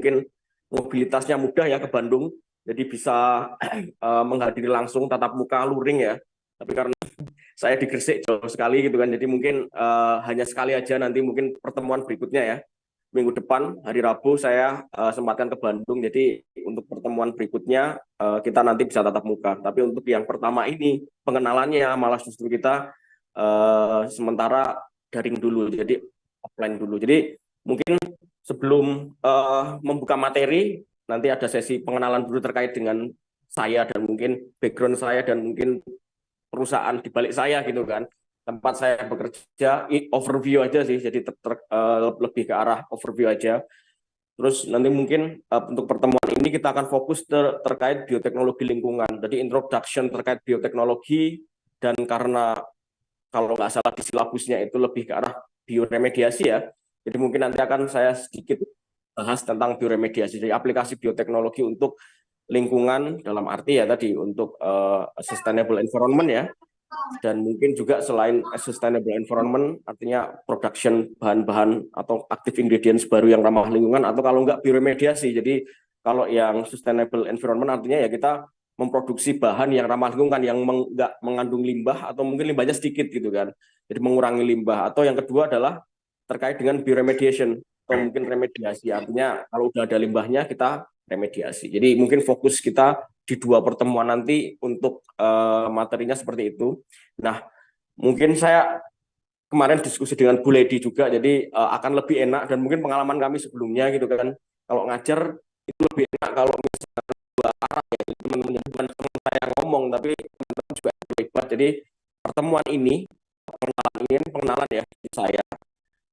mungkin mobilitasnya mudah ya ke Bandung, jadi bisa menghadiri langsung tatap muka luring ya. Tapi karena saya di Gresik jauh sekali gitu kan, jadi mungkin hanya sekali aja, nanti mungkin pertemuan berikutnya ya. Minggu depan hari Rabu saya sempatkan ke Bandung, jadi untuk pertemuan berikutnya kita nanti bisa tatap muka. Tapi untuk yang pertama ini pengenalannya malah justru kita sementara daring dulu, jadi offline dulu. Jadi mungkin sebelum membuka materi, nanti ada sesi pengenalan dulu terkait dengan saya dan mungkin background saya dan mungkin perusahaan di balik saya gitu kan, tempat saya bekerja, overview aja sih, jadi lebih ke arah overview aja. Terus nanti mungkin untuk pertemuan ini kita akan fokus terkait bioteknologi lingkungan, jadi introduction terkait bioteknologi, dan karena kalau nggak salah di silabusnya itu lebih ke arah bioremediasi ya, jadi mungkin nanti akan saya sedikit bahas tentang bioremediasi, jadi aplikasi bioteknologi untuk lingkungan dalam arti ya tadi untuk sustainable environment ya, dan mungkin juga selain sustainable environment artinya production bahan-bahan atau active ingredients baru yang ramah lingkungan, atau kalau enggak bioremediasi. Jadi kalau yang sustainable environment artinya ya kita memproduksi bahan yang ramah lingkungan yang enggak mengandung limbah atau mungkin limbahnya sedikit gitu kan, jadi mengurangi limbah. Atau yang kedua adalah terkait dengan bioremediation atau mungkin remediasi, artinya kalau udah ada limbahnya kita remediasi. Jadi mungkin fokus kita di dua pertemuan nanti untuk materinya seperti itu. Nah, mungkin saya kemarin diskusi dengan Bu Lady juga, jadi akan lebih enak, dan mungkin pengalaman kami sebelumnya gitu kan, kalau ngajar itu lebih enak kalau misalnya dua arah ya, teman-teman, bukan cuma saya ngomong tapi teman-teman juga terlibat. Jadi pertemuan ini pengenalan ya saya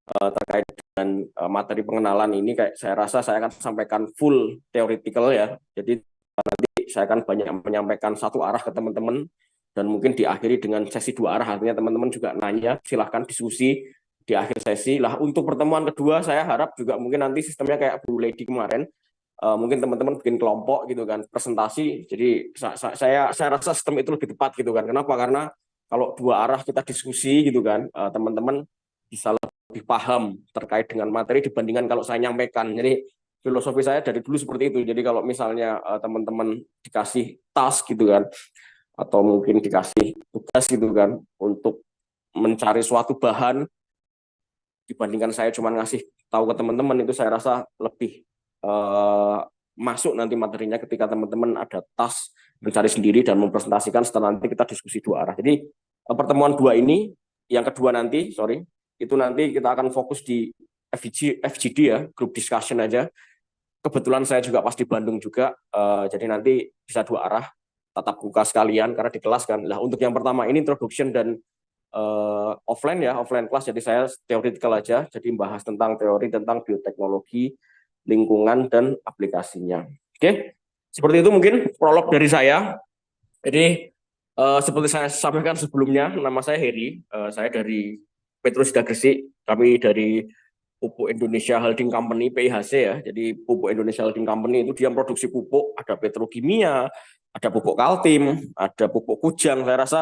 terkait dengan materi pengenalan ini, kayak saya rasa saya akan sampaikan full theoretical ya. Jadi nanti saya akan banyak menyampaikan satu arah ke teman-teman, dan mungkin diakhiri dengan sesi dua arah, artinya teman-teman juga nanya, silahkan diskusi di akhir sesi. Lah untuk pertemuan kedua saya harap juga mungkin nanti sistemnya kayak Bu Lady kemarin, mungkin teman-teman bikin kelompok gitu kan, presentasi. Jadi saya rasa sistem itu lebih tepat gitu kan. Kenapa? Karena kalau dua arah kita diskusi gitu kan, teman-teman bisa lebih paham terkait dengan materi dibandingkan kalau saya nyampaikan. Jadi filosofi saya dari dulu seperti itu. Jadi kalau misalnya teman-teman dikasih task gitu kan, atau mungkin dikasih tugas gitu kan untuk mencari suatu bahan, dibandingkan saya cuma ngasih tahu ke teman-teman, itu saya rasa lebih masuk nanti materinya ketika teman-teman ada task mencari sendiri dan mempresentasikan setelah nanti kita diskusi dua arah. Jadi pertemuan dua ini, yang kedua nanti, itu nanti kita akan fokus di FGD ya, group discussion aja. Kebetulan saya juga pas di Bandung juga, jadi nanti bisa dua arah, tatap muka sekalian karena di kelas kan. Lah untuk yang pertama ini introduction dan offline ya, offline kelas, jadi saya theoretical aja, jadi membahas tentang teori tentang bioteknologi, lingkungan, dan aplikasinya. Oke, seperti itu mungkin prolog dari saya. Jadi seperti saya sampaikan sebelumnya, nama saya Heri, saya dari Petrosida Gresik, kami dari Pupuk Indonesia Holding Company (PIHC) ya. Jadi Pupuk Indonesia Holding Company itu dia produksi pupuk, ada petrokimia, ada pupuk Kaltim, ada pupuk Kujang. Saya rasa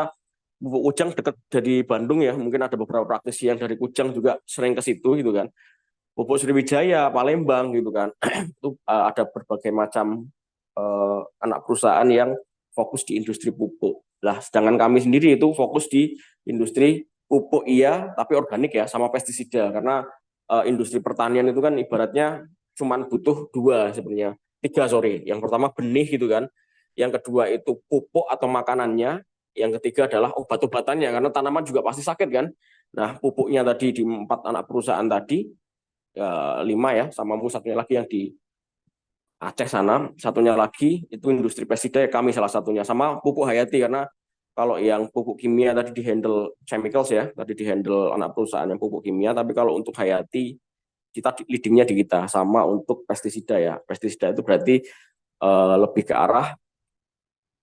pupuk Kujang dekat dari Bandung ya, mungkin ada beberapa praktisi yang dari Kujang juga sering ke situ gitu kan. Pupuk Sriwijaya, Palembang gitu kan. Itu ada berbagai macam anak perusahaan yang fokus di industri pupuk. Lah, sedangkan kami sendiri itu fokus di industri pupuk iya, tapi organik ya, sama pestisida. Karena industri pertanian itu kan ibaratnya cuman butuh dua sebenarnya, tiga sorry. Yang pertama benih gitu kan, yang kedua itu pupuk atau makanannya, yang ketiga adalah obat-obatannya, karena tanaman juga pasti sakit kan. Nah, pupuknya tadi di 4 anak perusahaan tadi, 5 ya, sama satunya lagi yang di Aceh sana, satunya lagi itu industri pestisida ya, kami salah satunya, sama pupuk Hayati. Karena kalau yang pupuk kimia tadi di handle chemicals ya, tadi di handle anak perusahaan yang pupuk kimia, tapi kalau untuk Hayati kita leadingnya di kita, sama untuk pestisida ya. Pestisida itu berarti lebih ke arah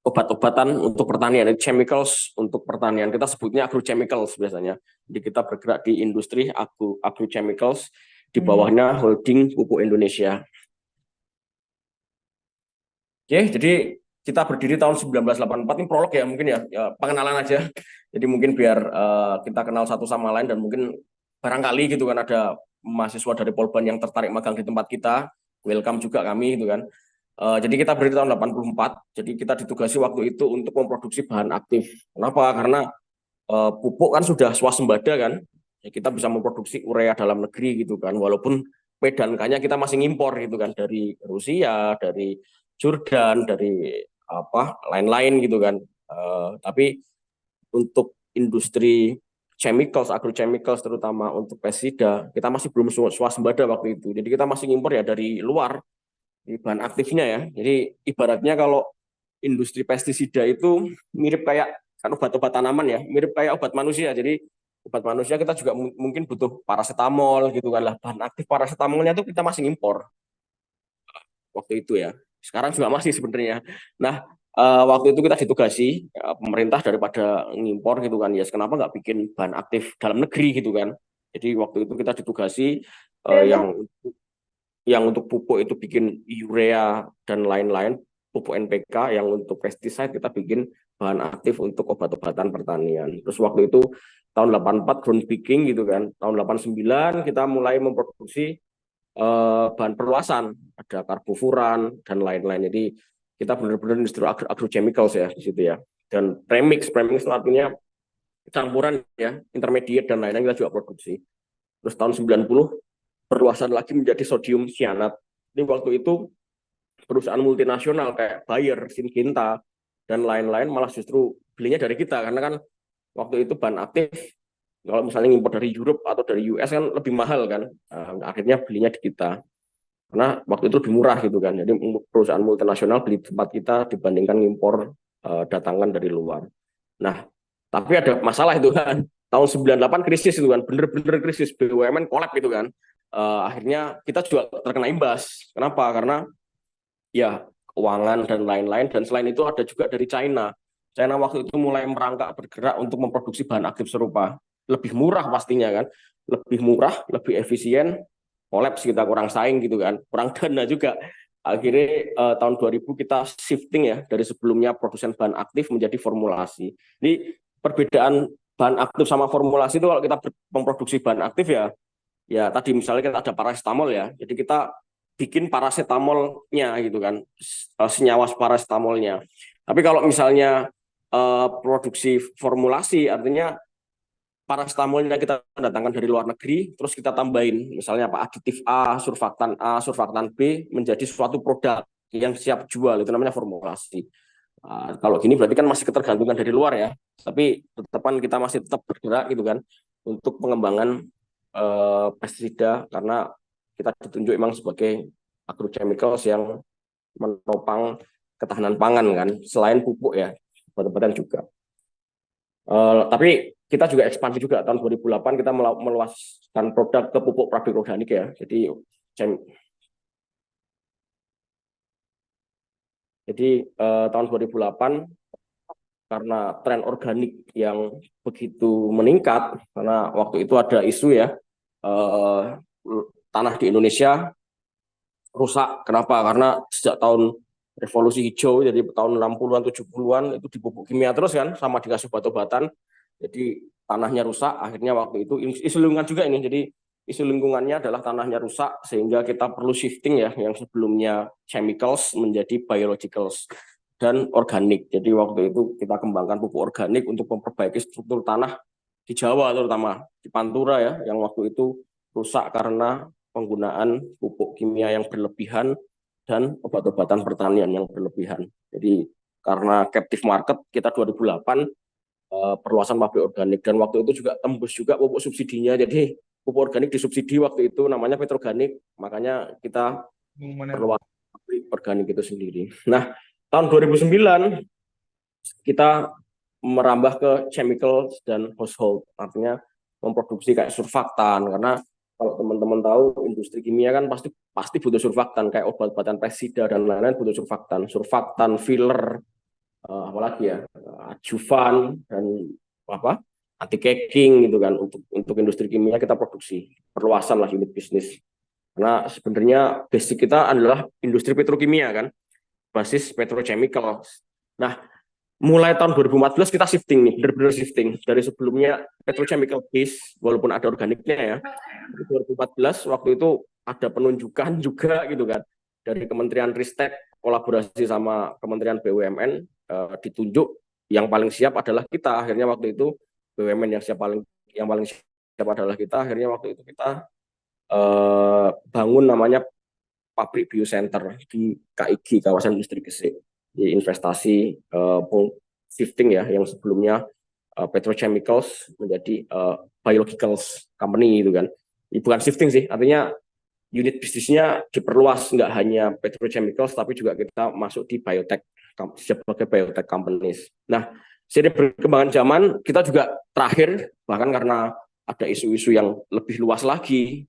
obat-obatan untuk pertanian, chemicals untuk pertanian. Kita sebutnya agrochemicals biasanya. Jadi kita bergerak di industri agrochemicals, di bawahnya holding Pupuk Indonesia. Oke, jadi kita berdiri tahun 1984, ini prolog ya mungkin ya, pengenalan aja. Jadi mungkin biar kita kenal satu sama lain, dan mungkin barangkali gitu kan ada mahasiswa dari Polban yang tertarik magang di tempat kita. welcome juga kami gitu kan. Jadi kita berdiri tahun 84, jadi kita ditugasi waktu itu untuk memproduksi bahan aktif. Kenapa? Karena pupuk kan sudah swasembada kan, ya kita bisa memproduksi urea dalam negeri gitu kan, walaupun P dan K-nya kita masih ngimpor gitu kan dari Rusia, dari Jordan, dari apa lain-lain gitu kan. Tapi untuk industri chemicals, agrochemicals terutama untuk pestisida, kita masih belum swasembada waktu itu. Jadi kita masih ngimpor ya dari luar di bahan aktifnya ya. Jadi ibaratnya kalau industri pestisida itu mirip kayak kan obat-obat tanaman ya, mirip kayak obat manusia. Jadi obat manusia kita juga mungkin butuh paracetamol gitu kan lah. Bahan aktif paracetamolnya itu kita masih impor waktu itu ya. Sekarang juga masih sebenarnya. Nah, waktu itu kita ditugasi pemerintah daripada ngimpor gitu kan, ya kenapa nggak bikin bahan aktif dalam negeri gitu kan. Jadi waktu itu kita ditugasi yang untuk pupuk itu bikin urea dan lain-lain, pupuk NPK, yang untuk pesticide kita bikin bahan aktif untuk obat-obatan pertanian. Terus waktu itu tahun 84 groundbreaking gitu kan, tahun 89 kita mulai memproduksi bahan perluasan, ada karbofuran dan lain-lain. Jadi kita benar-benar industri agrochemicals ya di situ ya. Dan premix itu artinya campuran ya, intermediate dan lain-lain kita juga produksi. Terus tahun 90 perluasan lagi menjadi sodium cyanat. Ini waktu itu perusahaan multinasional kayak Bayer, Syngenta, dan lain-lain malah justru belinya dari kita, karena kan waktu itu bahan aktif kalau misalnya impor dari Europe atau dari US kan lebih mahal kan. Akhirnya belinya di kita karena waktu itu lebih murah gitu kan. Jadi perusahaan multinasional beli tempat kita dibandingkan impor datangan dari luar. Nah, tapi ada masalah itu kan. Tahun 98 krisis itu kan, bener-bener krisis, BUMN kolap gitu kan. Akhirnya kita juga terkena imbas. Kenapa? Karena ya keuangan dan lain-lain, dan selain itu ada juga dari China. China waktu itu mulai merangkak bergerak untuk memproduksi bahan aktif serupa. Lebih murah pastinya kan, lebih murah, lebih efisien, kolaps kita kurang saing gitu kan, kurang dana juga. Akhirnya tahun 2000 kita shifting ya, dari sebelumnya produsen bahan aktif menjadi formulasi. Jadi perbedaan bahan aktif sama formulasi itu, kalau kita memproduksi bahan aktif ya tadi misalnya kita ada paracetamol ya, jadi kita bikin paracetamolnya gitu kan, senyawa paracetamolnya. Tapi kalau misalnya produksi formulasi, artinya paracetamolnya kita datangkan dari luar negeri, terus kita tambahin misalnya apa aditif A, surfaktan B menjadi suatu produk yang siap jual, itu namanya formulasi. Kalau gini berarti kan masih ketergantungan dari luar ya, tapi tetapan kita masih tetap bergerak gitu kan untuk pengembangan pestisida, karena kita ditunjuk memang sebagai agrochemicals yang menopang ketahanan pangan kan, selain pupuk ya, obat-obatan juga. Tapi kita juga ekspansi juga tahun 2008 kita meluaskan produk ke pupuk pabrik organik ya. Jadi tahun 2008 karena tren organik yang begitu meningkat, karena waktu itu ada isu ya tanah di Indonesia rusak. Kenapa? Karena sejak tahun revolusi hijau, jadi tahun 60-an 70-an itu dipupuk kimia terus kan, sama dikasih obat-obatan. Jadi tanahnya rusak, akhirnya waktu itu isu lingkungan juga ini. Jadi isu lingkungannya adalah tanahnya rusak, sehingga kita perlu shifting ya, yang sebelumnya chemicals menjadi biologicals dan organik. Jadi waktu itu kita kembangkan pupuk organik untuk memperbaiki struktur tanah di Jawa, terutama di Pantura ya, yang waktu itu rusak karena penggunaan pupuk kimia yang berlebihan dan obat-obatan pertanian yang berlebihan. Jadi karena captive market kita 2008 perluasan pabrik organik, dan waktu itu juga tembus juga pupuk subsidinya. Jadi pupuk organik disubsidi waktu itu, namanya Petroganik, makanya kita perluasan pabrik organik itu sendiri. Nah, tahun 2009 kita merambah ke chemical dan household, artinya memproduksi kayak surfaktan, karena kalau teman-teman tahu industri kimia kan pasti butuh surfaktan, kayak obat-obatan pestisida dan lain-lain butuh surfaktan, filler, apalagi ya, adjuvan dan apa anti caking gitu kan. Untuk industri kimia kita produksi, perluasan lah unit bisnis, karena sebenarnya basic kita adalah industri petrokimia kan, basis petrochemical. Nah, mulai tahun 2014 kita shifting nih, benar-benar shifting dari sebelumnya petrochemical base walaupun ada organiknya ya. 2014 waktu itu ada penunjukan juga gitu kan dari Kementerian Ristek kolaborasi sama Kementerian BUMN, ditunjuk yang paling siap adalah kita. Akhirnya waktu itu BUMN yang paling siap adalah kita. Akhirnya waktu itu kita bangun namanya pabrik biocenter di KIG, kawasan industri Gresik, di investasi shifting ya, yang sebelumnya petrochemicals menjadi biologicals company gitu kan. Bukan shifting sih, artinya unit bisnisnya diperluas, nggak hanya petrochemicals tapi juga kita masuk di biotech sebagai biotech companies. Nah, seiring perkembangan zaman kita juga terakhir, bahkan karena ada isu-isu yang lebih luas lagi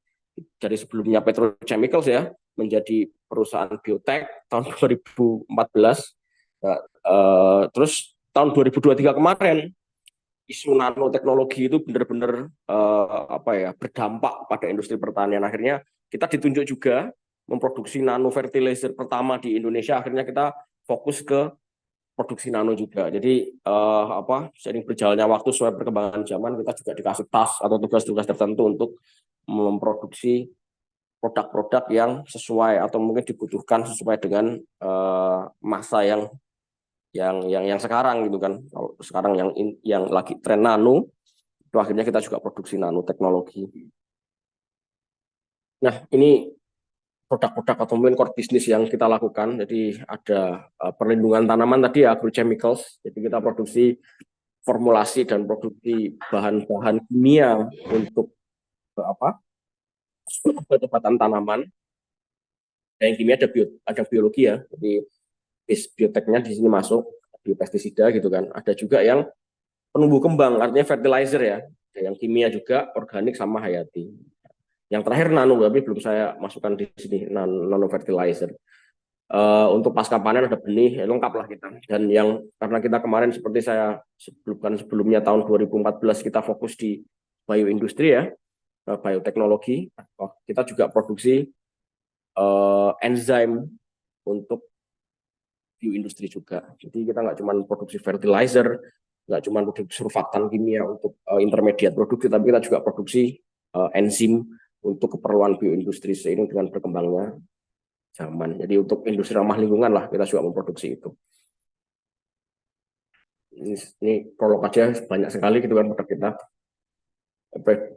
dari sebelumnya petrochemicals ya, menjadi perusahaan biotech tahun 2014. Nah, terus tahun 2023 kemarin isu nanoteknologi itu benar-benar berdampak pada industri pertanian. Akhirnya kita ditunjuk juga memproduksi nano fertilizer pertama di Indonesia. Akhirnya kita fokus ke produksi nano juga. Jadi seiring berjalannya waktu sesuai perkembangan zaman, kita juga dikasih task atau tugas-tugas tertentu untuk memproduksi produk-produk yang sesuai atau mungkin dibutuhkan sesuai dengan masa yang sekarang gitu kan. Kalau sekarang yang lagi tren nano, itu akhirnya kita juga produksi nanoteknologi. Nah, ini produk-produk atau mungkin core bisnis yang kita lakukan. Jadi ada perlindungan tanaman tadi ya, agrochemicals. Jadi kita produksi formulasi dan produksi bahan-bahan kimia untuk obat-obatan tanaman. Dan yang kimia ada biologi ya. Jadi bioteknya di sini masuk, biopestisida gitu kan. Ada juga yang penumbuh kembang, artinya fertilizer ya. Ada yang kimia juga, organik sama hayati. Yang terakhir nano, tapi belum saya masukkan di sini, nano fertilizer. Untuk pasca panen ada benih, ya lengkap lah kita. Dan yang karena kita kemarin seperti saya sebelumnya tahun 2014 kita fokus di bioindustri ya, bioteknologi, kita juga produksi enzim untuk bioindustri juga. Jadi kita nggak cuma produksi fertilizer, nggak cuma produksi surfaktan kimia untuk intermediate produksi, tapi kita juga produksi enzim untuk keperluan bioindustri seiring dengan berkembangnya zaman. Jadi untuk industri ramah lingkungan lah kita juga memproduksi itu. Ini prolog aja, banyak sekali gitu kan produk kita.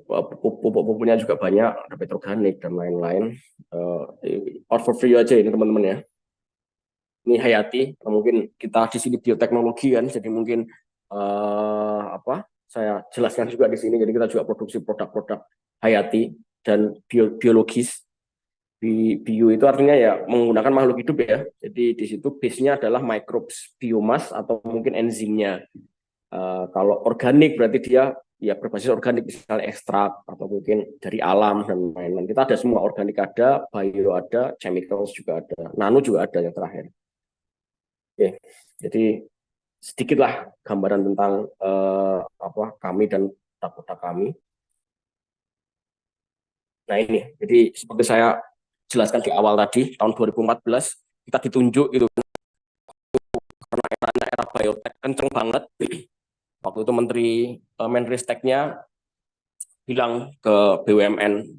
Pupuk-pupuknya juga banyak, ada petroorganik dan lain-lain. Overview aja ini teman-teman ya. Ini hayati, mungkin kita di sini bioteknologi kan, jadi mungkin saya jelaskan juga di sini. Jadi kita juga produksi produk-produk hayati dan biologis. Bio itu artinya ya menggunakan makhluk hidup ya. Jadi di situ base-nya adalah microbes, biomas atau mungkin enzimnya. Kalau organik berarti dia ya berbasis organik, misalnya ekstrak atau mungkin dari alam dan lain-lain. Kita ada semua, organik ada, bio ada, chemicals juga ada, nano juga ada yang terakhir. Oke, jadi sedikitlah gambaran tentang kami dan produk-produk kami. Nah ini, jadi seperti saya jelaskan di awal tadi, tahun 2014 kita ditunjuk gitu karena era biotek kenceng banget. Waktu itu Menteri Menristeknya bilang ke BUMN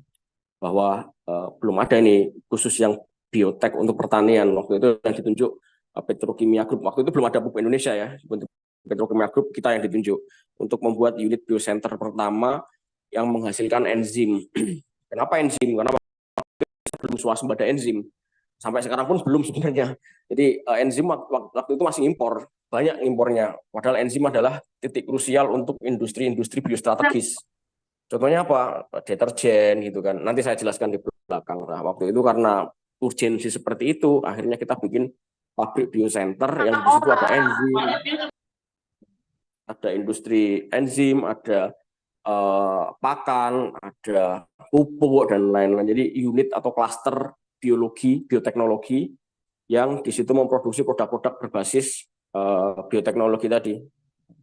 bahwa belum ada ini khusus yang biotek untuk pertanian. Waktu itu yang ditunjuk Petrokimia Group. Waktu itu belum ada pupuk Indonesia ya. Untuk Petrokimia Group kita yang ditunjuk untuk membuat unit biocenter pertama yang menghasilkan enzim. Kenapa enzim? Karena belum swasembada enzim. Sampai sekarang pun belum sebenarnya. Jadi enzim waktu itu masih impor, banyak impornya. Padahal enzim adalah titik krusial untuk industri-industri biostrategis. Contohnya apa? Deterjen gitu kan. Nanti saya jelaskan di belakang. Nah, waktu itu karena urgensi seperti itu, akhirnya kita bikin pabrik biocenter yang di situ ada enzim, ada industri enzim, ada pakan, ada pupuk dan lain-lain. Jadi unit atau klaster biologi, bioteknologi yang di situ memproduksi produk-produk berbasis bioteknologi tadi,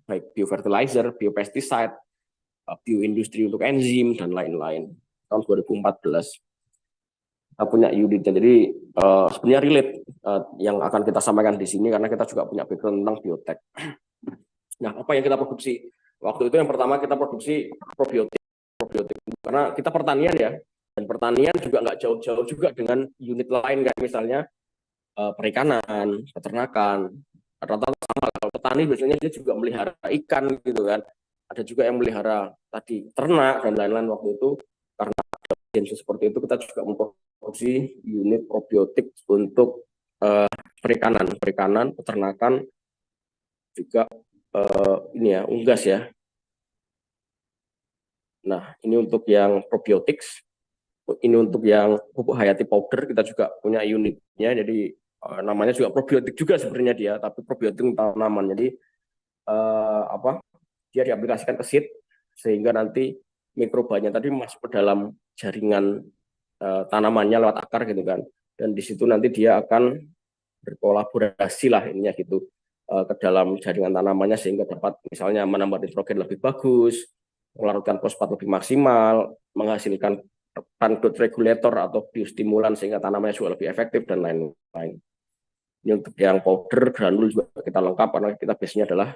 baik biofertilizer, biopesticide, bioindustri untuk enzim dan lain-lain. Tahun 2014 kita punya unitnya. Jadi sebenarnya relate yang akan kita sampaikan di sini karena kita juga punya background tentang biotek. Nah, apa yang kita produksi? Waktu itu yang pertama kita produksi probiotik karena kita pertanian ya. Dan pertanian juga nggak jauh-jauh juga dengan unit lain kayak misalnya perikanan, peternakan. Rata-rata sama. Kalau petani biasanya dia juga melihara ikan gitu kan. Ada juga yang melihara tadi ternak dan lain-lain waktu itu. Karena seperti itu kita juga memproduksi unit probiotik untuk perikanan, peternakan, juga ini ya unggas ya. Nah ini untuk yang probiotics. Ini untuk yang pupuk hayati powder kita juga punya unitnya. Jadi namanya juga probiotik juga sebenarnya dia, tapi probiotik tanaman. Jadi apa? Dia diaplikasikan ke seed sehingga nanti mikrobanya tadi masuk ke dalam jaringan tanamannya lewat akar gitu kan. Dan di situ nanti dia akan berkolaborasi lah ininya gitu ke dalam jaringan tanamannya sehingga dapat misalnya menambah nitrogen lebih bagus, melarutkan fosfat lebih maksimal, menghasilkan pantut regulator atau biostimulan sehingga tanamannya juga lebih efektif dan lain-lain. Ini untuk yang powder, granul juga kita lengkap karena kita biasanya adalah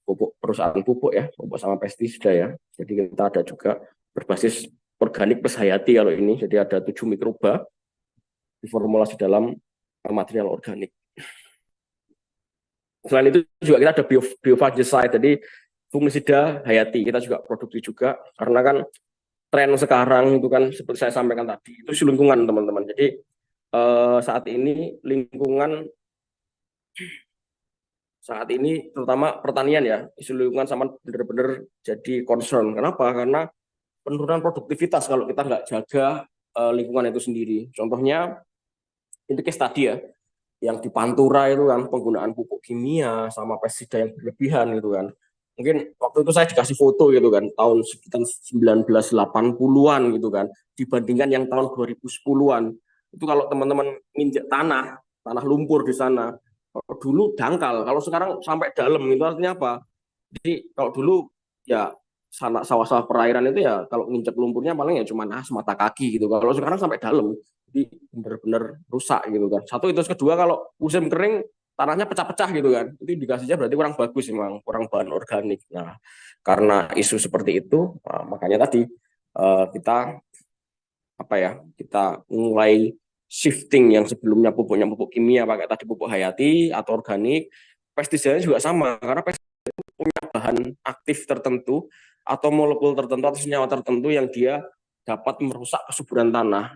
pupuk perusahaan pupuk ya, pupuk sama pestisida ya. Jadi kita ada juga berbasis organik plus hayati kalau ini. Jadi ada 7 mikroba diformulasi dalam material organik. Selain itu juga kita ada biofungicide, jadi fungisida hayati kita juga produksi juga karena kan tren sekarang itu kan seperti saya sampaikan tadi itu lingkungan teman-teman. Jadi saat ini lingkungan terutama pertanian ya, isu lingkungan sama benar-benar jadi concern. Kenapa? Karena penurunan produktivitas kalau kita nggak jaga lingkungan itu sendiri. Contohnya itu case tadi ya, yang di Pantura itu kan penggunaan pupuk kimia sama pestisida yang berlebihan gitu kan. Mungkin waktu itu saya dikasih foto gitu kan, tahun sekitar 1980-an gitu kan, dibandingkan yang tahun 2010-an. Itu kalau teman-teman nginjek tanah lumpur di sana, dulu dangkal, kalau sekarang sampai dalam itu artinya apa? Jadi kalau dulu ya sawah-sawah perairan itu ya kalau nginjek lumpurnya paling ya cuma semata kaki gitu. Kalau sekarang sampai dalam, jadi benar-benar rusak gitu kan. Satu itu, kedua kalau musim kering tanahnya pecah-pecah gitu kan. Itu indikasinya berarti kurang bagus memang, kurang bahan organik. Nah, karena isu seperti itu, makanya tadi kita apa ya? Kita mulai shifting yang sebelumnya pupuknya pupuk kimia pakai tadi pupuk hayati atau organik. Pestisida juga sama karena punya bahan aktif tertentu atau molekul tertentu atau senyawa tertentu yang dia dapat merusak kesuburan tanah.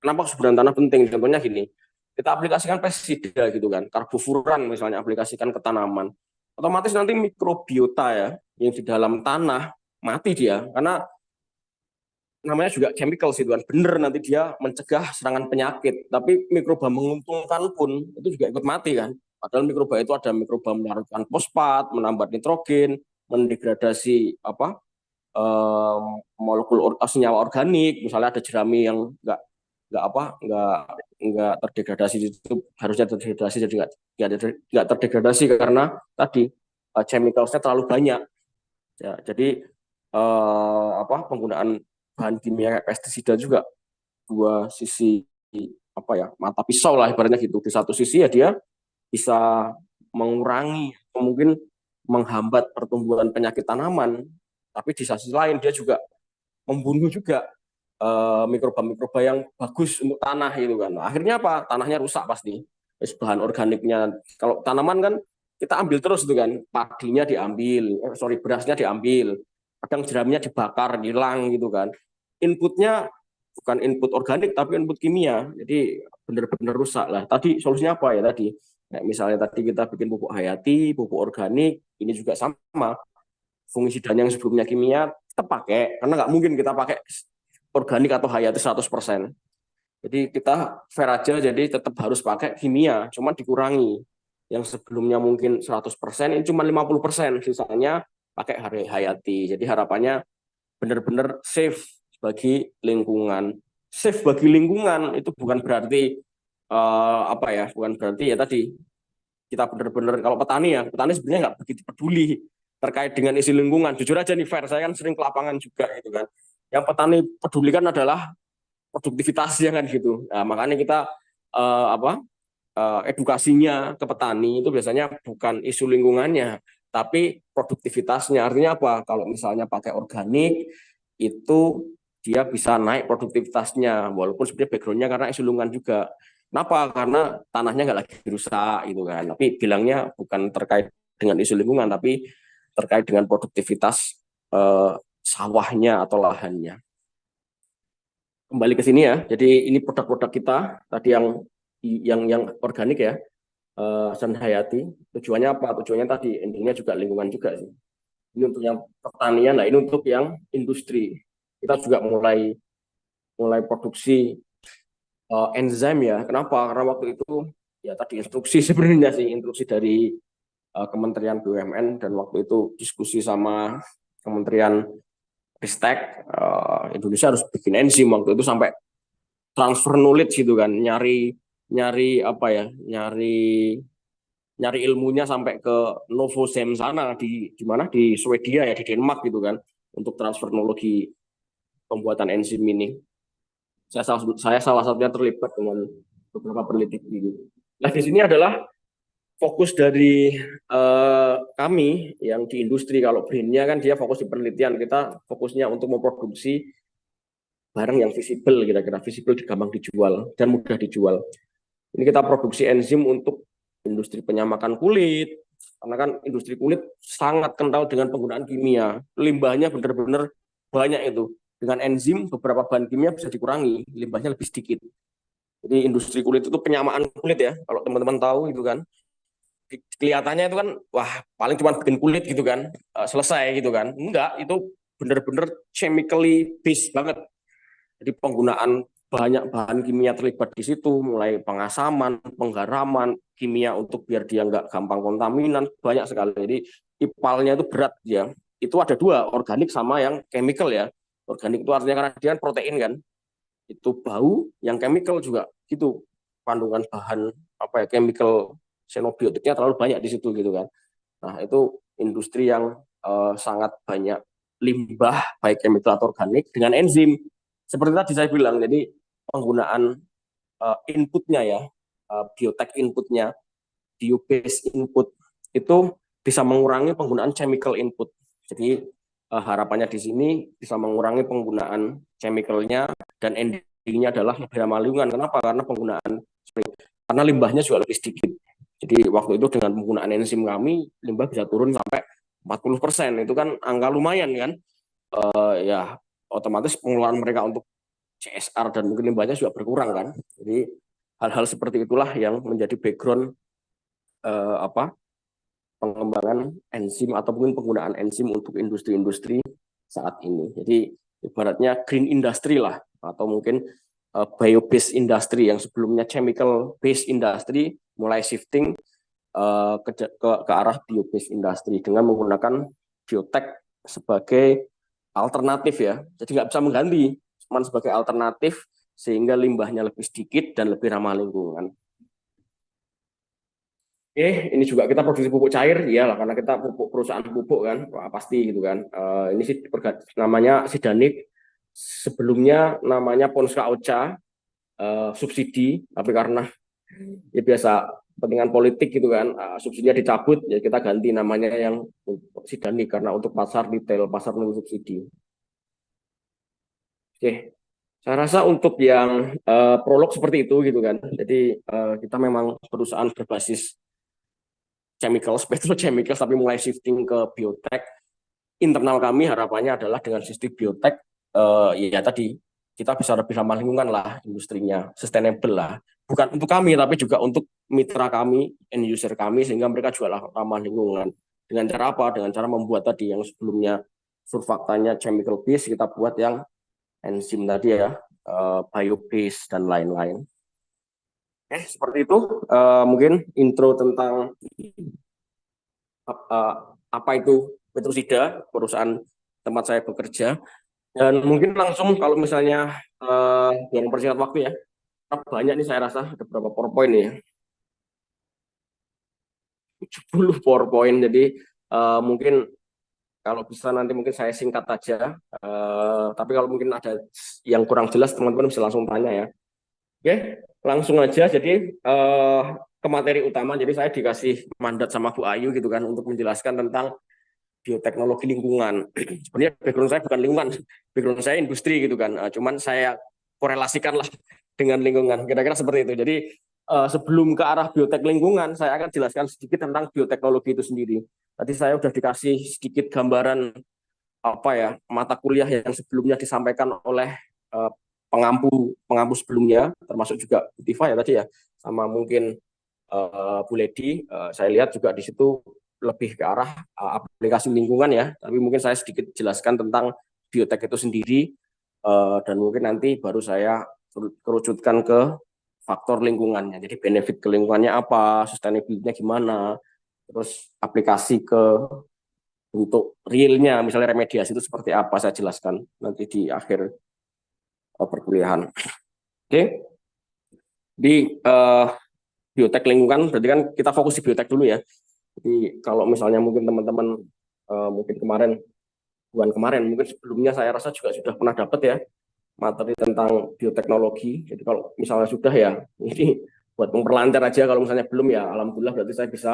Kenapa kesuburan tanah penting? Contohnya gini, kita aplikasikan pestisida gitu kan, karbofuran misalnya aplikasikan ke tanaman, otomatis nanti mikrobiota ya yang di dalam tanah mati dia, karena namanya juga chemical sih kan, bener nanti dia mencegah serangan penyakit, tapi mikroba menguntungkan pun itu juga ikut mati kan. Padahal mikroba itu ada mikroba melarutkan fosfat, menambah nitrogen, mendegradasi molekul senyawa organik, misalnya ada jerami yang nggak terdegradasi itu harusnya terdegradasi jadi nggak terdegradasi karena tadi chemicalsnya terlalu banyak ya. Jadi penggunaan bahan kimia pestisida juga dua sisi apa ya, mata pisau lah ibaratnya gitu. Di satu sisi ya dia bisa mengurangi atau mungkin menghambat pertumbuhan penyakit tanaman, tapi di sisi lain dia juga membunuh juga mikroba-mikroba yang bagus untuk tanah gitu kan. Nah, akhirnya apa? Tanahnya rusak pasti. Bahan organiknya. Kalau tanaman kan kita ambil terus itu kan, padinya diambil, berasnya diambil, kadang jeraminya dibakar, hilang gitu kan. Inputnya bukan input organik tapi input kimia. Jadi benar-benar rusak lah. Tadi solusinya apa ya tadi? Nah, misalnya tadi kita bikin pupuk hayati, pupuk organik, ini juga sama. Fungisida yang sebelumnya kimia tetap pakai, karena nggak mungkin kita pakai organik atau hayati 100%. Jadi kita fair aja, jadi tetap harus pakai kimia, cuma dikurangi. Yang sebelumnya mungkin 100%, ini cuma 50%, sisanya pakai hayati. Jadi harapannya benar-benar safe bagi lingkungan. Safe bagi lingkungan itu bukan berarti bukan berarti ya tadi kita benar-benar, kalau petani sebenarnya nggak begitu peduli terkait dengan isu lingkungan. Jujur aja nih fair, saya kan sering ke lapangan juga gitu kan. Yang petani pedulikan adalah produktivitasnya kan gitu. Nah, makanya kita edukasinya ke petani itu biasanya bukan isu lingkungannya, tapi produktivitasnya. Artinya apa? Kalau misalnya pakai organik itu dia bisa naik produktivitasnya, walaupun sebenarnya backgroundnya karena isulungan juga. Kenapa? Karena tanahnya nggak lagi rusak gitu kan. Tapi bilangnya bukan terkait dengan isu lingkungan, tapi terkait dengan produktivitas sawahnya atau lahannya. Kembali ke sini ya. Jadi ini produk-produk kita tadi yang organik ya, San Hayati. Tujuannya apa? Tujuannya tadi endingnya juga lingkungan juga sih. Ini untuk yang pertanian, nah ini untuk yang industri. Kita juga mulai mulai produksi enzim ya. Kenapa? Karena waktu itu ya tadi instruksi sebenarnya sih, instruksi dari Kementerian BUMN, dan waktu itu diskusi sama Kementerian Ristek, Indonesia harus bikin enzim waktu itu sampai transfer knowledge gitu kan, nyari nyari apa ya, nyari nyari ilmunya sampai ke Novosem sana di mana di Swedia ya, di Denmark gitu kan, untuk transfer teknologi pembuatan enzim ini. Saya salah satunya terlibat dengan beberapa peneliti gitu. Nah di sini adalah fokus dari kami yang di industri. Kalau BRIN-nya kan dia fokus di penelitian, kita fokusnya untuk memproduksi barang yang visible, kira-kira visible, gampang dijual dan mudah dijual. Ini kita produksi enzim untuk industri penyamakan kulit, karena kan industri kulit sangat kental dengan penggunaan kimia. Limbahnya benar-benar banyak itu. Dengan enzim beberapa bahan kimia bisa dikurangi, limbahnya lebih sedikit. Jadi industri kulit itu penyamaan kulit ya, kalau teman-teman tahu itu kan. Kelihatannya itu kan wah paling cuma bikin kulit gitu kan, selesai gitu kan. Enggak, itu benar-benar chemically based banget. Jadi penggunaan banyak bahan kimia terlibat di situ, mulai pengasaman, penggaraman, kimia untuk biar dia nggak gampang kontaminan, banyak sekali. Jadi ipalnya itu berat ya. Itu ada dua, organik sama yang chemical ya. Organik itu artinya karena dia protein kan, itu bau. Yang chemical juga gitu, kandungan bahan apa ya, chemical xenobiotiknya terlalu banyak di situ gitu kan. Nah itu industri yang sangat banyak limbah baik chemical atau organik dengan enzim. Seperti tadi saya bilang, jadi penggunaan inputnya ya, biotek inputnya, biobased input itu bisa mengurangi penggunaan chemical input. Jadi harapannya di sini bisa mengurangi penggunaan chemicalnya, dan endingnya adalah lebih ramah lingkungan. Kenapa? Karena limbahnya juga lebih sedikit. Jadi waktu itu dengan penggunaan enzim kami, limbah bisa turun sampai 40%. Itu kan angka lumayan kan. Ya otomatis pengeluaran mereka untuk CSR dan mungkin limbahnya juga berkurang kan. Jadi hal-hal seperti itulah yang menjadi background apa pengembangan enzim atau mungkin penggunaan enzim untuk industri-industri saat ini. Jadi ibaratnya green industry lah, atau mungkin bio-based industry yang sebelumnya chemical-based industry mulai shifting ke arah bio-based industry dengan menggunakan biotek sebagai alternatif ya. Jadi nggak bisa mengganti, cuma sebagai alternatif sehingga limbahnya lebih sedikit dan lebih ramah lingkungan. Ini juga kita produksi pupuk cair, ya lah, karena kita perusahaan pupuk kan, wah, pasti gitu kan. Ini sih namanya Sidanik, sebelumnya namanya Ponska Ocha, subsidi, tapi karena ya biasa kepentingan politik gitu kan, subsidinya dicabut, ya kita ganti namanya yang Sidanik karena untuk pasar retail, pasar non subsidi. Oke, saya rasa untuk yang prolog seperti itu gitu kan. Jadi kita memang perusahaan berbasis chemicals, petrochemicals, tapi mulai shifting ke biotek. Internal kami harapannya adalah dengan sistem biotek, ya tadi kita bisa lebih ramah lingkungan lah, industrinya sustainable lah. Bukan untuk kami, tapi juga untuk mitra kami, end user kami, sehingga mereka juga ramah lingkungan. Dengan cara apa? Dengan cara membuat tadi yang sebelumnya surfaktanya chemical base, kita buat yang enzim tadi ya, bio base dan lain-lain. Seperti itu mungkin intro tentang apa itu Petrosida, perusahaan tempat saya bekerja. Dan mungkin langsung kalau misalnya yang mempersingkat waktu ya, banyak nih saya rasa ada beberapa PowerPoint nih ya. 70 PowerPoint, jadi mungkin kalau bisa nanti mungkin saya singkat aja. Tapi kalau mungkin ada yang kurang jelas teman-teman bisa langsung tanya ya. Oke, langsung aja. Jadi ke materi utama. Jadi saya dikasih mandat sama Bu Ayu gitu kan untuk menjelaskan tentang bioteknologi lingkungan. Sebenarnya background saya bukan lingkungan, background saya industri gitu kan. Cuman saya korelasikan lah dengan lingkungan. Kira-kira seperti itu. Jadi sebelum ke arah biotek lingkungan, saya akan jelaskan sedikit tentang bioteknologi itu sendiri. Tadi saya sudah dikasih sedikit gambaran apa ya mata kuliah yang sebelumnya disampaikan oleh uh, pengampu sebelumnya, termasuk juga Tifa ya tadi ya, sama mungkin Bu Ledi. Saya lihat juga di situ lebih ke arah aplikasi lingkungan ya, tapi mungkin saya sedikit jelaskan tentang biotek itu sendiri, dan mungkin nanti baru saya kerucutkan ke faktor lingkungannya. Jadi benefit ke lingkungannya apa, sustainability-nya gimana, terus aplikasi ke untuk realnya, misalnya remediasi itu seperti apa, saya jelaskan nanti di akhir perkuliahan. Oke, di biotek lingkungan, berarti kan kita fokus di biotek dulu ya. Jadi kalau misalnya mungkin teman-teman mungkin bulan kemarin, mungkin sebelumnya saya rasa juga sudah pernah dapat ya materi tentang bioteknologi. Jadi kalau misalnya sudah ya, ini buat memperlancar aja. Kalau misalnya belum ya, alhamdulillah berarti saya bisa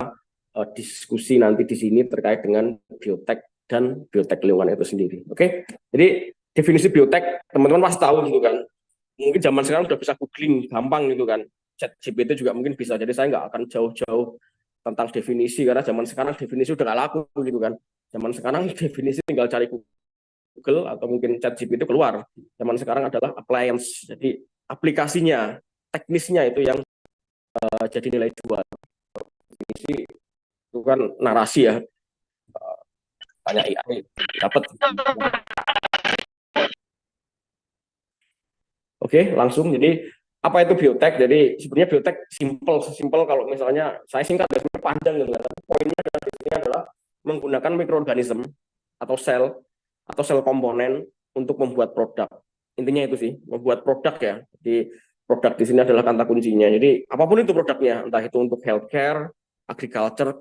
diskusi nanti di sini terkait dengan biotek dan biotek lingkungan itu sendiri. Oke, jadi definisi biotek teman-teman pasti tahu gitu kan. Mungkin zaman sekarang udah bisa googling gampang gitu kan. Chat GPT juga mungkin bisa. Jadi saya nggak akan jauh-jauh tentang definisi karena zaman sekarang definisi udah nggak laku gitu kan. Zaman sekarang definisi tinggal cari Google atau mungkin chat GPT keluar. Zaman sekarang adalah appliance. Jadi aplikasinya, teknisnya itu yang jadi nilai jual. Definisi itu kan narasi ya. Tanya AI dapat. Oke, langsung. Jadi apa itu biotek? Jadi sebenarnya biotek sesimpel kalau misalnya saya singkat ya, panjang gitu. Tapi poinnya adalah di sini adalah menggunakan mikroorganisme atau sel komponen untuk membuat produk. Intinya itu sih, membuat produk ya. Jadi produk di sini adalah kata kuncinya. Jadi apapun itu produknya, entah itu untuk healthcare, agriculture,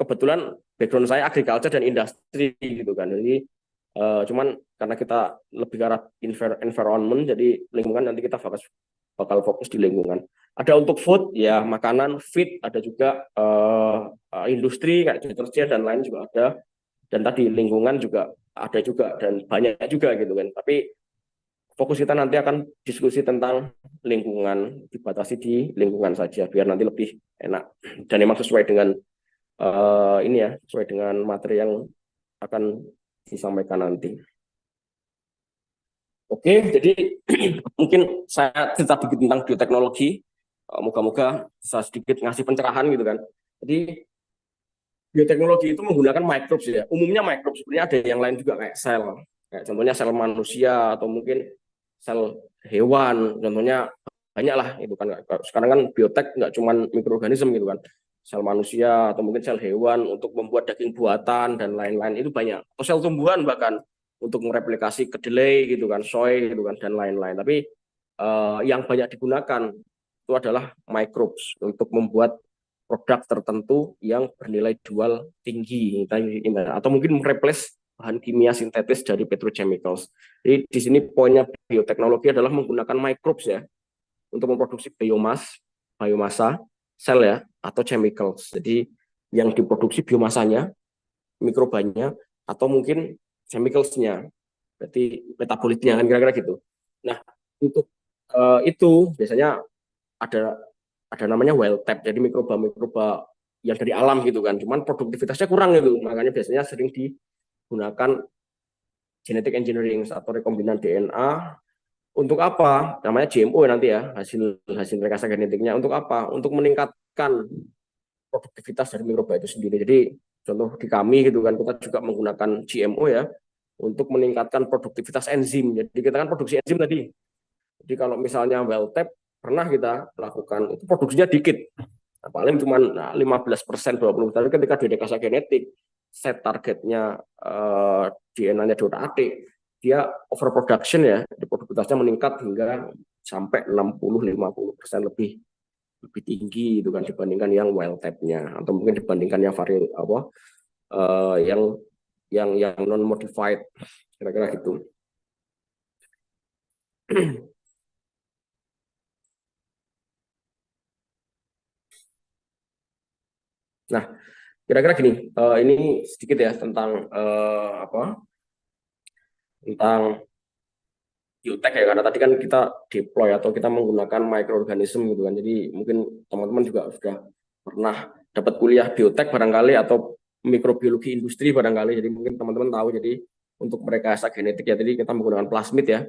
kebetulan background saya agriculture dan industri gitu kan. Jadi cuman karena kita lebih ke arah environment, jadi lingkungan nanti kita bakal fokus di lingkungan. Ada untuk food, ya makanan, feed, ada juga industri kayak deterjen dan lain juga ada. Dan tadi lingkungan juga ada juga dan banyak juga gitu kan. Tapi fokus kita nanti akan diskusi tentang lingkungan, dibatasi di lingkungan saja biar nanti lebih enak dan memang sesuai dengan ini ya, sesuai dengan materi yang akan disampaikan nanti. Oke, jadi mungkin saya cerita sedikit tentang bioteknologi. Moga-moga bisa sedikit ngasih pencerahan gitu kan. Jadi bioteknologi itu menggunakan microbes ya. Umumnya microbes, sebenarnya ada yang lain juga kayak sel. Kayak contohnya sel manusia atau mungkin sel hewan. Contohnya banyak lah itu kan. Sekarang kan biotek nggak cuma mikroorganisme gitu kan. Sel manusia atau mungkin sel hewan untuk membuat daging buatan dan lain-lain itu banyak. Atau sel tumbuhan bahkan untuk mereplikasi kedelai gitu kan, soy gitu kan dan lain-lain. Tapi yang banyak digunakan itu adalah microbes untuk membuat produk tertentu yang bernilai jual tinggi atau mungkin mereplace bahan kimia sintetis dari petrochemicals. Jadi di sini poinnya bioteknologi adalah menggunakan microbes ya untuk memproduksi biomasa, sel ya atau chemicals. Jadi yang diproduksi biomasanya, mikrobanya atau mungkin chemicalsnya, berarti metabolitnya kan kira-kira gitu. Nah untuk itu biasanya ada namanya wild type, jadi mikroba-mikroba yang dari alam gitu kan, cuman produktivitasnya kurang gitu, makanya biasanya sering digunakan genetic engineering atau rekombinan DNA. Untuk apa? Namanya GMO nanti ya, hasil hasil rekayasa genetiknya. Untuk apa? Untuk meningkatkan produktivitas dari mikroba itu sendiri. Jadi contoh di kami gitu kan, kita juga menggunakan GMO ya untuk meningkatkan produktivitas enzim. Jadi kita kan produksi enzim tadi. Jadi kalau misalnya well tap pernah kita lakukan, itu produksinya dikit. Nah, paling cuma 15%, 20%. Tapi ketika di rekayasa genetik, set targetnya DNA-nya diotak-atik, dia overproduction ya, produktivitasnya meningkat hingga sampai 60-50% lebih tinggi itu kan dibandingkan yang wild type-nya atau mungkin dibandingkan yang vari apa yang non modified kira-kira gitu. Nah, Kira-kira gini, ini sedikit ya tentang tentang biotek ya, karena tadi kan kita deploy atau kita menggunakan microorganism gitu kan. Jadi mungkin teman-teman juga sudah pernah dapat kuliah biotek barangkali atau mikrobiologi industri barangkali. Jadi mungkin teman-teman tahu. Jadi untuk merekayasa genetik ya, tadi kita menggunakan plasmid ya.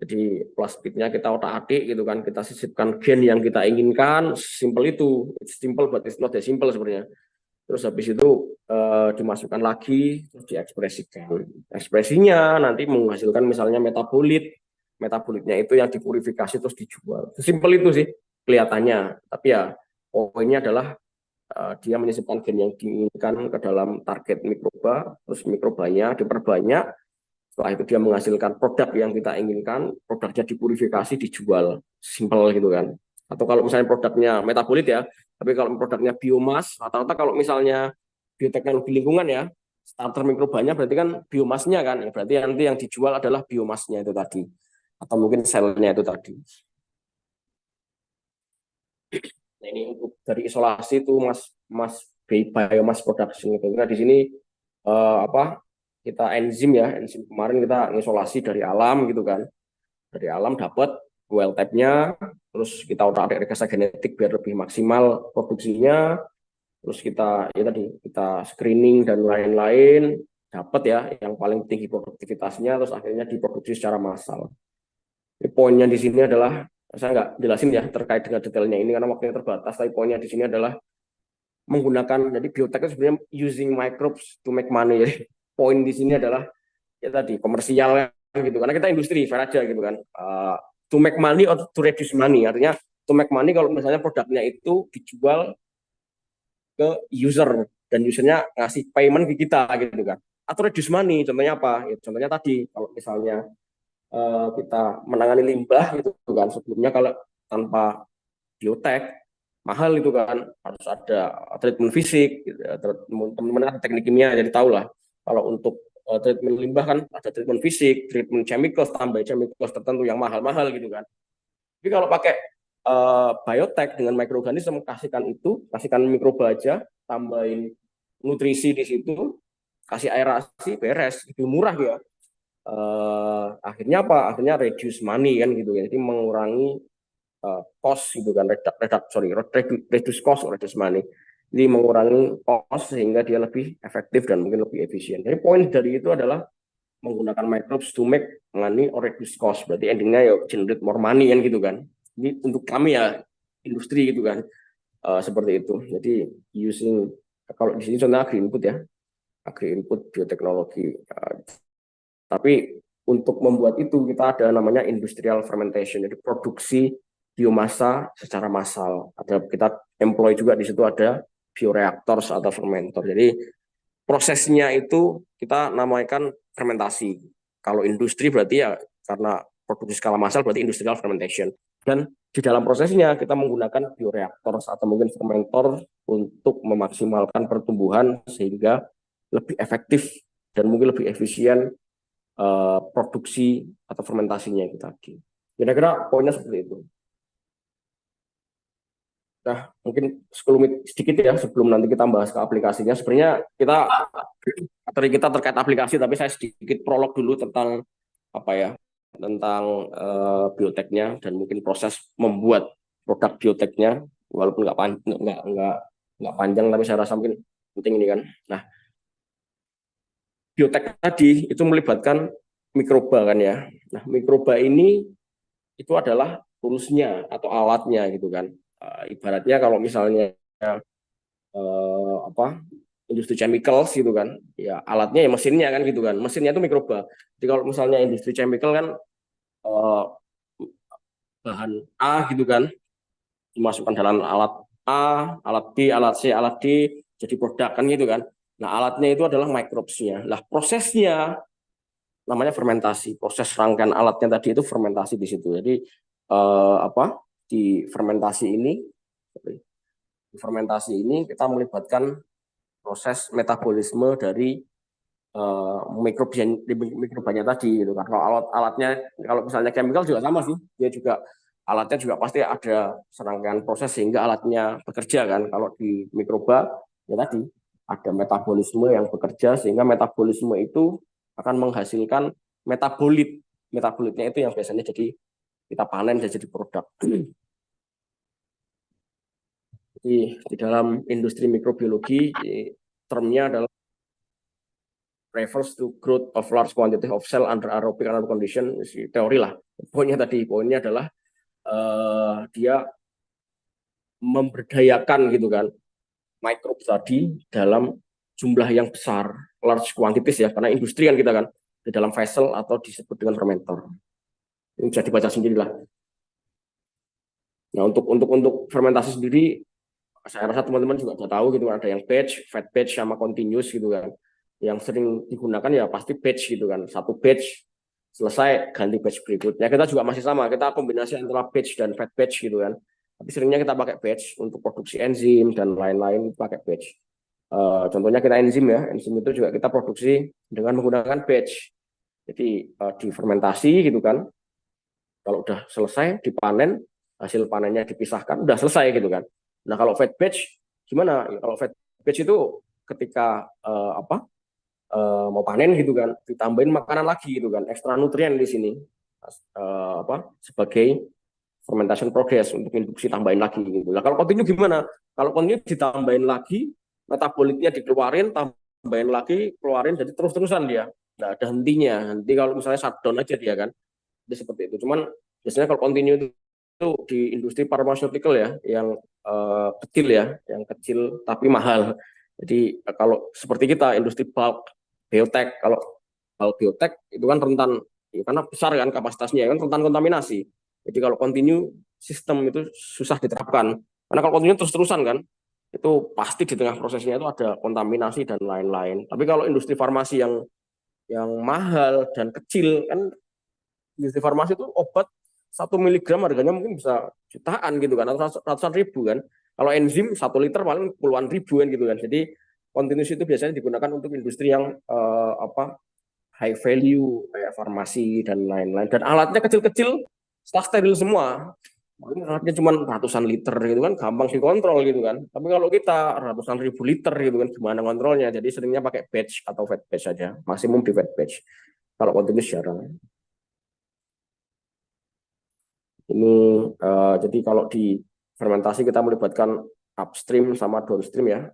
Jadi plasmidnya kita otak-atik gitu kan, kita sisipkan gen yang kita inginkan, simple itu. It's simple but it's not that simple sebenarnya. Terus habis itu dimasukkan lagi, terus diekspresikan. Ekspresinya nanti menghasilkan misalnya metabolit. Metabolitnya itu yang dipurifikasi terus dijual. Sesimpel itu sih kelihatannya. Tapi ya poinnya adalah dia menyisipkan gen yang diinginkan ke dalam target mikroba, terus mikrobanya diperbanyak. Setelah itu dia menghasilkan produk yang kita inginkan, produknya dipurifikasi, dijual. Simple gitu kan. Atau kalau misalnya produknya metabolit ya, tapi kalau produknya biomas, rata-rata kalau misalnya bioteknologi lingkungan ya, starter mikrobanya berarti kan biomasnya kan, ya, berarti nanti yang dijual adalah biomasnya itu tadi, atau mungkin selnya itu tadi. Nah, ini untuk dari isolasi itu mas biomass production itu. Nah di sini apa kita enzim kemarin kita isolasi dari alam gitu kan, dari alam dapat well type-nya, terus kita utak-atik rekayasa genetik biar lebih maksimal produksinya, terus kita ya tadi kita screening dan lain-lain, dapat ya yang paling tinggi produktivitasnya, terus akhirnya diproduksi secara massal. Jadi poinnya di sini adalah, saya nggak jelasin ya terkait dengan detailnya ini karena waktunya terbatas, tapi poinnya di sini adalah menggunakan, jadi biotek itu sebenarnya using microbes to make money. Jadi poin di sini adalah ya tadi komersial gitu, karena kita industri fair aja gitu kan. To make money atau to reduce money, artinya to make money kalau misalnya produknya itu dijual ke user dan usernya ngasih payment ke kita gitu kan, atau reduce money contohnya apa ya, contohnya tadi kalau misalnya kita menangani limbah gitu kan, sebelumnya kalau tanpa biotek mahal itu kan, harus ada treatment fisik gitu. Teman-teman ada teknik kimia jadi tahu lah kalau untuk treatment limbah kan ada treatment fisik, treatment chemical, tambah chemical tertentu yang mahal-mahal gitu kan. Tapi kalau pakai biotek dengan mikroorganisme, kasihkan mikroba aja, tambahin nutrisi di situ, kasih aerasi, beres, lebih murah ya. Akhirnya apa? Akhirnya reduce money kan gitu ya. Jadi mengurangi cost gitu kan, reduce cost, reduce money. Jadi mengurangi cost sehingga dia lebih efektif dan mungkin lebih efisien. Jadi poin dari itu adalah menggunakan microbes to make money or reduce cost. Berarti endingnya ya generate more money kan gitu kan. Ini untuk kami ya industri gitu kan, seperti itu. Jadi using, kalau di sini contohnya agri input ya, agri input bioteknologi. Tapi untuk membuat itu kita ada namanya industrial fermentation, jadi produksi biomasa secara massal. Ada kita employ juga di situ ada bioreactors atau fermentor. Jadi prosesnya itu kita namakan fermentasi. Kalau industri berarti ya karena produksi skala massal berarti industrial fermentation. Dan di dalam prosesnya kita menggunakan bioreaktor atau mungkin fermentor untuk memaksimalkan pertumbuhan sehingga lebih efektif dan mungkin lebih efisien produksi atau fermentasinya itu tadi. Kira-kira poinnya seperti itu. Nah, mungkin sedikit ya sebelum nanti kita bahas ke aplikasinya. Sebenarnya kita terkait aplikasi, tapi saya sedikit prolog dulu tentang apa ya, tentang bioteknya dan mungkin proses membuat produk bioteknya, walaupun nggak panjang, tapi saya rasa mungkin penting ini kan. Nah, biotek tadi itu melibatkan mikroba kan ya. Nah, mikroba ini itu adalah toolsnya atau alatnya gitu kan. Ibaratnya kalau misalnya apa industri chemical gitu kan, ya alatnya ya mesinnya kan gitu kan. Mesinnya itu mikroba. Jadi kalau misalnya industri chemical kan uh, bahan A gitu kan, dimasukkan dalam alat A, alat B, alat C, alat D, jadi produk kan gitu kan. Nah, alatnya itu adalah microbes-nya. Lah, prosesnya namanya fermentasi. Proses rangkaian alatnya tadi itu fermentasi di situ. Jadi apa? Di fermentasi ini kita melibatkan proses metabolisme dari mikrobanya tadi gitu kan. Kalau alatnya, kalau misalnya chemical juga sama sih, dia juga alatnya juga pasti ada serangkaian proses sehingga alatnya bekerja kan. Kalau di mikroba ya tadi ada metabolisme yang bekerja sehingga metabolisme itu akan menghasilkan metabolit. Metabolitnya itu yang biasanya jadi kita panen dan jadi produk. Jadi di dalam industri mikrobiologi termnya adalah refers to growth of large quantity of cell under aerobic anaerobic condition, teori lah. Poinnya adalah dia memberdayakan gitu kan mikrob tadi dalam jumlah yang besar, large quantities ya, karena industri kan kita kan di dalam vessel atau disebut dengan fermentor. Ini bisa dibaca sendiri lah. Nah, untuk fermentasi sendiri saya rasa teman-teman juga sudah tahu gitu kan, ada yang batch, fat batch sama continuous gitu kan. Yang sering digunakan ya pasti batch gitu kan. Satu batch selesai ganti batch berikutnya. Kita juga masih sama, kita kombinasi antara batch dan fat batch gitu kan. Tapi seringnya kita pakai batch untuk produksi enzim dan lain-lain pakai batch. Contohnya kita enzim ya, enzim itu juga kita produksi dengan menggunakan batch. Jadi difermentasi gitu kan. Kalau udah selesai dipanen, hasil panennya dipisahkan, udah selesai gitu kan. Nah kalau fat batch gimana? Ya, kalau fat batch itu ketika mau panen gitu kan, ditambahin makanan lagi gitu kan, ekstra nutrien di sini sebagai fermentation progress untuk induksi tambahin lagi gitu. Nah kalau continue gimana? Kalau continue ditambahin lagi, metabolitnya dikeluarin, tambahin lagi, keluarin, jadi terus-terusan dia. Nah ada hentinya. Nanti kalau misalnya shutdown aja dia kan, jadi seperti itu. Cuman biasanya kalau continue itu di industri pharmaceutical ya, yang kecil ya, yang kecil tapi mahal. Jadi kalau seperti kita industri bulk biotech, kalau bulk biotech itu kan rentan, ya, karena besar kan kapasitasnya kan rentan kontaminasi. Jadi kalau continue sistem itu susah diterapkan. Karena kalau continue terus-terusan kan, itu pasti di tengah prosesnya itu ada kontaminasi dan lain-lain. Tapi kalau industri farmasi yang mahal dan kecil kan, industri farmasi itu obat 1 miligram harganya mungkin bisa jutaan gitu kan, atau ratusan ribu kan. Kalau enzim 1 liter paling puluhan ribu kan gitu kan. Jadi continuous itu biasanya digunakan untuk industri yang high value kayak farmasi dan lain-lain. Dan alatnya kecil-kecil, steril semua. Mungkin alatnya cuma ratusan liter gitu kan, gampang dikontrol gitu kan. Tapi kalau kita ratusan ribu liter gitu kan, gimana kontrolnya? Jadi seringnya pakai batch atau fat batch saja, maksimum di fat batch. Kalau continuous jarang. Ini jadi kalau di fermentasi kita melibatkan upstream sama downstream ya.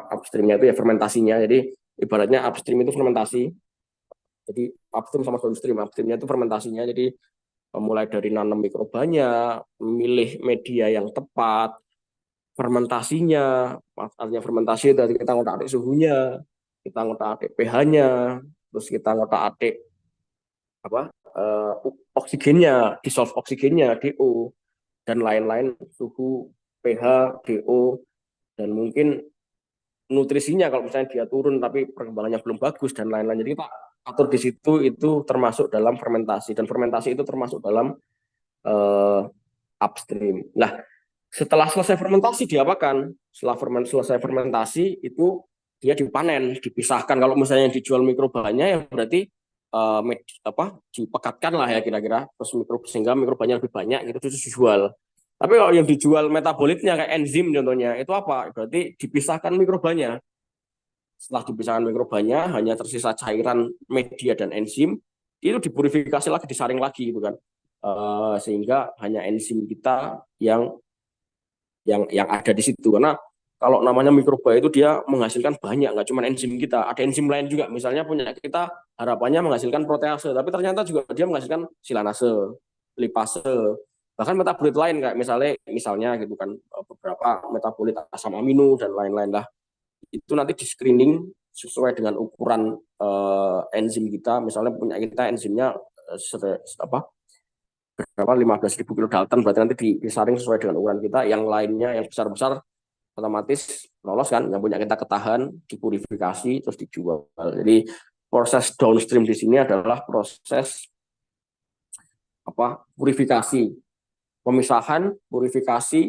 Upstreamnya itu ya fermentasinya. Jadi ibaratnya upstream itu fermentasi. Jadi upstream sama downstream. Upstreamnya itu fermentasinya. Jadi mulai dari nanam mikrobanya, memilih media yang tepat, fermentasinya. Artinya fermentasi dari kita ngotak-atik suhunya, kita ngotak-atik pH-nya, terus kita ngotak-atik oksigennya, dissolve oksigennya, DO, dan lain-lain, suhu, pH, DO, dan mungkin nutrisinya kalau misalnya dia turun tapi perkembangannya belum bagus dan lain-lain. Jadi kita atur di situ, itu termasuk dalam fermentasi, dan fermentasi itu termasuk dalam uh, upstream. Nah, setelah selesai fermentasi diapakan? Setelah selesai fermentasi itu dia dipanen, dipisahkan. Kalau misalnya dijual mikrobanya ya berarti dipekatkan lah ya kira-kira, terus sehingga mikrobanya lebih banyak gitu terus dijual. Tapi kalau yang dijual metabolitnya kayak enzim contohnya, itu apa? Berarti dipisahkan mikrobanya. Setelah dipisahkan mikrobanya, hanya tersisa cairan media dan enzim, itu dipurifikasi lagi, disaring lagi gitu kan. Sehingga hanya enzim kita yang ada di situ. Karena kalau namanya mikroba itu dia menghasilkan banyak, nggak cuma enzim kita, ada enzim lain juga. Misalnya punya kita harapannya menghasilkan protease, tapi ternyata juga dia menghasilkan silanase, lipase, bahkan metabolit lain kayak misalnya gitu kan, beberapa metabolit asam amino dan lain-lain lah. Itu nanti di screening sesuai dengan ukuran enzim kita. Misalnya punya kita enzimnya berapa 15.000 kilodalton, berarti nanti disaring sesuai dengan ukuran kita. Yang lainnya yang besar-besar otomatis lolos kan, yang punya kita ketahan, dipurifikasi terus dijual. Jadi proses downstream di sini adalah proses purifikasi, pemisahan, purifikasi,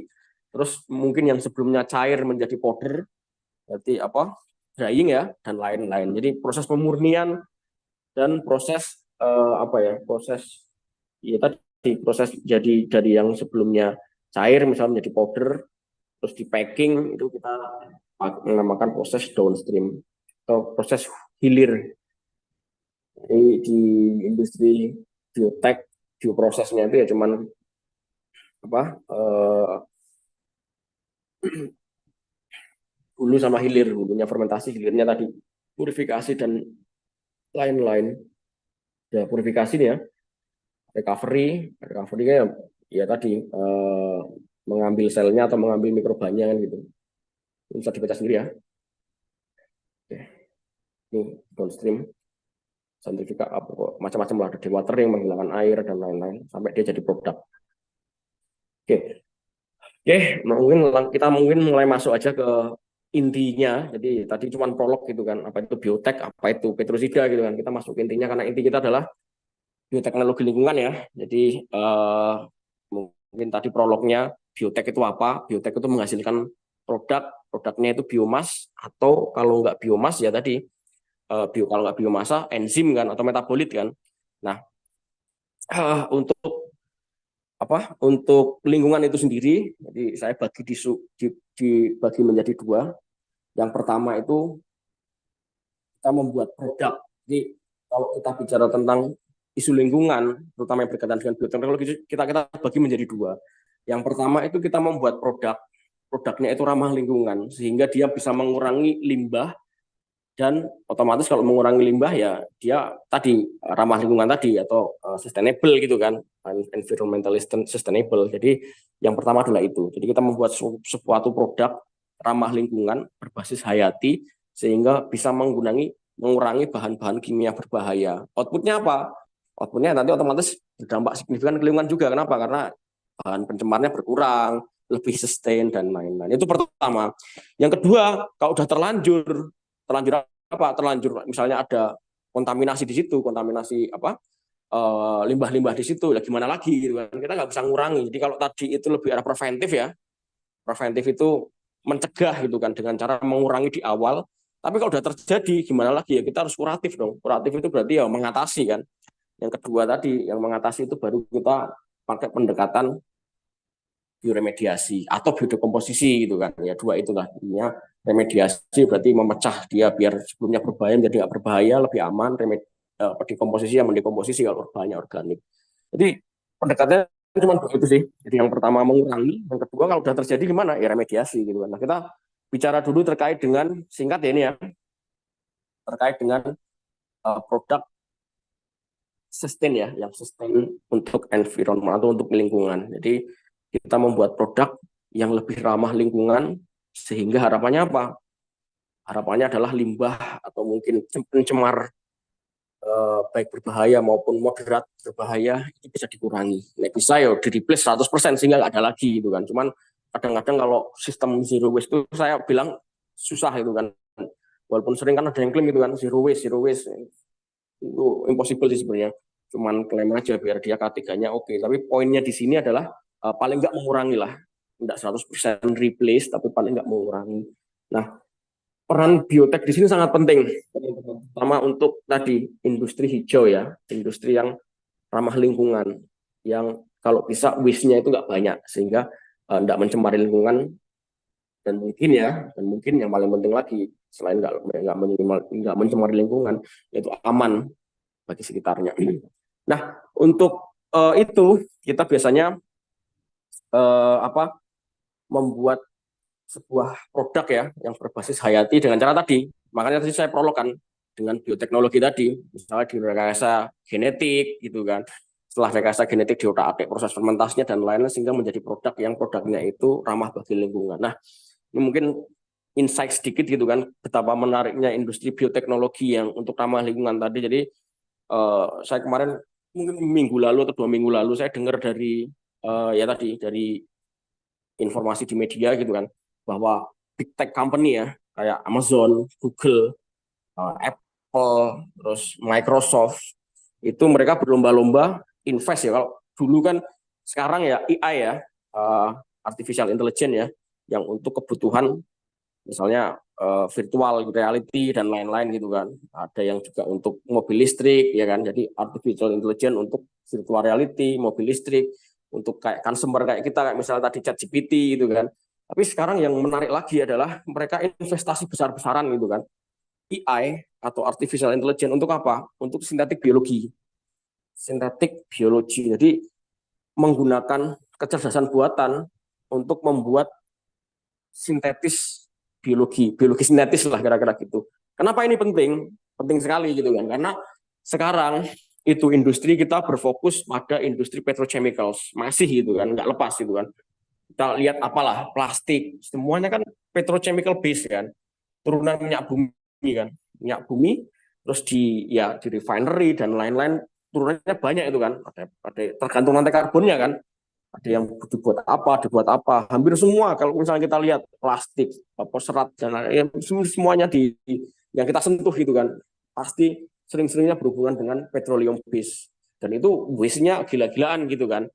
terus mungkin yang sebelumnya cair menjadi powder, berarti drying ya, dan lain-lain. Jadi proses pemurnian dan proses proses ya tadi proses jadi dari yang sebelumnya cair misalnya menjadi powder, terus di packing itu kita menamakan proses downstream atau proses hilir. Jadi di industri biotek, bioprosesnya itu ya cuman apa hulu sama hilir, hulunya fermentasi, hilirnya tadi purifikasi dan lain-lain. Ya purifikasi nih ya, recovery ya, ya tadi mengambil selnya atau mengambil mikrobanya kan gitu. Ini bisa dibaca sendiri ya. Oke. Ini downstream, sentrifika macam-macam lah, ada dewatering, menghilangkan air dan lain-lain sampai dia jadi produk. Oke. Oke, kita mulai masuk aja ke intinya. Jadi tadi cuma prolog gitu kan, apa itu biotek, apa itu petrosida gitu kan. Kita masuk ke intinya karena inti kita adalah bioteknologi lingkungan ya. Jadi mungkin tadi prolognya biotek itu apa? Biotek itu menghasilkan produknya itu biomas atau kalau nggak biomas ya tadi kalau nggak biomasa enzim kan atau metabolit kan. Nah untuk lingkungan itu sendiri, jadi saya bagi dibagi menjadi dua. Yang pertama itu kita membuat produk. Jadi kalau kita bicara tentang isu lingkungan, terutama yang berkaitan dengan bioteknologi, kita bagi menjadi dua. Yang pertama itu kita membuat produknya itu ramah lingkungan, sehingga dia bisa mengurangi limbah, dan otomatis kalau mengurangi limbah ya dia tadi ramah lingkungan tadi atau sustainable gitu kan, environmentally sustainable. Jadi yang pertama adalah itu. Jadi kita membuat suatu produk ramah lingkungan berbasis hayati sehingga bisa mengurangi bahan-bahan kimia berbahaya. Outputnya apa? Outputnya nanti otomatis berdampak signifikan ke lingkungan juga. Kenapa? Karena bahan pencemarnya berkurang, lebih sustain dan lain-lain. Itu pertama. Yang kedua, kalau udah terlanjur misalnya ada kontaminasi di situ, limbah-limbah di situ, ya gimana lagi gitu kan, kita nggak bisa ngurangi. Jadi kalau tadi itu lebih arah preventif ya, preventif itu mencegah gitu kan dengan cara mengurangi di awal. Tapi kalau udah terjadi gimana lagi ya, kita harus kuratif dong. Kuratif itu berarti ya mengatasi kan. Yang kedua tadi yang mengatasi itu baru kita pakai pendekatan bioremediasi atau biodekomposisi gitu kan, ya dua itulah intinya. Remediasi berarti memecah dia biar sebelumnya berbahaya menjadi nggak berbahaya, lebih aman. Dekomposisi yang mendekomposisi kalau berbahaya organik. Jadi pendekatannya cuma itu sih. Jadi yang pertama mengurangi, yang kedua kalau sudah terjadi gimana ya remediasi gitu kan. Nah kita bicara dulu terkait dengan singkat ya ini ya, terkait dengan produk sustain ya, yang sustain untuk environment atau untuk lingkungan. Jadi kita membuat produk yang lebih ramah lingkungan sehingga harapannya apa? Harapannya adalah limbah atau mungkin pencemar baik berbahaya maupun moderat berbahaya itu bisa dikurangi. Nah, bisa ya di replace 100% sehingga nggak ada lagi gitu kan. Cuman kadang-kadang kalau sistem zero waste itu saya bilang susah itu kan. Walaupun sering kan ada yang klaim gitu kan zero waste itu impossible sih sebenarnya. Cuman klaim aja biar dia K3-nya oke. Tapi poinnya di sini adalah paling nggak mengurangi lah. Tidak 100% replace, tapi paling nggak mengurangi. Nah, peran biotek di sini sangat penting. Pertama untuk tadi industri hijau ya, industri yang ramah lingkungan, yang kalau bisa waste-nya itu nggak banyak, sehingga nggak mencemari lingkungan. Dan mungkin yang paling penting lagi, selain nggak mencemari lingkungan, yaitu aman bagi sekitarnya. Nah, untuk itu kita biasanya membuat sebuah produk ya yang berbasis hayati dengan cara tadi. Makanya tadi saya prologkan dengan bioteknologi tadi, misalnya di rekayasa genetik gitu kan. Setelah rekayasa genetik diotak-atik proses fermentasinya dan lain-lain sehingga menjadi produk yang produknya itu ramah bagi lingkungan. Nah, ini mungkin insight sedikit gitu kan betapa menariknya industri bioteknologi yang untuk ramah lingkungan tadi. Jadi saya kemarin mungkin minggu lalu atau 2 minggu lalu saya dengar dari dari informasi di media gitu kan bahwa big tech company ya kayak Amazon, Google, Apple, terus Microsoft itu mereka berlomba-lomba invest ya. Kalau dulu kan sekarang ya AI ya, artificial intelligence ya, yang untuk kebutuhan misalnya virtual reality dan lain-lain gitu kan. Ada yang juga untuk mobil listrik ya kan. Jadi artificial intelligence untuk virtual reality, mobil listrik, untuk kayak consumer kayak kita kayak misalnya tadi ChatGPT gitu kan. Tapi sekarang yang menarik lagi adalah mereka investasi besar-besaran gitu kan. AI atau artificial intelligence untuk apa? Untuk sintetik biologi. Sintetik biologi. Jadi menggunakan kecerdasan buatan untuk membuat sintetis biologi, biologi sintetis lah kira-kira gitu. Kenapa ini penting? Penting sekali gitu kan. Karena sekarang itu industri kita berfokus pada industri petrochemicals, masih gitu kan, nggak lepas gitu kan. Kita lihat apalah plastik, semuanya kan petrochemical base kan, turunan minyak bumi kan, minyak bumi, terus di refinery dan lain-lain turunannya banyak itu kan, ada tergantung nanti karbonnya kan, ada yang dibuat apa, hampir semua kalau misalnya kita lihat plastik, apa serat dan lain semuanya yang kita sentuh gitu kan, pasti sering-seringnya berhubungan dengan petroleum base dan itu waste-nya gila-gilaan gitu kan.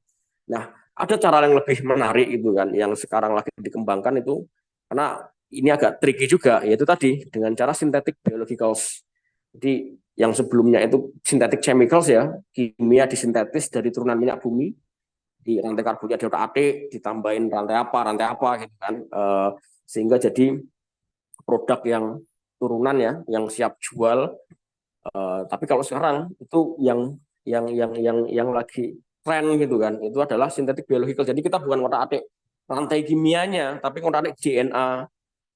Nah, ada cara yang lebih menarik gitu kan, yang sekarang lagi dikembangkan itu, karena ini agak tricky juga, yaitu tadi dengan cara synthetic biologicals. Jadi yang sebelumnya itu synthetic chemicals ya, kimia disintetis dari turunan minyak bumi, di rantai karbonnya diotak-atik, ditambahin rantai apa gitu kan, sehingga jadi produk yang turunan ya, yang siap jual. Tapi kalau sekarang itu yang lagi tren gitu kan, itu adalah sintetik biological. Jadi kita bukan ngotak-atik rantai kimianya, tapi ngotak-atik DNA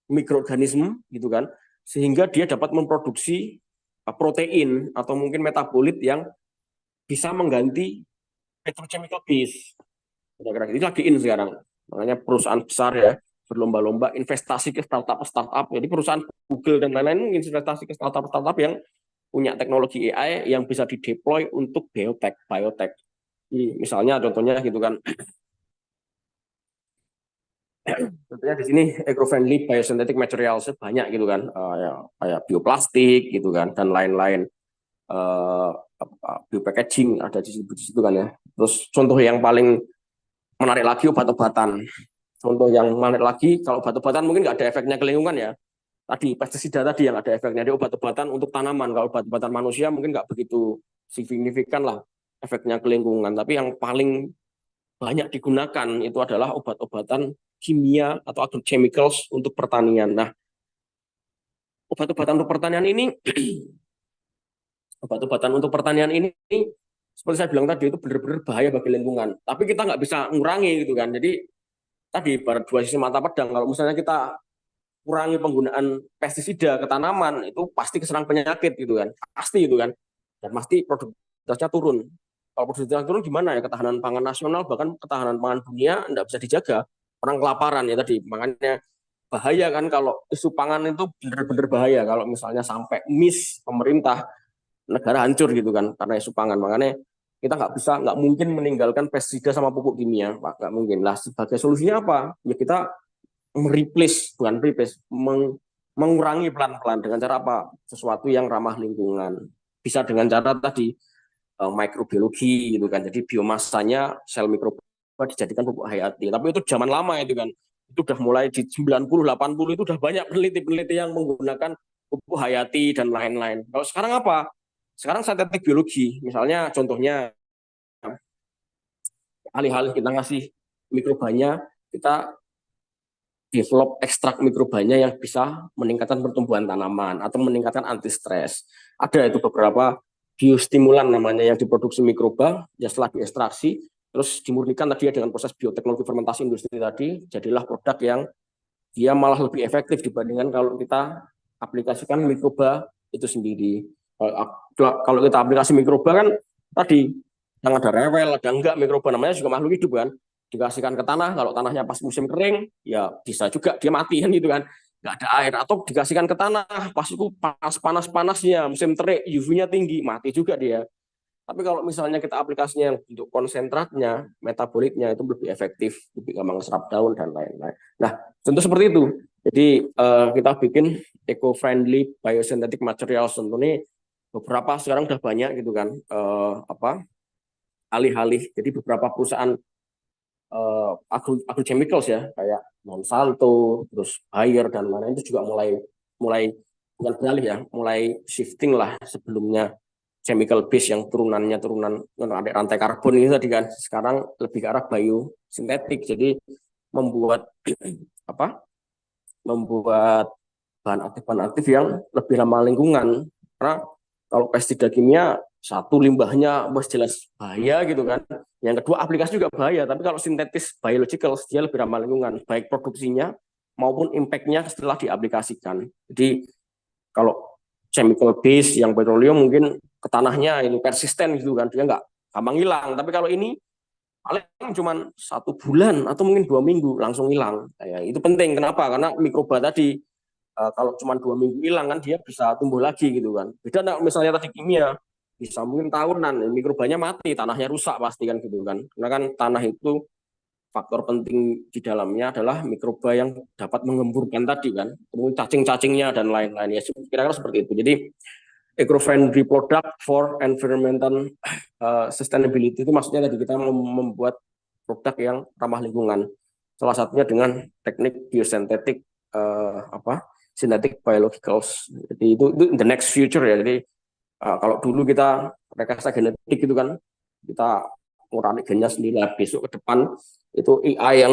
mikroorganisme gitu kan, sehingga dia dapat memproduksi protein atau mungkin metabolit yang bisa mengganti petrochemical base. Kira-kira ini lagi in sekarang. Makanya perusahaan besar ya berlomba-lomba investasi ke startup. Jadi perusahaan Google dan lain-lain investasi ke startup yang punya teknologi AI yang bisa dideploy untuk biotech. Misalnya contohnya gitu kan. Contohnya di sini eco-friendly biosynthetic materials banyak gitu kan. Ya, kayak bioplastik gitu kan dan lain-lain. Uh, biopackaging ada di situ kan ya. Terus contoh yang paling menarik lagi obat-obatan. Contoh yang menarik lagi, kalau obat-obatan mungkin nggak ada efeknya ke lingkungan ya. Tadi pestisida tadi yang ada efeknya, di obat-obatan untuk tanaman. Kalau obat-obatan manusia mungkin nggak begitu signifikan lah efeknya ke lingkungan. Tapi yang paling banyak digunakan itu adalah obat-obatan kimia atau agrochemicals untuk pertanian. Nah, obat-obatan untuk pertanian ini, obat-obatan untuk pertanian ini seperti saya bilang tadi itu benar-benar bahaya bagi lingkungan. Tapi kita nggak bisa ngurangi gitu kan. Jadi tadi pada dua sisi mata pedang. Kalau misalnya kita kurangi penggunaan pestisida ke tanaman itu pasti keserang penyakit gitu kan, pasti itu kan, dan pasti produktivitasnya turun. Kalau produktivitasnya turun gimana ya, ketahanan pangan nasional bahkan ketahanan pangan dunia tidak bisa dijaga, orang kelaparan ya tadi. Makanya bahaya kan kalau isu pangan itu benar-benar bahaya kalau misalnya sampai miss pemerintah, negara hancur gitu kan karena isu pangan. Makanya kita nggak mungkin meninggalkan pestisida sama pupuk kimia, Pak, nggak mungkin lah. Sebagai solusinya apa ya, kita mengurangi pelan-pelan dengan cara apa, sesuatu yang ramah lingkungan, bisa dengan cara tadi mikrobiologi gitu kan, jadi biomasanya sel mikroba dijadikan pupuk hayati. Tapi itu zaman lama itu kan, itu udah mulai di 90 80 itu udah banyak peneliti-peneliti yang menggunakan pupuk hayati dan lain-lain. Kalau sekarang apa, sekarang sintetik biologi misalnya, contohnya alih-alih kita ngasih mikrobanya, kita develop ekstrak mikrobanya yang bisa meningkatkan pertumbuhan tanaman atau meningkatkan anti stres. Ada itu beberapa biostimulan namanya yang diproduksi mikroba, ya setelah diekstraksi terus dimurnikan tadi ya dengan proses bioteknologi fermentasi industri tadi, jadilah produk yang dia malah lebih efektif dibandingkan kalau kita aplikasikan mikroba itu sendiri. Kalau kita aplikasi mikroba kan tadi yang ada rewel, ada enggak mikroba, namanya juga makhluk hidup kan, dikasihkan ke tanah, kalau tanahnya pas musim kering ya bisa juga dia mati kan gitu kan, nggak ada air. Atau dikasihkan ke tanah pas itu panas-panasnya musim terik, UV-nya tinggi, mati juga dia. Tapi kalau misalnya kita aplikasinya yang untuk konsentratnya, metabolitnya itu lebih efektif, lebih gampang serap daun dan lain-lain. Nah, tentu seperti itu. Jadi kita bikin eco-friendly biosynthetic materials. Tentu ini beberapa sekarang udah banyak gitu kan, alih-alih. Jadi beberapa perusahaan agrochemicals ya, kayak Monsanto, terus Bayer dan lain-lain itu juga mulai mulai bukan beralih ya, mulai shifting lah. Sebelumnya chemical base yang turunan ada rantai karbon ini tadi kan, sekarang lebih ke arah biosintetik. Jadi membuat apa membuat bahan aktif yang lebih ramah lingkungan. Karena kalau pestisida kimia, satu limbahnya wes jelas bahaya gitu kan. Yang kedua aplikasi juga bahaya, tapi kalau sintetis biological dia lebih ramah lingkungan, baik produksinya maupun impact-nya setelah diaplikasikan. Jadi kalau chemical base yang petroleum mungkin ke tanahnya itu persisten gitu kan, dia nggak gampang hilang. Tapi kalau ini paling cuma 1 bulan atau mungkin 2 minggu langsung hilang. Ya, itu penting. Kenapa? Karena mikroba tadi kalau cuma 2 minggu hilang kan dia bisa tumbuh lagi gitu kan. Beda misalnya tadi kimia bisa mungkin tahunan, mikrobanya mati, tanahnya rusak pasti kan gitu kan. Karena kan tanah itu faktor penting di dalamnya adalah mikroba yang dapat mengemburkan tadi kan, kemudian cacing-cacingnya dan lain-lain ya kira-kira seperti itu. Jadi eco-friendly product for environmental sustainability itu maksudnya tadi kita membuat produk yang ramah lingkungan. Salah satunya dengan teknik biosintetik synthetic biologicals. Jadi itu the next future ya. Jadi kalau dulu kita rekayasa genetik itu kan kita ngurangi gennya sendiri, besok ke depan itu AI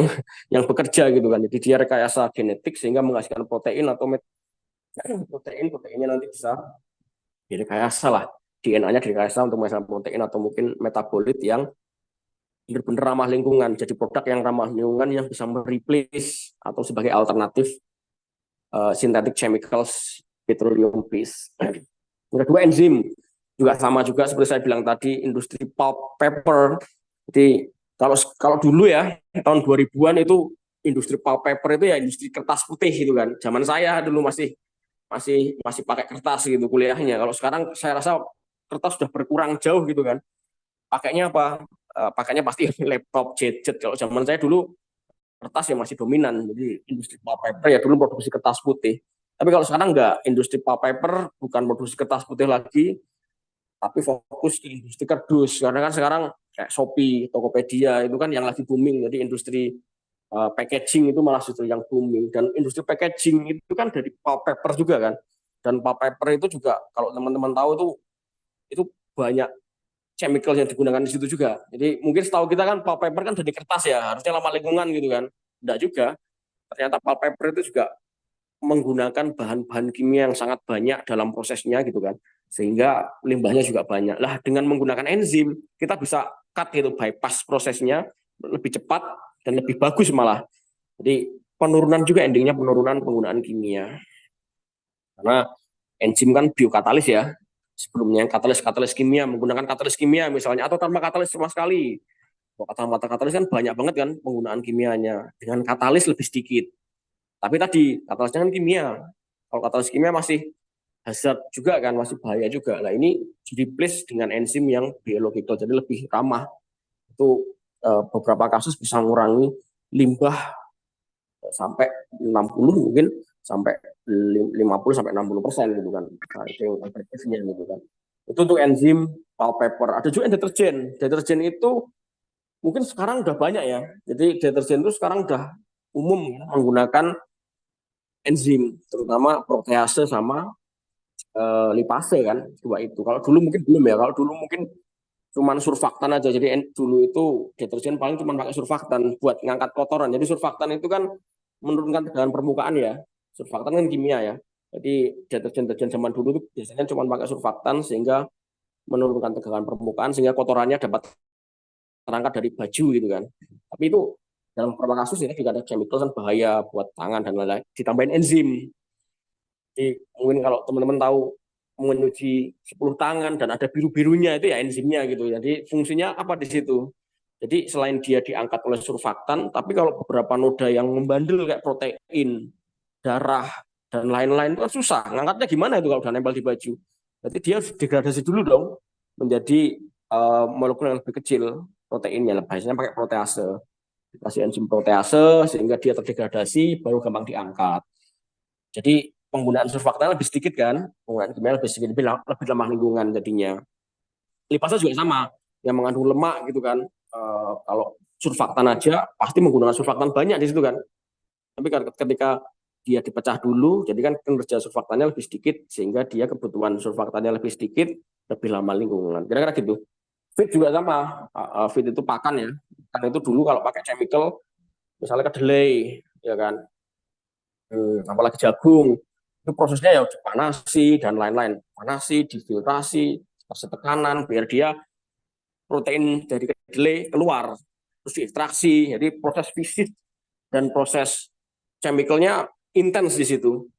yang bekerja gitu kan. Jadi dia rekayasa genetik sehingga menghasilkan protein atau proteinnya nanti bisa direkayasa lah, DNA-nya direkayasa untuk menghasilkan protein atau mungkin metabolit yang benar-benar ramah lingkungan. Jadi produk yang ramah lingkungan yang bisa mereplace atau sebagai alternatif synthetic chemicals petroleum base. Yang kedua enzim juga sama juga seperti saya bilang tadi, industri pulp paper. Jadi kalau dulu ya tahun 2000-an itu industri pulp paper itu ya industri kertas putih gitu kan. Zaman saya dulu masih pakai kertas gitu kuliahnya. Kalau sekarang saya rasa kertas sudah berkurang jauh gitu kan. Pakainya apa? Pakainya pasti laptop, gadget. Kalau zaman saya dulu kertas yang masih dominan. Jadi industri pulp paper ya dulu produksi kertas putih. Tapi kalau sekarang enggak, industri pulp paper bukan produksi kertas putih lagi, tapi fokus di industri kardus. Karena kan sekarang kayak Shopee, Tokopedia itu kan yang lagi booming. Jadi industri packaging itu malah justru yang booming. Dan industri packaging itu kan dari pulp paper juga kan. Dan pulp paper itu juga kalau teman-teman tahu itu banyak chemical yang digunakan di situ juga. Jadi mungkin setahu kita kan pulp paper kan dari kertas ya, harusnya ramah lingkungan gitu kan. Enggak juga. Ternyata pulp paper itu juga menggunakan bahan-bahan kimia yang sangat banyak dalam prosesnya gitu kan, sehingga limbahnya juga banyak. Lah dengan menggunakan enzim kita bisa cut gitu, bypass prosesnya lebih cepat dan lebih bagus malah. Jadi penurunan juga endingnya penurunan penggunaan kimia, karena enzim kan biokatalis ya. Sebelumnya katalis kimia menggunakan katalis kimia misalnya atau tanpa katalis sama sekali. Kata-kata katalis kan banyak banget kan penggunaan kimianya. Dengan katalis lebih sedikit. Tapi tadi katalisnya kan kimia. Kalau katalis kimia masih hazard juga kan, masih bahaya juga. Nah ini di replace dengan enzim yang biologikal, jadi lebih ramah. Itu beberapa kasus bisa mengurangi limbah sampai 60 mungkin sampai 50-60% gitu kan. Nah, itu yang efektifnya gitu kan. Itu untuk enzim pulp paper. Ada juga yang deterjen. Deterjen itu mungkin sekarang udah banyak ya. Jadi deterjen itu sekarang udah umum ya, menggunakan enzim, terutama protease sama lipase kan, dua itu. Kalau dulu mungkin belum ya. Kalau dulu mungkin cuman surfaktan aja. Jadi dulu itu deterjen paling cuma pakai surfaktan buat ngangkat kotoran. Jadi surfaktan itu kan menurunkan tegangan permukaan ya. Surfaktan kan kimia ya. Jadi deterjen-deterjen zaman dulu itu biasanya cuma pakai surfaktan sehingga menurunkan tegangan permukaan sehingga kotorannya dapat terangkat dari baju gitu kan. Tapi itu dalam beberapa kasus ini juga ada chemical kan bahaya buat tangan dan lain-lain. Ditambahin enzim. Jadi mungkin kalau teman-teman tahu menyuci 10 tangan dan ada biru-birunya itu ya enzimnya gitu. Jadi fungsinya apa di situ? Jadi selain dia diangkat oleh surfaktan, tapi kalau beberapa noda yang membandel kayak protein, darah, dan lain-lain itu kan susah. Ngangkatnya gimana itu kalau udah nempel di baju? Jadi dia harus degradasi dulu dong menjadi molekul yang lebih kecil proteinnya. Biasanya pakai protease. Dikasih enzim protease sehingga dia terdegradasi baru gampang diangkat. Jadi penggunaan surfaktan lebih sedikit kan, penggunaan kimia lebih sedikit, lebih ramah lingkungan jadinya. Lipasa juga sama, yang mengandung lemak gitu kan. Kalau surfaktan aja pasti menggunakan surfaktan banyak di situ kan. Tapi ketika dia dipecah dulu, jadi kan kinerja surfaktannya lebih sedikit sehingga dia kebutuhan surfaktannya lebih sedikit, lebih lama lingkungan. Kira-kira gitu. Feed juga sama. Feed itu pakan ya. Kan itu dulu kalau pakai chemical, misalnya kedelai, ya kan. apalagi jagung, itu prosesnya ya dipanasi dan lain-lain, panasi, difiltrasi, kasih tekanan biar dia protein dari kedelai keluar, terus diekstraksi. Jadi proses fisik dan proses chemicalnya intens di situ.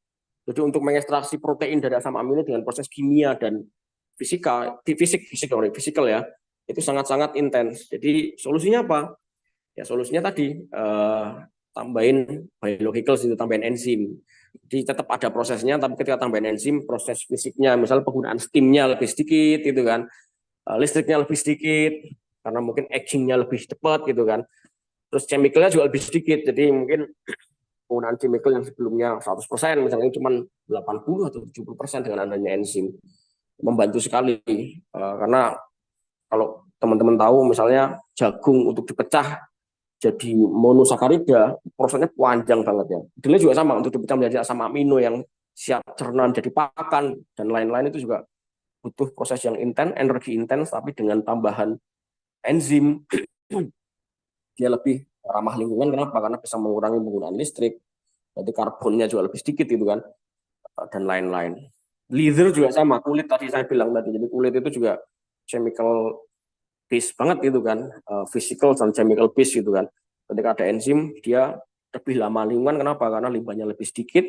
Jadi untuk mengekstraksi protein dari asam amino dengan proses kimia dan fisikal ya, itu sangat-sangat intens. Jadi solusinya apa? Ya solusinya tadi tambahin biologicals, itu tambahin enzim. Jadi tetap ada prosesnya, tapi ketika tambahin enzim, proses fisiknya, misalnya penggunaan steamnya lebih sedikit, gitu kan, listriknya lebih sedikit, karena mungkin agingnya lebih cepat, gitu kan. Terus chemicalnya juga lebih sedikit, jadi mungkin penggunaan chemical yang sebelumnya 100%, misalnya cuma 80 atau 70% dengan adanya enzim. Membantu sekali, karena kalau teman-teman tahu, misalnya jagung untuk dipecah jadi monosakarida, prosesnya panjang banget ya. Kedelai juga sama, untuk dipecah menjadi asam amino yang siap cerna menjadi pakan dan lain-lain, itu juga butuh proses yang intens, energi intens, tapi dengan tambahan enzim dia lebih ramah lingkungan. Kenapa? Karena bisa mengurangi penggunaan listrik, jadi karbonnya juga lebih sedikit gitu kan, dan lain-lain. Leather juga sama, kulit tadi saya bilang tadi, jadi kulit itu juga chemical base banget gitu kan, physical dan chemical base gitu kan. Ketika ada enzim, dia lebih lama lingkungan. Kenapa? Karena limbahnya lebih sedikit,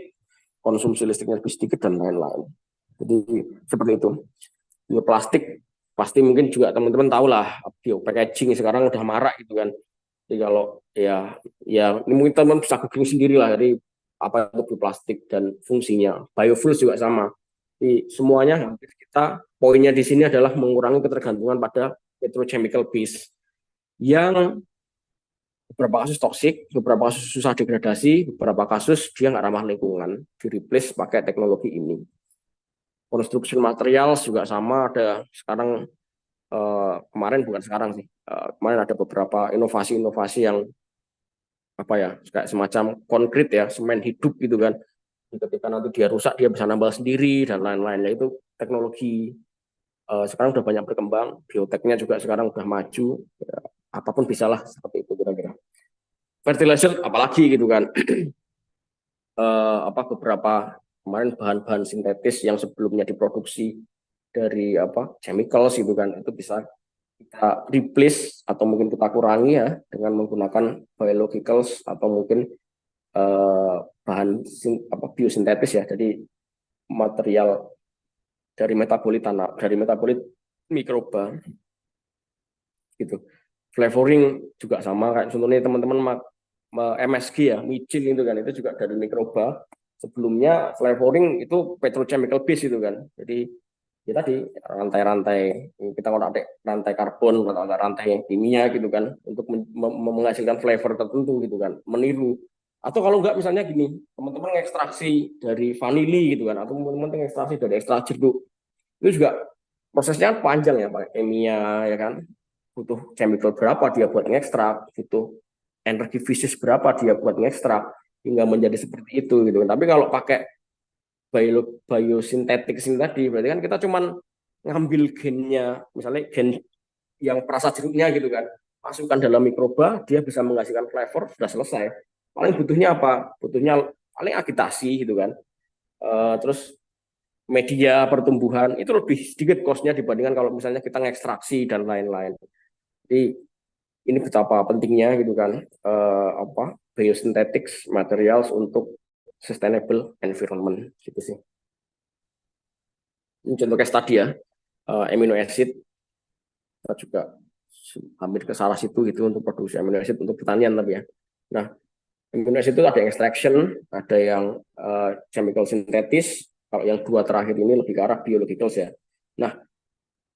konsumsi listriknya lebih sedikit dan lain-lain. Jadi seperti itu. Bioplastik pasti mungkin juga teman-teman tahu lah, biopackaging sekarang udah marak gitu kan. Jadi kalau ya ini mungkin teman-teman bisa googling sendiri lah, dari apa itu bioplastik dan fungsinya. Biofuels juga sama. Jadi semuanya hampir kita, poinnya di sini adalah mengurangi ketergantungan pada petrochemical base yang beberapa kasus toksik, beberapa kasus susah degradasi, beberapa kasus dia nggak ramah lingkungan, di replace pakai teknologi ini. Construction materials juga sama, ada sekarang, kemarin bukan sekarang sih, kemarin ada beberapa inovasi-inovasi yang apa ya, kayak semacam konkrit ya, semen hidup gitu kan. Ketika nanti dia rusak, dia bisa nambal sendiri dan lain-lain. Itu teknologi sekarang udah banyak berkembang, bioteknya juga sekarang udah maju, ya, apapun bisalah seperti itu kira-kira. Fertilizer apalagi gitu kan, apa beberapa kemarin bahan-bahan sintetis yang sebelumnya diproduksi dari apa chemicals gitu kan, itu bisa kita replace atau mungkin kita kurangi ya dengan menggunakan biologicals atau mungkin bahan biosintetis ya, jadi material dari metabolit tanah, dari metabolit mikroba gitu. Flavoring juga sama, kayak contohnya teman-teman MSG ya, micin itu kan, itu juga dari mikroba. Sebelumnya flavoring itu petrochemical base itu kan. Jadi ya tadi rantai-rantai, kita mau rantai karbon atau rantai kimia gitu kan, untuk menghasilkan flavor tertentu gitu kan, meniru. Atau kalau enggak misalnya gini, teman-teman ekstraksi dari vanili gitu kan, atau teman-teman ekstraksi dari ekstrak jeruk, itu juga prosesnya panjang ya, pakai kimia ya kan, butuh chemical berapa dia buat ngekstrak, butuh energi fisik berapa dia buat ngekstrak hingga menjadi seperti itu gitu. Tapi kalau pakai biosintetik ini tadi, berarti kan kita cuman ngambil gennya, misalnya gen yang perasa jeruknya gitu kan, masukkan dalam mikroba, dia bisa menghasilkan flavor, sudah selesai. Paling butuhnya apa? Butuhnya paling agitasi gitu kan. Terus media pertumbuhan itu lebih sedikit costnya dibandingkan kalau misalnya kita ngekstraksi dan lain-lain. Jadi ini betapa pentingnya gitu kan, biosynthetics materials untuk sustainable environment gitu sih. Ini contoh case tadi ya, amino acid kita juga hampir ke salah situ gitu untuk produksi amino acid untuk pertanian tapi ya. Nah, amino acid itu ada yang extraction, ada yang chemical synthesis. Kalau yang dua terakhir ini lebih ke arah biologicals ya. Nah,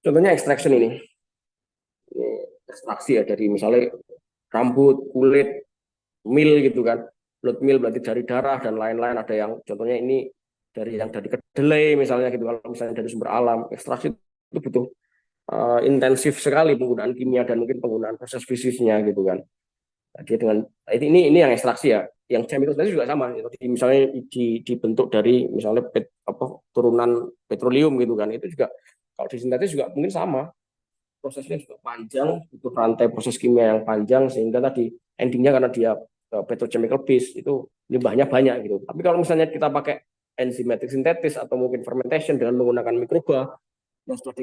contohnya extraction ini ekstraksi ya dari misalnya rambut, kulit, mil gitu kan. Blood meal berarti dari darah dan lain-lain. Ada yang contohnya ini dari kedelai misalnya gitu. Kalau misalnya dari sumber alam, ekstraksi itu butuh intensif sekali penggunaan kimia dan mungkin penggunaan proses fisiknya gitu kan. Nah, dia dengan ini yang ekstraksi ya. Yang chemical tadi juga sama. Jadi misalnya dibentuk dari misalnya turunan petroleum gitu kan. Itu juga kalau disintetis juga mungkin sama, prosesnya juga panjang, butuh rantai proses kimia yang panjang, sehingga tadi endingnya karena dia petrochemical base itu limbahnya banyak gitu. Tapi kalau misalnya kita pakai enzymatic synthesis atau mungkin fermentation dengan menggunakan mikroba yang sudah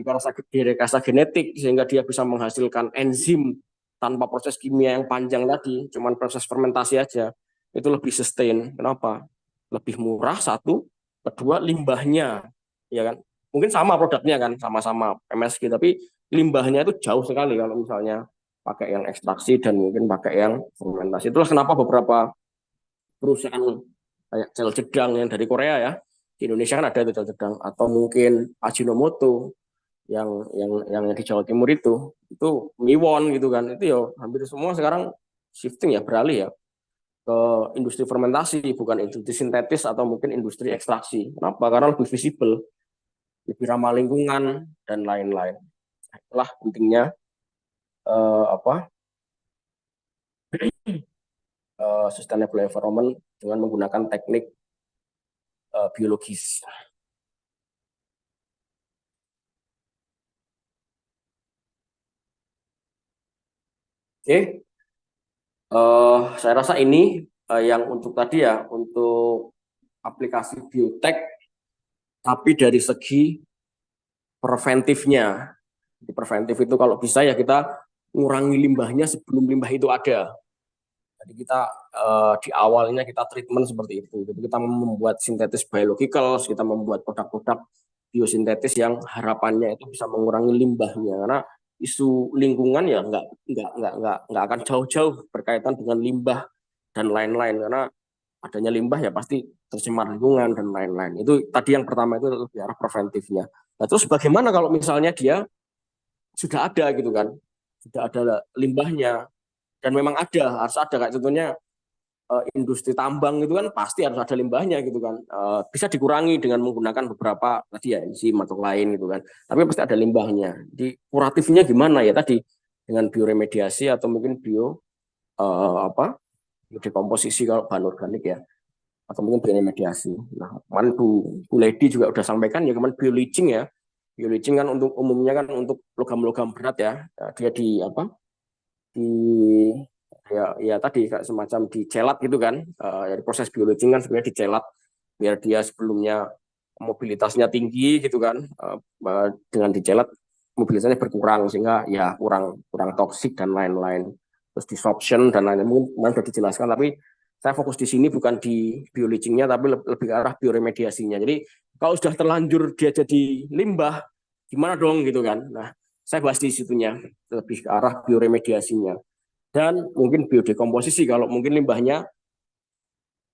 direkayasa genetik sehingga dia bisa menghasilkan enzim tanpa proses kimia yang panjang tadi, cuman proses fermentasi aja, itu lebih sustain. Kenapa? Lebih murah satu, kedua limbahnya, ya kan? Mungkin sama produknya kan, sama-sama MSG, tapi limbahnya itu jauh sekali kalau misalnya pakai yang ekstraksi dan mungkin pakai yang fermentasi. Itulah kenapa beberapa perusahaan kayak Gel Jedang yang dari Korea ya, di Indonesia kan ada itu Gel Jedang, atau mungkin Ajinomoto yang di Jawa Timur itu Miwon gitu kan, itu ya hampir semua sekarang shifting ya, beralih ya ke industri fermentasi, bukan industri sintetis atau mungkin industri ekstraksi. Kenapa? Karena lebih visible, lebih ramah lingkungan dan lain-lain. Itulah pentingnya apa sustainable environment dengan menggunakan teknik biologis. Oke, saya rasa ini yang untuk tadi ya, untuk aplikasi biotek, tapi dari segi preventifnya. Di preventif itu kalau bisa ya kita ngurangi limbahnya sebelum limbah itu ada. Jadi kita di awalnya kita treatment seperti itu. Jadi kita membuat sintetis biologicals, kita membuat produk-produk biosintetis yang harapannya itu bisa mengurangi limbahnya. Karena isu lingkungan ya nggak akan jauh-jauh berkaitan dengan limbah dan lain-lain. Karena adanya limbah ya pasti tercemar lingkungan dan lain-lain. Itu tadi yang pertama itu lebih arah preventifnya. Nah, terus bagaimana kalau misalnya dia sudah ada gitu kan, sudah ada limbahnya dan memang ada, harus ada, kayak contohnya industri tambang itu kan pasti harus ada limbahnya gitu kan. Bisa dikurangi dengan menggunakan beberapa tadi ya enzim atau lain gitu kan, tapi pasti ada limbahnya. Di kuratifnya gimana ya tadi, dengan bioremediasi atau mungkin apa biodekomposisi kalau bahan organik ya, atau mungkin bioremediasi. Nah, kemarin Bu Lady juga udah sampaikan ya, kemarin bioleaching ya. Bioleaching kan untuk umumnya kan untuk logam-logam berat ya. Dia di apa? Di ya tadi kayak semacam dicelat gitu kan. Dari proses bioleaching kan sebenarnya dicelat biar dia sebelumnya mobilitasnya tinggi gitu kan. Dengan dicelat mobilitasnya berkurang sehingga ya kurang kurang toksik dan lain-lain. Terus disruption dan lain-lain mungkin sudah dijelaskan, tapi saya fokus di sini bukan di bioleachingnya tapi lebih ke arah bioremediasinya. Jadi kalau sudah terlanjur dia jadi limbah, gimana dong gitu kan. Nah, saya bahas di situnya lebih ke arah bioremediasinya dan mungkin biodekomposisi kalau mungkin limbahnya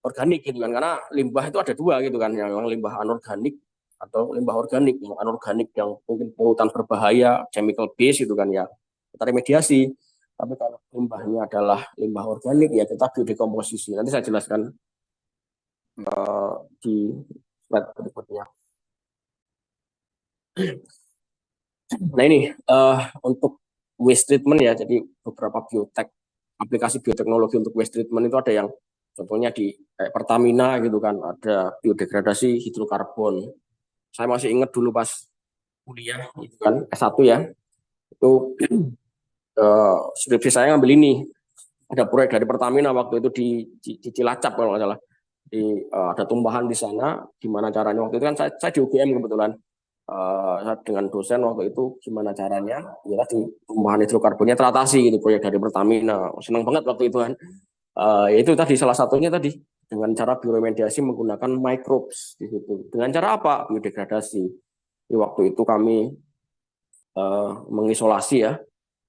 organik gitu kan, karena limbah itu ada dua gitu kan, yang limbah anorganik atau limbah organik. Yang anorganik yang mungkin polutan berbahaya, chemical base gitu kan ya, kita remediasi. Tapi kalau limbahnya adalah limbah organik ya kita biodekomposisi. Nanti saya jelaskan di slide berikutnya. Nah ini untuk waste treatment ya, jadi beberapa biotek, aplikasi bioteknologi untuk waste treatment itu ada yang contohnya di Pertamina gitu kan, ada biodegradasi hidrokarbon. Saya masih ingat dulu pas kuliah gitu kan, S1 ya, itu skripsi saya ngambil ini, ada proyek dari Pertamina waktu itu di Cilacap kalau nggak salah. Ada tumpahan di sana, gimana caranya waktu itu kan saya di UGM kebetulan. Dengan dosen waktu itu gimana caranya ya tadi tumpahan hidrokarbonnya teratasi gitu, proyek dari Pertamina. Senang banget waktu itu kan. Itu tadi salah satunya tadi dengan cara bioremediasi menggunakan microbes di situ. Dengan cara apa? Biodegradasi. Di waktu itu kami mengisolasi ya,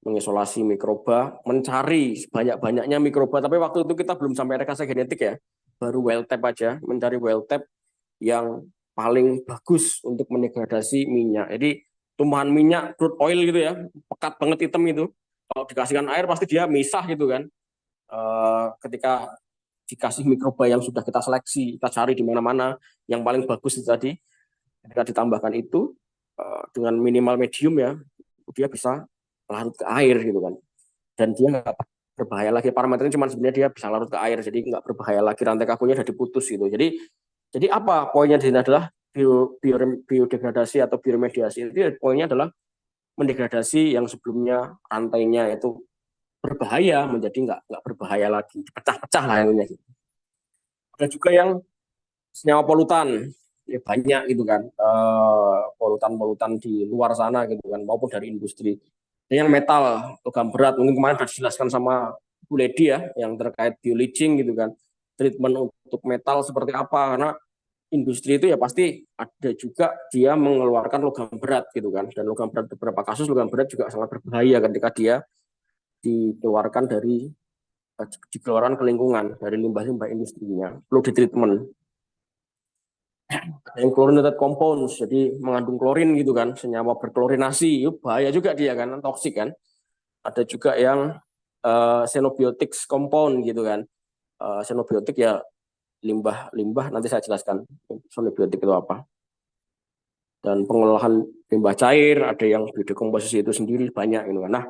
mengisolasi mikroba, mencari sebanyak-banyaknya mikroba. Tapi waktu itu kita belum sampai rekayasa genetik ya, baru well tap aja, mencari well tap yang paling bagus untuk mendegradasi minyak. Jadi tumpahan minyak, crude oil gitu ya, pekat banget hitam itu. Kalau dikasihkan air pasti dia misah gitu kan. Ketika dikasih mikroba yang sudah kita seleksi, kita cari di mana-mana, yang paling bagus itu tadi, ketika ditambahkan itu dengan minimal medium ya, dia bisa larut ke air gitu kan. Dan dia nggak berbahaya lagi, parameternya cuma sebenarnya dia bisa larut ke air, jadi nggak berbahaya lagi, rantai kakunya sudah diputus gitu. Jadi apa poinnya di sini adalah biodegradasi atau bioremediasi itu poinnya adalah mendegradasi yang sebelumnya rantainya itu berbahaya menjadi nggak berbahaya lagi, pecah-pecah lah intinya. Ada juga yang senyawa polutan, ya banyak gitu kan, polutan-polutan di luar sana gitu kan, maupun dari industri. Dan yang metal, logam berat, mungkin kemarin sudah dijelaskan sama Bu Lady ya, yang terkait bioleaching gitu kan, treatment untuk metal seperti apa, karena industri itu ya pasti ada juga dia mengeluarkan logam berat gitu kan, dan logam berat beberapa kasus logam berat juga sangat berbahaya ketika dia dikeluarkan dikeluarkan ke lingkungan dari limbah-limbah industrinya, perlu ditreatment. Yang chlorinated compounds, jadi mengandung klorin gitu kan, senyawa berklorinasi, itu bahaya juga dia kan, toksik kan. Ada juga yang xenobiotics compound gitu kan. Xenobiotik ya limbah nanti saya jelaskan xenobiotik itu apa. Dan pengolahan limbah cair, ada yang biodekomposisi itu sendiri banyak gitu kan. Nah,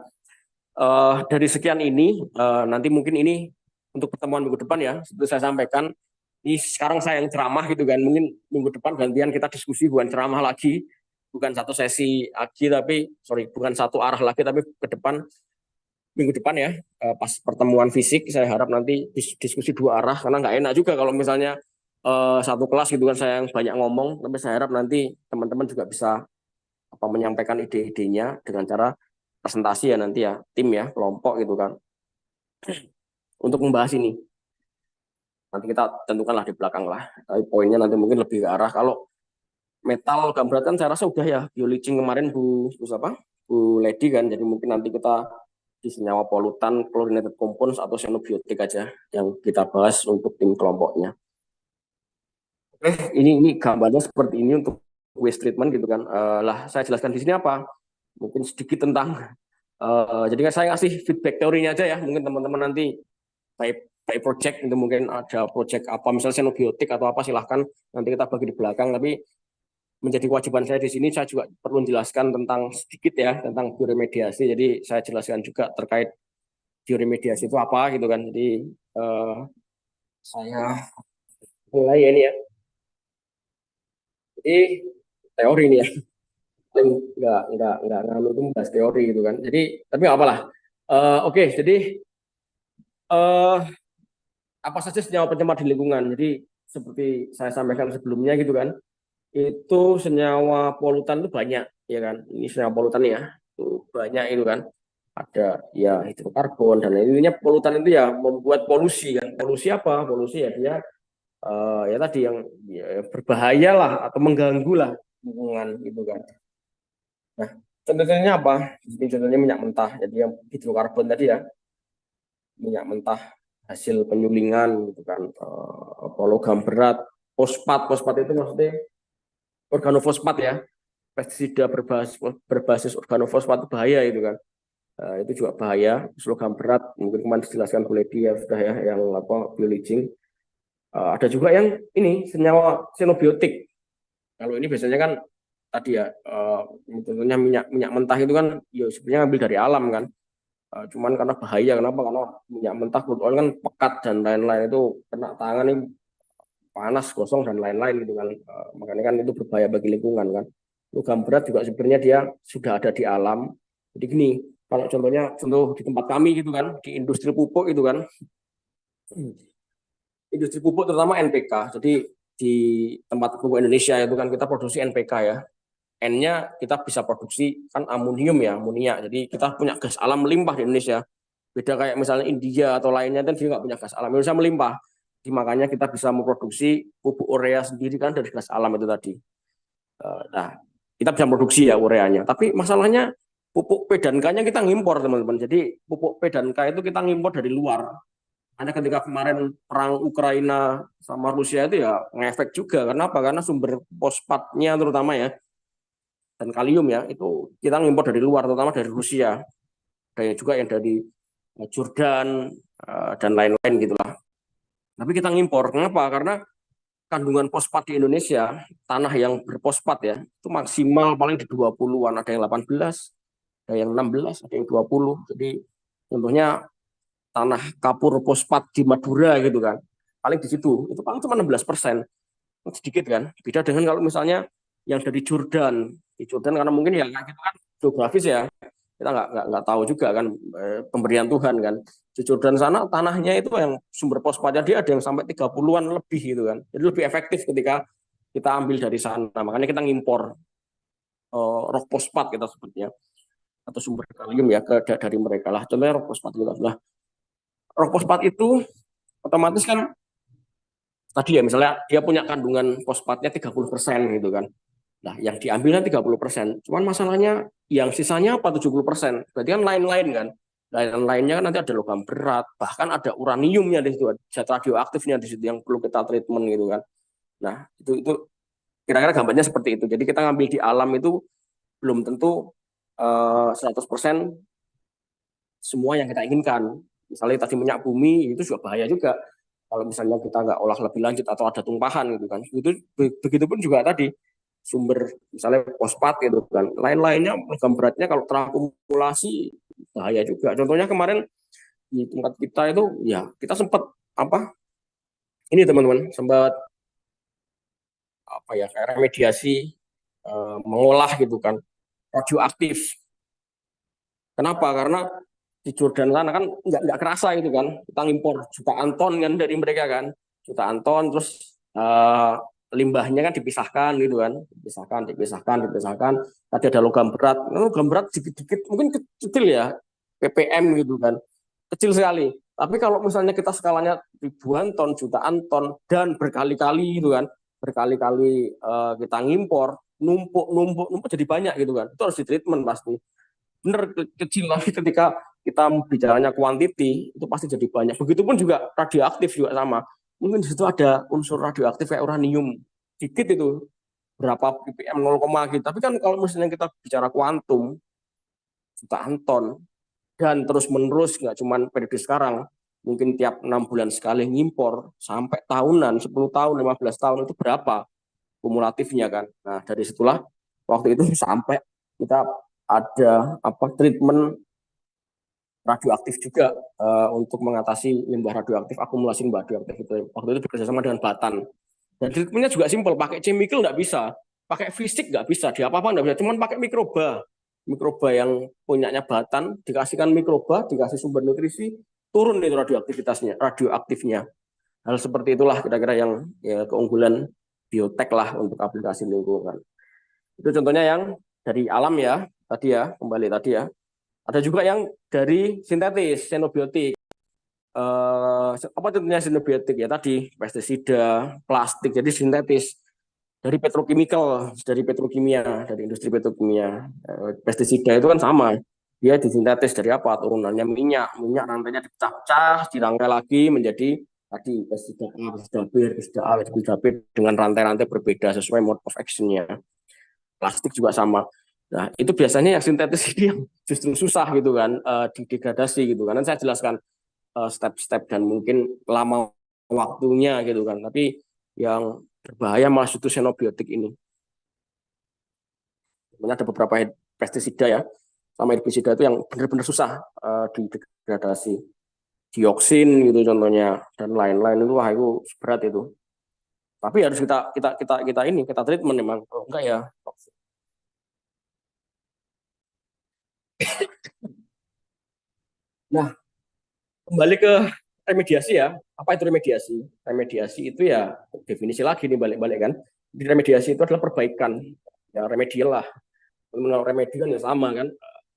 dari sekian ini nanti mungkin ini untuk pertemuan minggu depan ya, seperti saya sampaikan, ini sekarang saya yang ceramah gitu kan, mungkin minggu depan gantian kita diskusi, bukan ceramah lagi, bukan satu sesi lagi, tapi bukan satu arah lagi, tapi ke depan minggu depan ya, pas pertemuan fisik saya harap nanti diskusi dua arah, karena nggak enak juga kalau misalnya satu kelas gitu kan saya yang banyak ngomong, tapi saya harap nanti teman-teman juga bisa menyampaikan ide-idenya dengan cara presentasi ya nanti ya, tim ya, kelompok gitu kan, untuk membahas ini. Nanti kita tentukanlah di belakang lah. Tapi poinnya nanti mungkin lebih ke arah kalau metal gambaran kan saya rasa udah ya, bioleaching kemarin Bu Lady kan. Jadi mungkin nanti kita di senyawa polutan, chlorinated compounds atau xenobiotik aja yang kita bahas untuk tim kelompoknya. Oke, ini gambarnya seperti ini untuk waste treatment gitu kan. Saya jelaskan di sini apa? Mungkin sedikit tentang jadi kan saya ngasih feedback teorinya aja ya. Mungkin teman-teman nanti by project itu mungkin ada project apa misalnya xenobiotik atau apa, silahkan nanti kita bagi di belakang. Tapi menjadi kewajiban saya di sini, saya juga perlu menjelaskan tentang sedikit ya tentang bioremediasi. Jadi saya jelaskan juga terkait bioremediasi itu apa gitu kan. Jadi saya mulai ini ya. Jadi teori ini ya, nggak ngalu itu bahas teori gitu kan. Jadi tapi nggak apalah. Oke, jadi apa saja senyawa pencemar di lingkungan. Jadi seperti saya sampaikan sebelumnya gitu kan, itu senyawa polutan itu banyak ya kan. Ini senyawa polutan ya, itu banyak itu kan. Ada ya hidrokarbon dan intinya polutan itu ya membuat polusi kan. Polusi apa? Polusi ya dia ya tadi yang ya, berbahaya lah atau mengganggu lah lingkungan gitu kan. Nah, contohnya apa? Contohnya minyak mentah. Jadi yang hidrokarbon tadi ya, minyak mentah hasil penyulingan gitu kan, logam berat, fosfat itu maksudnya organofosfat ya, pestisida berbasis organofosfat itu bahaya itu kan. Itu juga bahaya, logam berat mungkin kemarin dijelaskan oleh dia sudah ya, yang bioleaching. Ada juga yang ini senyawa xenobiotik. Kalau ini biasanya kan tadi ya, tentunya minyak mentah itu kan ya sebenarnya ngambil dari alam kan. Cuman karena bahaya, kenapa? Karena minyak mentah crude oil kan pekat dan lain-lain, itu kena tangan ini panas, gosong dan lain-lain gitu kan. Makanya kan itu berbahaya bagi lingkungan kan. Logam berat juga sebenarnya dia sudah ada di alam. Jadi gini, kalau contoh di tempat kami gitu kan, di industri pupuk itu kan, industri pupuk terutama NPK. Jadi di tempat pupuk Indonesia itu kan kita produksi NPK ya. N-nya kita bisa produksi kan amonium ya, amonia. Jadi kita punya gas alam melimpah di Indonesia. Beda kayak misalnya India atau lainnya kan dia nggak punya gas alam. Indonesia melimpah. Jadi makanya kita bisa memproduksi pupuk urea sendiri kan dari gas alam itu tadi. Nah, kita bisa produksi ya ureanya. Tapi masalahnya pupuk P dan K-nya kita ngimpor teman-teman. Jadi pupuk P dan K itu kita ngimpor dari luar. Hanya ketika kemarin perang Ukraina sama Rusia itu ya ngefek juga. Kenapa? Karena sumber fosfatnya terutama ya, dan kalium ya, itu kita ngimpor dari luar, terutama dari Rusia. Ada juga yang dari Jordan dan lain-lain gitulah. Tapi kita ngimpor. Kenapa? Karena kandungan fosfat di Indonesia, tanah yang berfosfat ya, itu maksimal paling di 20-an, ada yang 18, ada yang 16, ada yang 20. Jadi contohnya tanah kapur fosfat di Madura gitu kan. Paling di situ, itu paling cuma 16%. Sedikit kan. Beda dengan kalau misalnya yang dari Jordan. Di Jordan karena mungkin ya kita kan geografis ya. kita nggak tahu juga kan, pemberian Tuhan kan. Di Jordan sana tanahnya itu yang sumber fosfatnya dia ada yang sampai 30-an lebih gitu kan. Jadi lebih efektif ketika kita ambil dari sana. Makanya kita ngimpor rock fosfat kita sebutnya, atau sumber kalium ya dari mereka lah. Contohnya rock fosfat gitu. Nah, rock fosfat itu otomatis kan tadi ya misalnya dia punya kandungan fosfatnya 30% gitu kan. Nah, yang diambilnya 30%. Cuman masalahnya yang sisanya apa 70%. Berarti kan lain-lain kan. Lain-lainnya kan nanti ada logam berat, bahkan ada uraniumnya di situ, zat radioaktifnya di situ yang perlu kita treatment gitu kan. Nah, itu kira-kira gambarnya seperti itu. Jadi kita ngambil di alam itu belum tentu 100% semua yang kita inginkan. Misalnya tadi minyak bumi itu juga bahaya juga. Kalau misalnya kita nggak olah lebih lanjut atau ada tumpahan gitu kan. Itu begitupun juga tadi sumber misalnya fosfat gitu kan. Lain-lainnya logam beratnya kalau terakumulasi bahaya juga. Contohnya kemarin di tempat kita itu ya kita sempat apa ini teman-teman sempat apa ya kayak remediasi mengolah gitu kan radioaktif. Kenapa? Karena di Jordan sana kan nggak kerasa gitu kan, kita impor jutaan ton kan dari mereka kan, jutaan ton, terus limbahnya kan dipisahkan gitu kan, dipisahkan. Tadi ada logam berat dikit-dikit mungkin kecil ya, ppm gitu kan, kecil sekali. Tapi kalau misalnya kita skalanya ribuan ton, jutaan ton, dan berkali-kali gitu kan, berkali-kali kita ngimpor, numpuk jadi banyak gitu kan, itu harus ditreatment pasti. Bener kecil lagi ketika kita bicaranya kuantiti itu pasti jadi banyak. Begitupun juga radioaktif juga sama. Mungkin di situ ada unsur radioaktif kayak uranium sedikit itu berapa ppm 0, gitu. Tapi kan kalau misalnya kita bicara kuantum jutaan ton dan terus menerus nggak cuma periode sekarang, mungkin tiap 6 bulan sekali ngimpor sampai tahunan, 10 tahun, 15 tahun itu berapa kumulatifnya kan. Nah, dari situlah waktu itu sampai kita ada apa treatment radioaktif juga untuk mengatasi limbah radioaktif, akumulasi limbah radioaktif itu. Waktu itu bekerjasama dengan Batan. Dan treatmentnya juga simpel, pakai chemical nggak bisa, pakai fisik nggak bisa, di apa-apa nggak bisa, cuma pakai mikroba. Mikroba yang punyanya Batan, dikasihkan mikroba, dikasih sumber nutrisi, turun itu radioaktifnya. Hal seperti itulah kira-kira yang ya, keunggulan biotek lah untuk aplikasi lingkungan. Itu contohnya yang dari alam ya, tadi ya, kembali tadi ya. Ada juga yang dari sintetis, xenobiotik. Apa contohnya xenobiotik ya tadi, pestisida, plastik, jadi sintetis. Dari petrokimikal, dari petrokimia, dari industri petrokimia. Pestisida itu kan sama, dia disintetis dari apa? Turunannya minyak rantainya dipecah-pecah, dirangkai lagi menjadi tadi pestisida A, pestisida B, pestisida A, pestisida B dengan rantai-rantai berbeda sesuai mode of action-nya. Plastik juga sama. Nah, itu biasanya yang sintetis ini yang justru susah gitu kan, didegradasi gitu kan. Dan saya jelaskan step-step dan mungkin lama waktunya gitu kan. Tapi yang berbahaya malah itu xenobiotik ini. Sebenarnya ada beberapa pestisida ya, sama herbisida itu yang benar-benar susah didegradasi. Dioksin gitu contohnya dan lain-lain itu wah itu berat itu. Tapi harus kita treatment memang. Oh, enggak ya. Nah, kembali ke remediasi ya. Apa itu remediasi? Remediasi itu ya definisi lagi nih balik-balik kan. Di remediasi itu adalah perbaikan. Ya remedial lah. Mengenal remedi kan ya sama kan.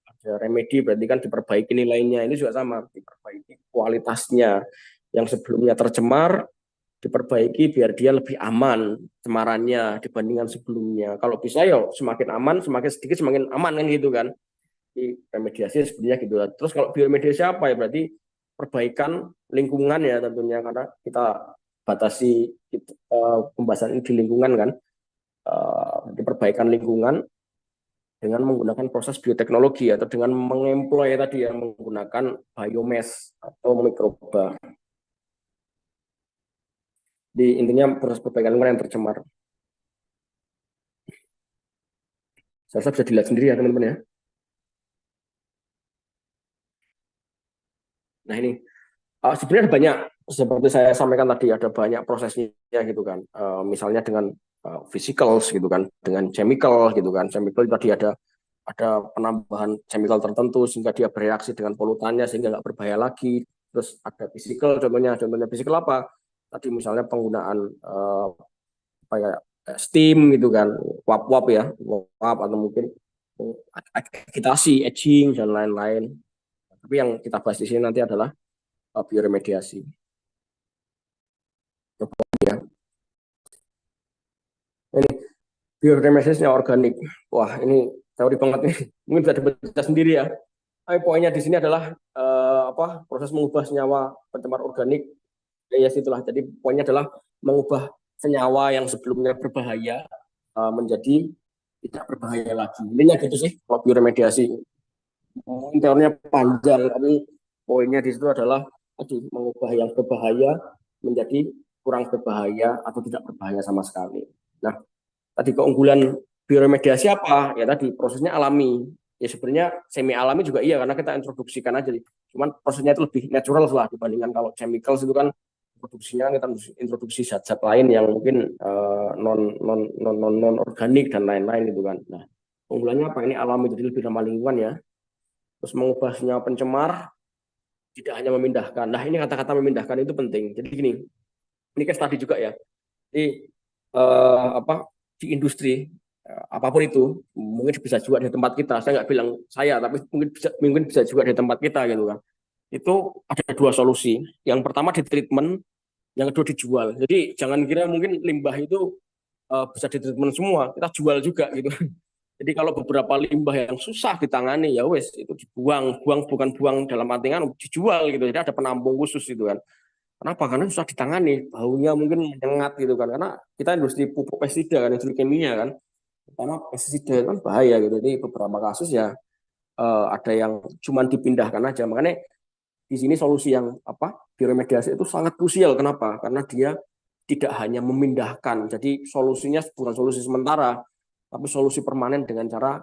Ada remedi berarti kan diperbaiki nilainya. Ini juga sama, diperbaiki kualitasnya. Yang sebelumnya tercemar diperbaiki biar dia lebih aman cemarannya dibandingkan sebelumnya. Kalau bisa ya semakin aman, semakin sedikit semakin aman kan gitu kan. Di remediasi sebenarnya gitu. Terus kalau bioremediasi apa ya berarti perbaikan lingkungan ya tentunya karena kita batasi pembahasan ini di lingkungan kan. Di perbaikan lingkungan dengan menggunakan proses bioteknologi atau dengan mengemploy tadi yang menggunakan biomass atau mikroba. Di intinya proses perbaikan lingkungan yang tercemar. Saya rasa bisa dilihat sendiri ya teman-teman ya. Nah ini sebenarnya ada banyak seperti saya sampaikan tadi ada banyak prosesnya gitu kan. Misalnya dengan physicals gitu kan, dengan chemical gitu kan. Chemical tadi ada ada penambahan chemical tertentu sehingga dia bereaksi dengan polutannya sehingga nggak berbahaya lagi. Terus ada physical, contohnya physical apa? Tadi misalnya penggunaan apa ya, steam gitu kan, wap-wap ya, wap atau mungkin agitasi, etching dan lain-lain. Tapi yang kita bahas di sini nanti adalah bioremediasi. Ya. Ini bioremediasinya organik. Wah, ini teori banget nih. Mungkin bisa dibaca sendiri ya. Tapi poinnya di sini adalah proses mengubah senyawa pencemar organik. Ya, itulah. Jadi poinnya adalah mengubah senyawa yang sebelumnya berbahaya menjadi tidak berbahaya lagi. Intinya gitu sih kalau bioremediasi. Teorinya panjang, tapi poinnya di situ adalah mengubah yang berbahaya menjadi kurang berbahaya atau tidak berbahaya sama sekali. Nah, tadi keunggulan bioremediasi apa? Ya tadi prosesnya alami. Ya sebenarnya semi alami juga iya karena kita introduksikan aja. Cuman prosesnya itu lebih natural lah dibandingkan kalau chemicals itu kan produksinya kita introduksi zat-zat lain yang mungkin non organik dan lain-lain gitu kan. Nah, keunggulannya apa? Ini alami jadi lebih ramah lingkungan ya. Terus mengubah senyawa pencemar tidak hanya memindahkan. Nah, ini kata-kata memindahkan itu penting. Jadi gini, ini case tadi juga ya. Jadi di industri apapun itu mungkin bisa juga di tempat kita. Saya nggak bilang saya, tapi mungkin bisa juga di tempat kita gitu kan. Itu ada dua solusi. Yang pertama di treatment, yang kedua dijual. Jadi jangan kira mungkin limbah itu bisa di treatment semua, kita jual juga gitu. Jadi kalau beberapa limbah yang susah ditangani ya wes itu dibuang, bukan buang dalam artian dijual gitu. Jadi ada penampung khusus gitu kan. Kenapa? Karena susah ditangani, baunya mungkin menyengat gitu kan. Karena kita industri pupuk pestisida kan, industri kimia kan. Pertama pestisida kan bahaya gitu. Jadi beberapa kasus ya ada yang cuma dipindahkan aja. Makanya di sini solusi yang bioremediasi itu sangat krusial. Kenapa? Karena dia tidak hanya memindahkan. Jadi solusinya bukan solusi sementara, tapi solusi permanen dengan cara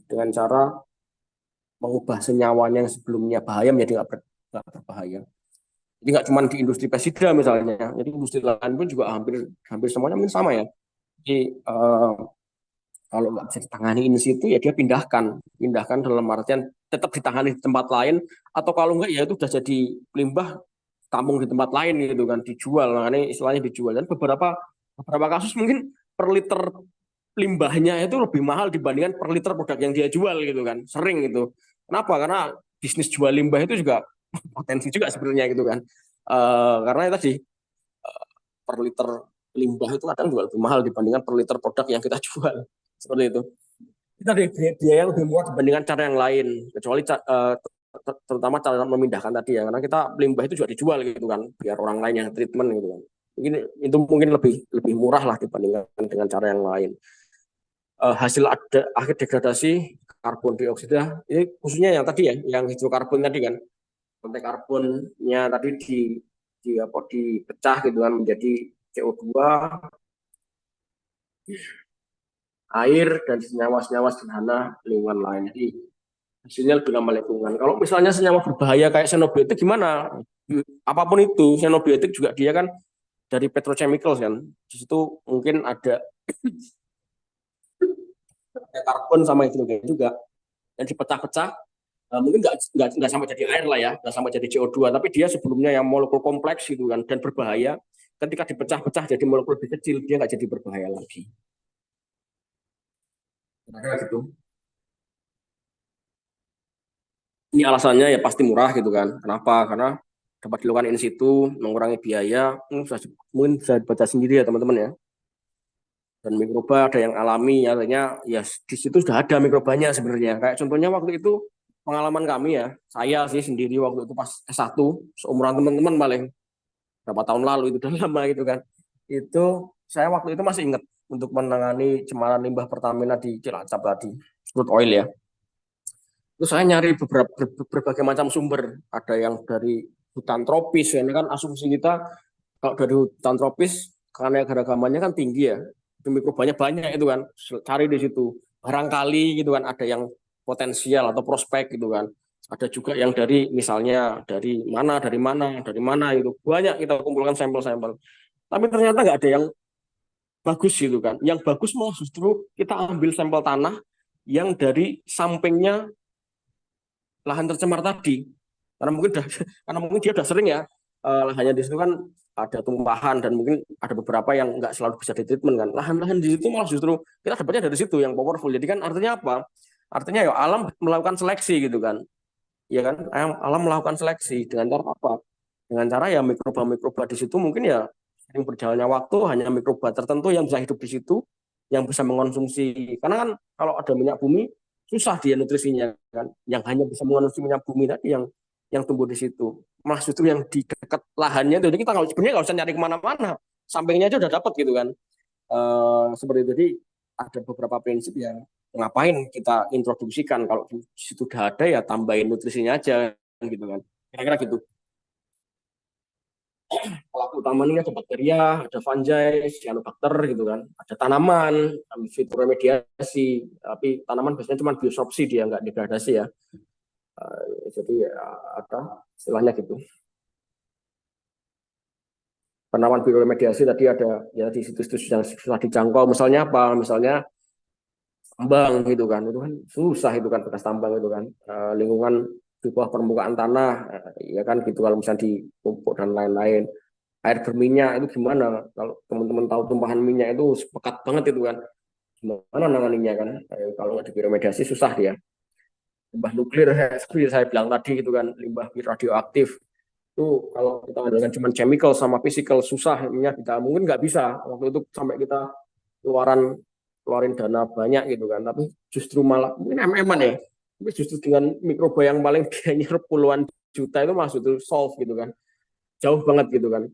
Dengan cara mengubah senyawanya yang sebelumnya bahaya menjadi nggak berbahaya. Jadi nggak cuma di industri pesida misalnya, jadi industri lain pun juga hampir hampir semuanya mungkin sama ya. Jadi kalau nggak bisa ditangani in situ ya dia pindahkan dalam artian tetap ditangani di tempat lain atau kalau enggak ya itu sudah jadi limbah tampung di tempat lain gitu kan dijual, makanya istilahnya dijual. Dan beberapa kasus mungkin per liter limbahnya itu lebih mahal dibandingkan per liter produk yang dia jual gitu kan, sering gitu. Kenapa? Karena bisnis jual limbah itu juga potensi juga sebenarnya gitu kan. Karena tadi per liter limbah itu kadang juga lebih mahal dibandingkan per liter produk yang kita jual. Seperti itu. Kita ada biaya yang lebih murah dibandingkan cara yang lain, kecuali terutama cara memindahkan tadi ya, karena kita limbah itu juga dijual gitu kan, biar orang lain yang treatment gitu kan. Mungkin itu mungkin lebih murah lah dibandingkan dengan cara yang lain. Hasil akhir degradasi karbon dioksida ini khususnya yang tadi ya, yang hidrokarbon tadi kan, konten karbonnya tadi dipecah gitu kan menjadi CO2, air dan senyawa-senyawa sederhana lingkungan lain. Jadi hasilnya lebih ramah lingkungan. Kalau misalnya senyawa berbahaya kayak xenobiotik gimana? Apapun itu, xenobiotik juga dia kan dari petrochemicals kan. Di situ mungkin ada karbon sama hidrogen juga yang dipecah-pecah. Mungkin nggak sampai jadi air lah ya, nggak sampai jadi CO2, tapi dia sebelumnya yang molekul kompleks gitu kan dan berbahaya. Ketika dipecah-pecah jadi molekul lebih kecil, dia nggak jadi berbahaya lagi. Karena gitu. Ini alasannya ya pasti murah gitu kan. Kenapa? Karena dapat dilakukan in situ, mengurangi biaya. Mungkin bisa dibaca sendiri ya teman-teman ya. Dan mikroba ada yang alami, artinya ya di situ sudah ada mikrobanya sebenarnya. Kayak contohnya waktu itu pengalaman kami ya, saya sih sendiri waktu itu pas S1, seumuran teman-teman paling berapa tahun lalu itu udah lama gitu kan. Itu saya waktu itu masih ingat untuk menangani cemaran limbah Pertamina di Cilacap tadi, crude oil ya. Terus saya nyari berbagai macam sumber. Ada yang dari hutan tropis, ini kan asumsi kita kalau dari hutan tropis karena keragamannya kan tinggi ya, mikrobanya banyak itu kan. Cari di situ. Barangkali gitu kan ada yang potensial atau prospek gitu kan. Ada juga yang dari misalnya dari mana itu banyak kita kumpulkan sampel-sampel. Tapi ternyata nggak ada yang bagus gitu kan. Yang bagus malah justru kita ambil sampel tanah yang dari sampingnya lahan tercemar tadi. Karena mungkin dia udah sering ya, lahannya di situ kan ada tumpahan dan mungkin ada beberapa yang nggak selalu bisa ditreatment kan. Lahan-lahan di situ malah justru kita dapatnya dari situ yang powerful. Jadi kan artinya apa? Artinya ya alam melakukan seleksi gitu kan. Ya kan, alam melakukan seleksi dengan cara apa? Dengan cara ya mikroba-mikroba di situ mungkin ya sering berjalannya waktu hanya mikroba tertentu yang bisa hidup di situ, yang bisa mengonsumsi. Karena kan kalau ada minyak bumi susah dia nutrisinya kan. Yang hanya bisa mengonsumsi minyak bumi tadi yang tumbuh di situ. Malah justru yang di dekat lahannya itu, jadi kita sebenarnya nggak usah nyari kemana-mana, sampingnya aja udah dapat gitu kan. Seperti itu. Jadi ada beberapa prinsip yang ngapain kita introduksikan kalau di situ udah ada ya tambahin nutrisinya aja gitu kan. Kira-kira gitu. Pelaku utamanya ada bakteria, ada fungi, cyanobacter gitu kan. Ada tanaman, fitoremediasi, tapi tanaman biasanya cuma biosorpsi dia nggak degradasi ya. Jadi ya, ada istilahnya gitu. Penanaman bioremediasi tadi ada ya di situs-situs yang susah dijangkau. Misalnya apa? Misalnya tambang gitu kan, itu kan susah itu kan bekas tambang itu kan. Lingkungan di bawah permukaan tanah ya kan gitu kalau misalnya di pupuk dan lain-lain. Air berminyak itu gimana, kalau teman-teman tahu tumpahan minyak itu pekat banget itu kan, gimana nanganinya kan. Kalau nggak diremediasi susah dia. Limbah nuklir seperti saya bilang tadi gitu kan, limbah radioaktif itu kalau kita mengandalkan cuma chemical sama physical susah minyak kita mungkin nggak bisa waktu itu sampai kita keluarin dana banyak gitu kan, tapi justru malah mungkin MM-an ya, tapi justru dengan mikroba yang paling biayanya puluhan juta itu maksud itu solve gitu kan, jauh banget gitu kan,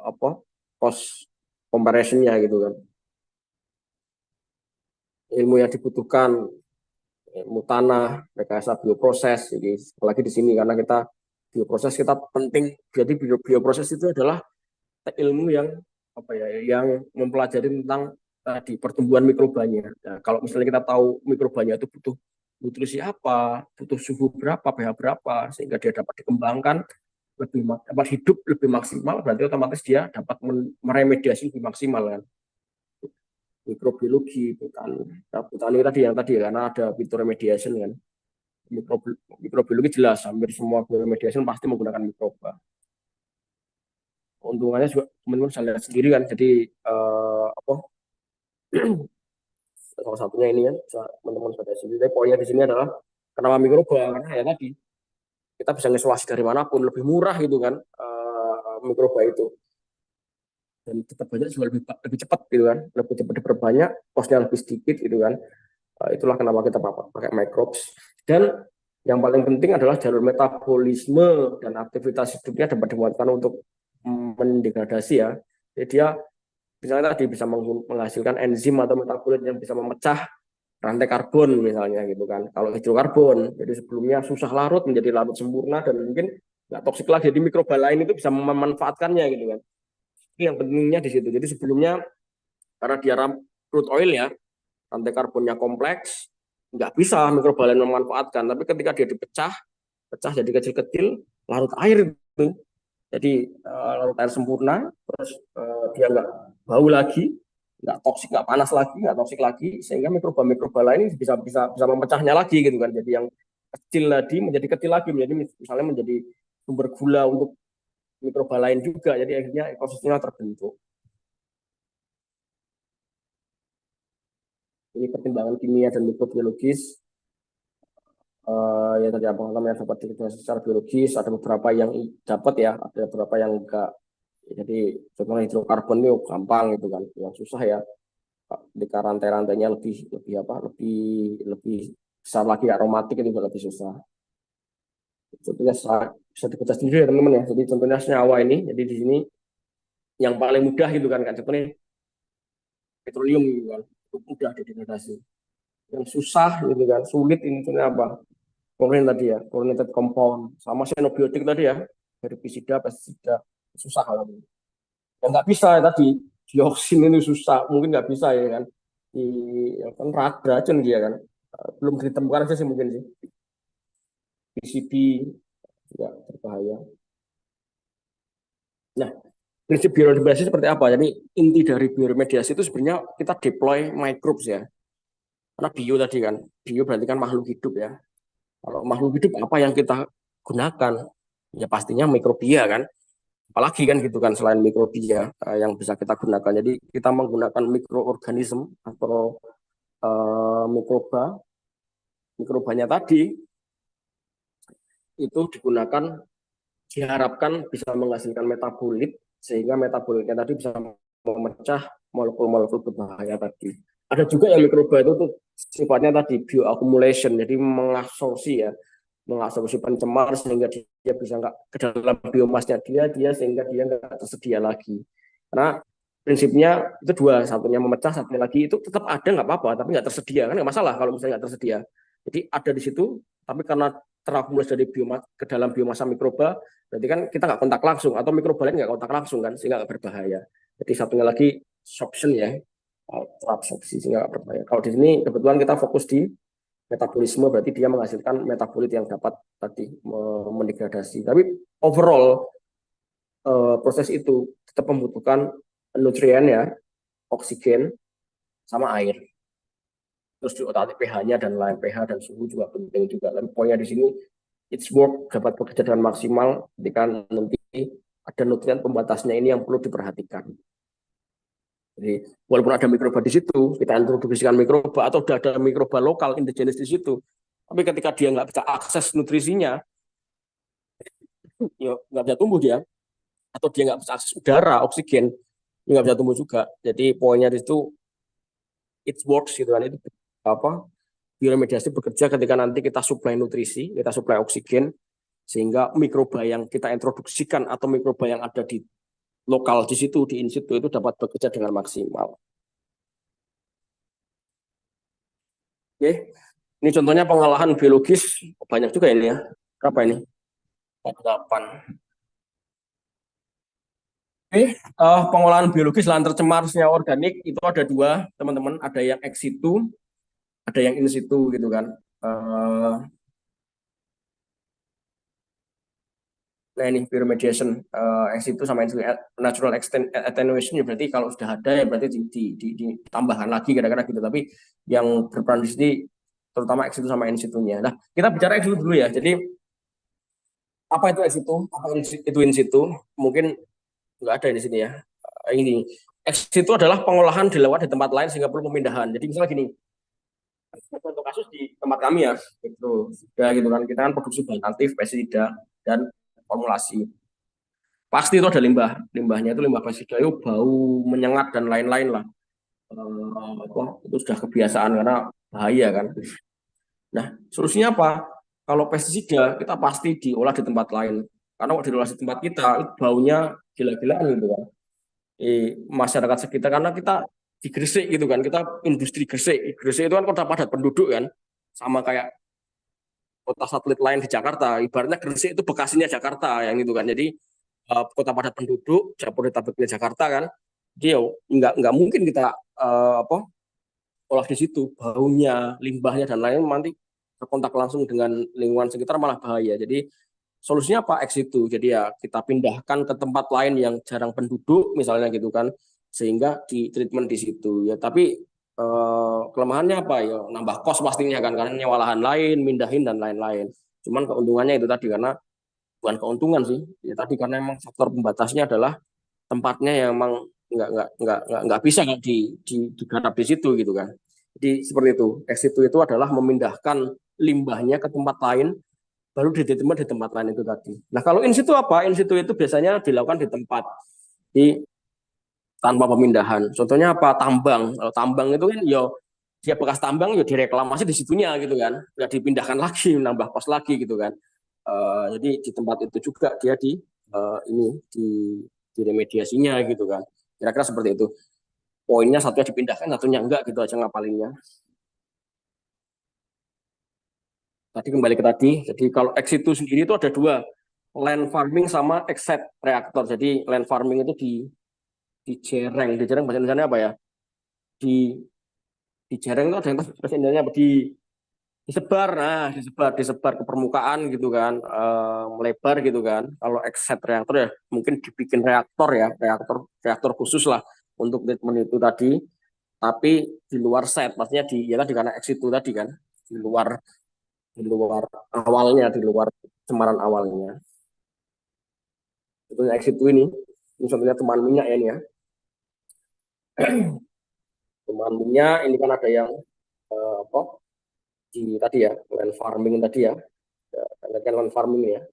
apa cost comparison-nya gitu kan, ilmu yang dibutuhkan, ilmu tanah, rekayasa bioproses. Jadi apalagi di sini karena kita bioproses kita penting, jadi bioproses itu adalah ilmu yang apa ya, yang mempelajari tentang di pertumbuhan mikrobanya. Nah, kalau misalnya kita tahu mikrobanya itu butuh nutrisi apa, butuh suhu berapa, pH berapa, sehingga dia dapat dikembangkan dapat hidup lebih maksimal, berarti otomatis dia dapat meremediasi lebih maksimal kan. Mikrobiologi, botani. Nah, botani tadi ya, karena ada phytoremediation kan. Mikrobiologi jelas, hampir semua bioremediation pasti menggunakan mikroba. Keuntungannya juga teman-teman bisa lihat sendiri kan, jadi apa salah satunya ini kan teman-teman pada sini. Tapi poinnya di sini adalah kenapa mikroba, karena ya tadi kita bisa ngesuasi dari manapun lebih murah gitu kan, mikroba itu, dan tetap banyak juga lebih cepat gitu kan, lebih cepat diperbanyak, kosnya lebih sedikit gitu kan. Itulah kenapa kita pakai microbes. Dan yang paling penting adalah jalur metabolisme dan aktivitas hidupnya dapat dimuatkan untuk mendegradasi ya. Jadi dia misalnya tadi bisa menghasilkan enzim atau metabolit yang bisa memecah rantai karbon misalnya gitu kan. Kalau hidrokarbon, jadi sebelumnya susah larut menjadi larut sempurna dan mungkin nggak toksik lagi. Jadi mikroba lain itu bisa memanfaatkannya gitu kan. Itu yang pentingnya di situ. Jadi sebelumnya karena dia crude oil ya, rantai karbonnya kompleks, nggak bisa mikroba lain memanfaatkan. Tapi ketika dia dipecah, pecah jadi kecil-kecil, larut air itu. Jadi larut air sempurna, terus dia nggak bau lagi, nggak toksik, nggak panas lagi, nggak toksik lagi, sehingga mikroba-mikroba lain bisa bisa bisa memecahnya lagi gitu kan. Jadi yang kecil tadi menjadi kecil lagi, menjadi misalnya menjadi sumber gula untuk mikroba lain juga. Jadi akhirnya ekosistemnya terbentuk. Ini pertimbangan kimia dan mikrobiologis. Ya tadi pengalaman yang dapat dijelaskan secara biologis, ada beberapa yang dapat ya, ada beberapa yang enggak. Jadi contohnya hidrokarbon itu gampang itu kan, yang susah ya ketika rantai-rantainya lebih lebih apa lebih lebih besar lagi, aromatik itu juga lebih susah. Contohnya bisa dibaca sendiri ya teman-teman ya. Jadi contohnya senyawa ini, jadi di sini yang paling mudah gitu kan, contohnya petroleum gitu kan, itu mudah didegradasi. Yang susah gitu kan, sulit ini contohnya apa? Chlorine tadi ya, chlorinated compound, sama xenobiotik tadi ya, herbisida, pestisida, susah kalau ini. Yang nggak bisa ya, tadi dioksin ini susah, mungkin nggak bisa ya kan, di ya kan racun dia kan. Belum ditemukan aja sih mungkin sih. PCB ya berbahaya. Nah, prinsip bioremediasi seperti apa? Jadi inti dari bioremediasi itu sebenarnya kita deploy microbes ya. Karena bio tadi kan, bio berarti kan makhluk hidup ya. Kalau makhluk hidup apa yang kita gunakan? Ya pastinya mikrobia kan. Apalagi kan gitu kan selain mikrobia yang bisa kita gunakan. Jadi kita menggunakan mikroorganisme atau mikroba, mikrobanya tadi itu digunakan diharapkan bisa menghasilkan metabolit sehingga metabolitnya tadi bisa memecah molekul-molekul berbahaya tadi. Ada juga yang mikroba itu tuh sifatnya tadi bioaccumulation, jadi mengabsorpsi ya, mengabsorpsi pencemar sehingga dia bisa nggak ke dalam biomasnya dia sehingga dia nggak tersedia lagi. Karena prinsipnya itu dua, satunya memecah, satunya lagi itu tetap ada nggak apa-apa, tapi nggak tersedia kan nggak masalah kalau misalnya nggak tersedia. Jadi ada di situ, tapi karena terakumulasi dari biomas ke dalam biomasa mikroba, berarti kan kita nggak kontak langsung atau mikroba lain nggak kontak langsung kan sehingga nggak berbahaya. Jadi satunya lagi sorption ya, absorpsi sehingga nggak berbahaya. Kalau di sini kebetulan kita fokus di metabolisme, berarti dia menghasilkan metabolit yang dapat tadi mendegradasi. Tapi overall proses itu tetap membutuhkan nutrien ya, oksigen sama air. Terus diotak pH-nya dan lain pH dan suhu juga penting juga. Dan poinnya di sini its work dapat bekerja dengan maksimal ketika nanti ada nutrien pembatasnya ini yang perlu diperhatikan. Jadi walaupun ada mikroba di situ, kita introduksikan mikroba atau sudah ada mikroba lokal endogenes di situ, tapi ketika dia nggak bisa akses nutrisinya, ya nggak bisa tumbuh dia, atau dia nggak bisa akses udara, oksigen, ya nggak bisa tumbuh juga. Jadi poinnya di situ it works gitu kan, itu apa bioremediasi bekerja ketika nanti kita suplai nutrisi, kita suplai oksigen, sehingga mikroba yang kita introduksikan atau mikroba yang ada di lokal di situ, di in situ itu dapat bekerja dengan maksimal. Oke, ini contohnya pengolahan biologis, banyak juga ini ya. Berapa ini? 8. Oke, pengolahan biologis lahan tercemar senyawa organik itu ada dua, teman-teman. Ada yang ex situ, ada yang in situ gitu kan. Nah ini bioremediation ex situ sama in situ, natural attenuation ya berarti kalau sudah ada ya berarti ditambahkan lagi kadang-kadang gitu. Tapi yang berperan di sini terutama ex situ sama in situnya. Nah kita bicara ex situ dulu ya. Jadi apa itu ex situ? Apa itu in situ? Mungkin nggak ada di sini ya. Ini ex situ adalah pengolahan dilakukan di tempat lain sehingga perlu pemindahan. Jadi misalnya gini, untuk kasus di tempat kami ya, gitu. Ya gitu kan, kita kan produksi bahan aktif, pestisida dan formulasi. Pasti itu ada limbah, limbahnya itu limbah pestisida itu bau menyengat dan lain-lain lah. Itu sudah kebiasaan karena bahaya kan. Nah, solusinya apa? Kalau pestisida kita pasti diolah di tempat lain. Karena kalau diolah di tempat kita, itu baunya gila-gilaan gitu kan. Masyarakat sekitar karena kita di Gresik gitu kan, kita industri Gresik. Gresik itu kan kota padat penduduk kan, sama kayak kota satelit lain di Jakarta. Ibaratnya Gresik itu Bekasinya Jakarta yang itu kan. Jadi kota padat penduduk, Jabodetabeknya Jakarta kan, dia nggak mungkin kita apa olah di situ, baunya, limbahnya dan lain nanti berkontak langsung dengan lingkungan sekitar malah bahaya. Jadi solusinya apa? Ex itu. Jadi ya kita pindahkan ke tempat lain yang jarang penduduk misalnya gitu kan, sehingga di treatment di situ ya. Tapi kelemahannya apa ya? Nambah kos pastinya kan karena nyewa lahan lain, mindahin dan lain-lain. Cuman keuntungannya itu tadi karena bukan keuntungan sih, ya tadi karena emang faktor pembatasnya adalah tempatnya yang emang nggak bisa kan digarap di situ gitu kan. Jadi seperti itu. Ex situ itu adalah memindahkan limbahnya ke tempat lain baru ditreatment di tempat lain itu tadi. Nah kalau in situ apa? In situ itu biasanya dilakukan di tempat di tanpa pemindahan. Contohnya apa? Tambang. Kalau tambang itu kan yo dia bekas tambang ya direklamasi di situnya gitu kan, nggak dipindahkan lagi, nambah kos lagi gitu kan. Jadi di tempat itu juga dia ini di remediasinya gitu kan. Kira-kira seperti itu. Poinnya satunya dipindahkan, satunya enggak gitu aja ngapalinnya. Tadi kembali ke tadi. Jadi kalau X itu sendiri itu ada dua, land farming sama exit reaktor. Jadi land farming itu di jereng bahasa Indonesia apa ya? Di di jereng itu ada yang bahasa Indonesia apa? Disebar, nah disebar ke permukaan gitu kan, melebar gitu kan. Kalau exit reaktor ya mungkin dibikin reaktor ya, reaktor khusus lah untuk treatment itu tadi. tapi di luar set, maksudnya ya tadi karena ex situ tadi kan, di luar di luar awalnya, di luar cemaran awalnya. Itu ex situ ini contohnya teman minyak ya ini ya. Teman minyak ini kan ada yang apa di tadi ya land farming tadi ya, kan land farming ya.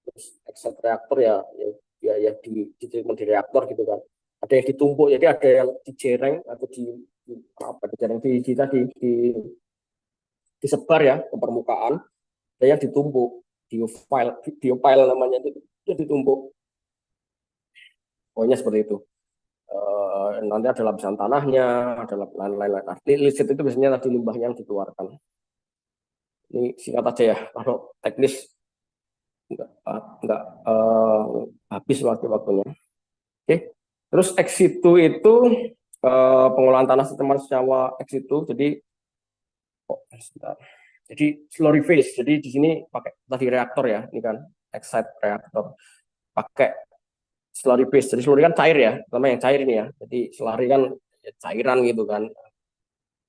Terus exit reaktor ya di reaktor gitu kan. Ada yang ditumpuk, jadi ada yang dijereng atau apa dijereng di tadi disebar ya ke permukaan, ada yang ditumpuk biofile namanya itu ditumpuk. Pokoknya seperti itu. Nanti ada lapisan tanahnya, ada lain-lain. Lisit itu biasanya tadi limbah yang dikeluarkan. Ini singkat aja ya, kalau teknis nggak habis waktunya. Oke, terus ex situ itu pengolahan tanah setempat secara ex situ. Jadi slurry phase. Jadi di sini pakai tadi reaktor ya, ini kan excite reaktor. Pakai slurry phase. Jadi slurry kan cair ya, terutama yang cair ini ya. Jadi slurry kan ya, cairan gitu kan.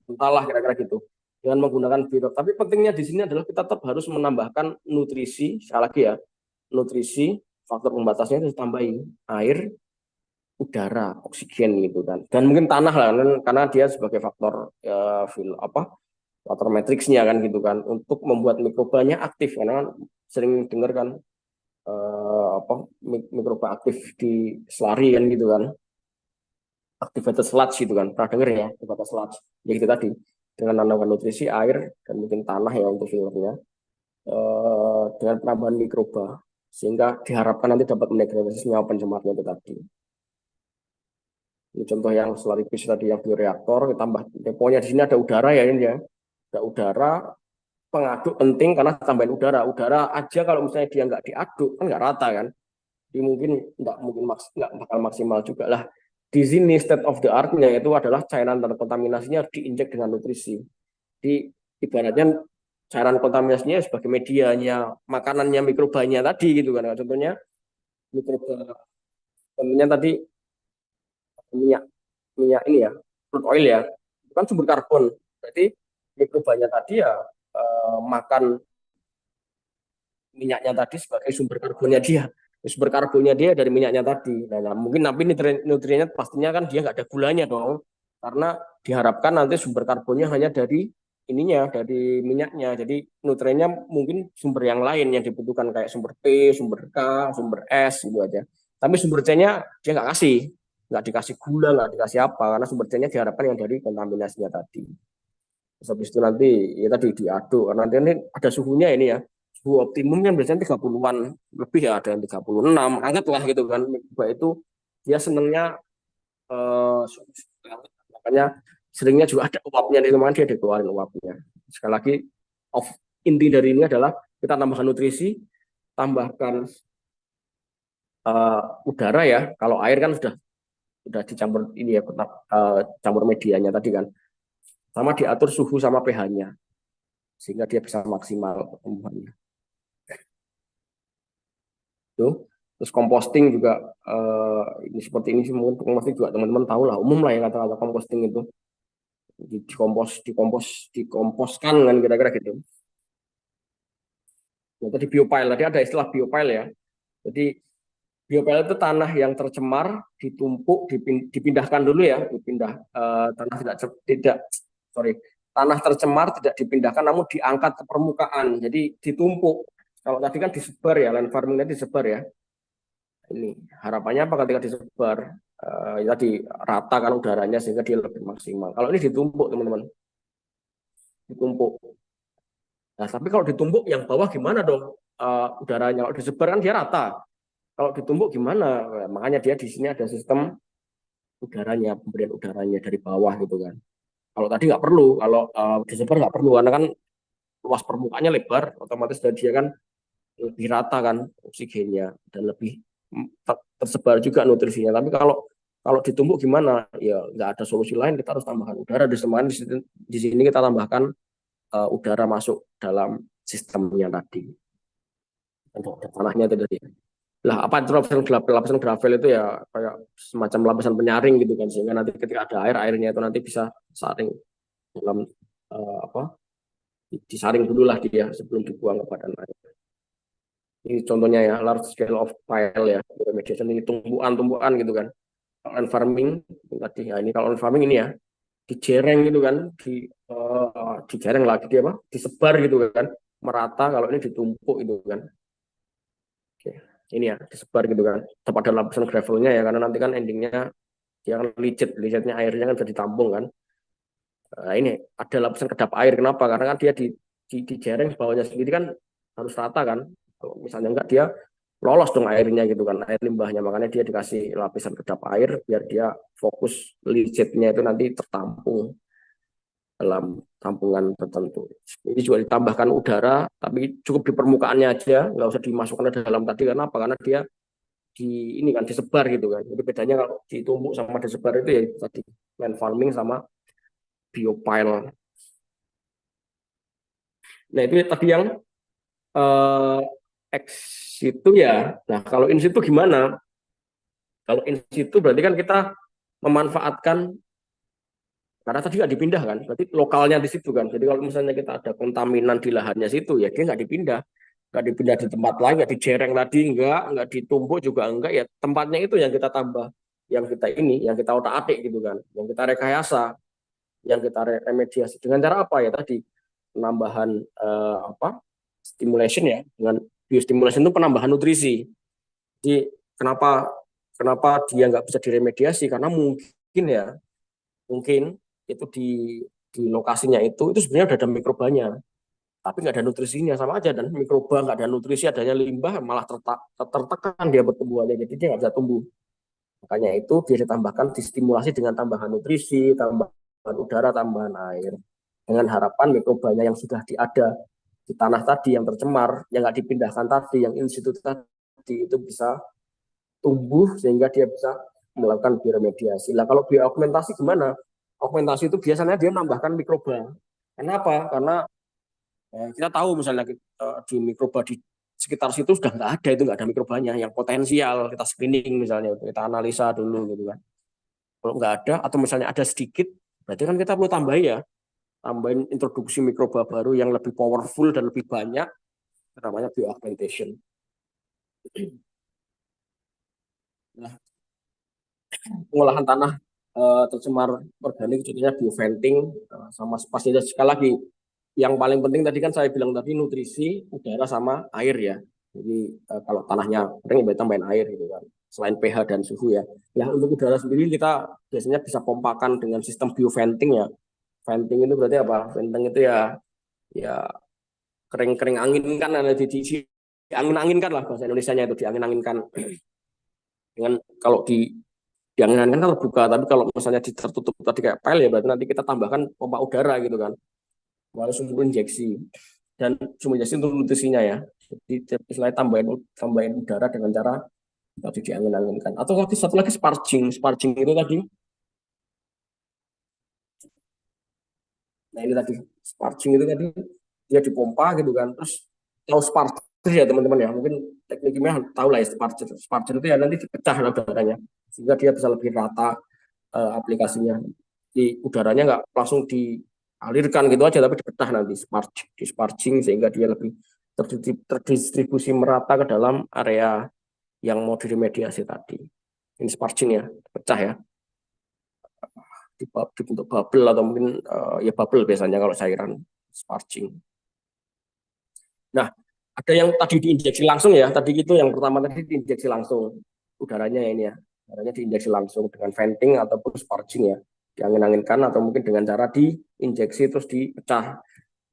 Entahlah kira-kira gitu. Dengan menggunakan birok. Tapi pentingnya di sini adalah kita tetap harus menambahkan nutrisi, sekali lagi ya, nutrisi, faktor pembatasnya itu tambahin air, udara, oksigen gitu kan. Dan mungkin tanah lah, karena dia sebagai faktor faktor matriksnya kan gitu kan, untuk membuat mikrobanya aktif. Karena kan sering dengar kan mikroba aktif di selari kan gitu kan, activated sludge gitu kan, pernah dengar ya activated sludge ya gitu tadi, dengan menambahkan nutrisi air dan mungkin tanah ya untuk filternya, dengan penambahan mikroba sehingga diharapkan nanti dapat menetralisasi senyawa pencemarnya itu tadi. Ini contoh yang slurry phase tadi yang bioreaktor, ditambah deponya di sini ada udara ya ini ya, ada udara. Pengaduk penting karena tambahin udara aja kalau misalnya dia nggak diaduk kan nggak rata kan, jadi mungkin nggak bakal maksimal juga lah. Di sini state of the art-nya itu adalah cairan terkontaminasinya diinjek dengan nutrisi. Di ibaratnya cairan kontaminasinya sebagai medianya, makanannya mikrobanya tadi gitu kan. Contohnya mikroba, contohnya tadi minyak minyak ini ya, crude oil ya, itu kan sumber karbon. Berarti mikrobanya tadi ya makan minyaknya tadi sebagai sumber karbonnya dia. Sumber karbonnya dia dari minyaknya tadi. Nah, mungkin tapi nutriennya pastinya kan dia nggak ada gulanya dong. Karena diharapkan nanti sumber karbonnya hanya dari ininya, dari minyaknya. Jadi nutriennya mungkin sumber yang lain yang dibutuhkan kayak sumber P, sumber K, sumber S gitu aja. Tapi sumber C-nya dia nggak kasih. Nggak dikasih gula, nggak dikasih apa. Karena sumber C-nya diharapkan yang dari kontaminasinya tadi. Terus habis itu nanti ya tadi diaduk. Karena nanti ini ada suhunya ini ya, suhu optimum kan biasanya 30-an lebih ya, ada yang 36, anggaplah gitu kan. Mikroba itu dia senengnya suhu makanya seringnya juga ada uapnya di teman dia dikeluarin uapnya. Sekali lagi of inti dari ini adalah kita tambahkan nutrisi, tambahkan udara ya. Kalau air kan sudah dicampur ini ya, campur medianya tadi kan. Sama diatur suhu sama pH-nya sehingga dia bisa maksimal pertumbuhannya. Tuh. Terus composting juga ini seperti ini sih, mungkin composting juga teman-teman tahu lah, umum lah ya kata-kata composting itu, dikomposkan kan kira-kira gitu. Nah, tadi biopile, tadi ada istilah biopile ya. Jadi biopile itu tanah yang tercemar ditumpuk dipindahkan dulu ya, tanah tidak sorry tanah tercemar tidak dipindahkan namun diangkat ke permukaan, jadi ditumpuk. Kalau tadi kan disebar ya, land farming tadi disebar ya. Ini harapannya apa ketika disebar tadi rata kan udaranya sehingga dia lebih maksimal. Kalau ini ditumpuk teman-teman, ditumpuk. Nah tapi kalau ditumpuk yang bawah gimana dong udaranya? Kalau disebar kan dia rata. Kalau ditumpuk gimana? Nah, makanya dia di sini ada sistem udaranya, pemberian udaranya dari bawah gitu kan. Kalau tadi nggak perlu, kalau disebar nggak perlu karena kan luas permukaannya lebar, otomatis dia kan lebih rata kan oksigennya dan lebih tersebar juga nutrisinya. Tapi kalau kalau ditumpuk gimana? Ya nggak ada solusi lain, kita harus tambahkan udara. Di sini kita tambahkan udara masuk dalam sistemnya tadi untuk tanahnya tadi. Lah apa itu lapisan gravel itu ya kayak semacam lapisan penyaring gitu kan, sehingga nanti ketika ada air, airnya itu nanti bisa saring dalam apa, disaring dulu lah dia sebelum dibuang ke badan air. Ini contohnya ya, large scale of pile ya, remediation ini tumbuhan-tumbuhan gitu kan. Kalau on farming tadi ya, ini kalau on farming ini ya dijereng gitu kan, dijereng lagi dia apa, disebar gitu kan, merata. Kalau ini ditumpuk gitu kan. Oke. Ini ya disebar gitu kan, tepat ada lapisan gravelnya ya, karena nanti kan endingnya dia kan licit, licitnya airnya kan bisa ditampung kan. Nah, ini ada lapisan kedap air, kenapa? Karena kan dia dijereng bawahnya sendiri kan harus rata kan. Kalau misalnya enggak, dia lolos dong airnya gitu kan, air limbahnya. Makanya dia dikasih lapisan kedap air biar dia fokus licitnya itu nanti tertampung dalam tampungan tertentu. Ini juga ditambahkan udara, tapi cukup di permukaannya aja, nggak usah dimasukkan ke dalam tadi. Karena apa? Karena dia ini kan disebar gitu kan. Jadi bedanya kalau ditumbuk sama disebar itu ya itu tadi, land farming sama biopile. Nah itu tadi yang eh, X itu ya. Nah kalau in situ gimana? Kalau in situ berarti kan kita memanfaatkan, karena tadi nggak dipindah kan, berarti lokalnya di situ kan. Jadi kalau misalnya kita ada kontaminan di lahannya situ, ya dia nggak dipindah di tempat lain, nggak dijereng tadi, nggak ditumpuk juga enggak, ya tempatnya itu yang kita tambah, yang kita otak-atik gitu kan, yang kita rekayasa, yang kita remediasi dengan cara apa ya tadi, penambahan apa, stimulation ya, dengan biostimulation itu penambahan nutrisi. Jadi kenapa kenapa dia nggak bisa diremediasi, karena mungkin ya, mungkin itu di lokasinya itu sebenarnya udah ada mikrobanya, tapi nggak ada nutrisinya, sama aja. Dan mikroba nggak ada nutrisi, adanya limbah, malah tertekan dia pertumbuhannya, jadi dia nggak bisa tumbuh. Makanya itu dia ditambahkan, distimulasi dengan tambahan nutrisi, tambahan udara, tambahan air, dengan harapan mikrobanya yang sudah ada di tanah tadi yang tercemar, yang nggak dipindahkan tadi, yang in situ tadi, itu bisa tumbuh sehingga dia bisa melakukan bioremediasi. Nah kalau bioaugmentasi gimana? Augmentasi itu biasanya dia menambahkan mikroba. Kenapa? Karena kita tahu misalnya di mikroba di sekitar situ sudah nggak ada, itu nggak ada mikrobanya yang potensial, kita screening misalnya, kita analisa dulu gitu kan. Kalau nggak ada atau misalnya ada sedikit, berarti kan kita perlu tambahin ya, tambahin introduksi mikroba baru yang lebih powerful dan lebih banyak, namanya bioaugmentation. Nah, pengolahan tanah tercemar organik, contohnya bioventing, sama spasinya sekali lagi. Yang paling penting tadi kan saya bilang tadi, nutrisi, udara, sama air ya. Jadi kalau tanahnya kering ya tambahin air gitu kan. Selain pH dan suhu ya. Ya untuk udara sendiri kita biasanya bisa pompakan dengan sistem bioventing ya. Venting itu berarti apa? Venting itu ya, ya kering-kering angin kan, ada di angin-anginkan lah bahasa Indonesianya, itu diangin-anginkan. Dengan kalau diangin-anginkan kan terbuka, tapi kalau misalnya tertutup tadi kayak pile ya, berarti nanti kita tambahkan pompa udara gitu kan. Lalu sumber injeksi, dan sumber injeksi untuk nutrisinya ya. Jadi selain tambahin udara dengan cara tadi diangin-anginkan. Atau lagi satu lagi sparging. Sparging itu tadi, nah ini tadi sparging itu tadi dia dipompa gitu kan. Terus tahu sparger ya teman-teman ya, mungkin teknik kimia tahu lah ya sparger. Sparger itu ya nanti dipecah udaranya sehingga dia bisa lebih rata aplikasinya. Di udaranya nggak langsung dialirkan gitu aja, tapi dipecah nanti di sparging sehingga dia lebih terdistribusi merata ke dalam area yang mau diremediasi tadi. Ini sparging ya, pecah ya, dibentuk bubble atau mungkin ya bubble biasanya kalau cairan sparging. Nah, ada yang tadi diinjeksi langsung ya, tadi itu yang pertama tadi diinjeksi langsung udaranya ya, ini ya, udaranya diinjeksi langsung dengan venting ataupun sparging ya, diangin-anginkan atau mungkin dengan cara diinjeksi terus dipecah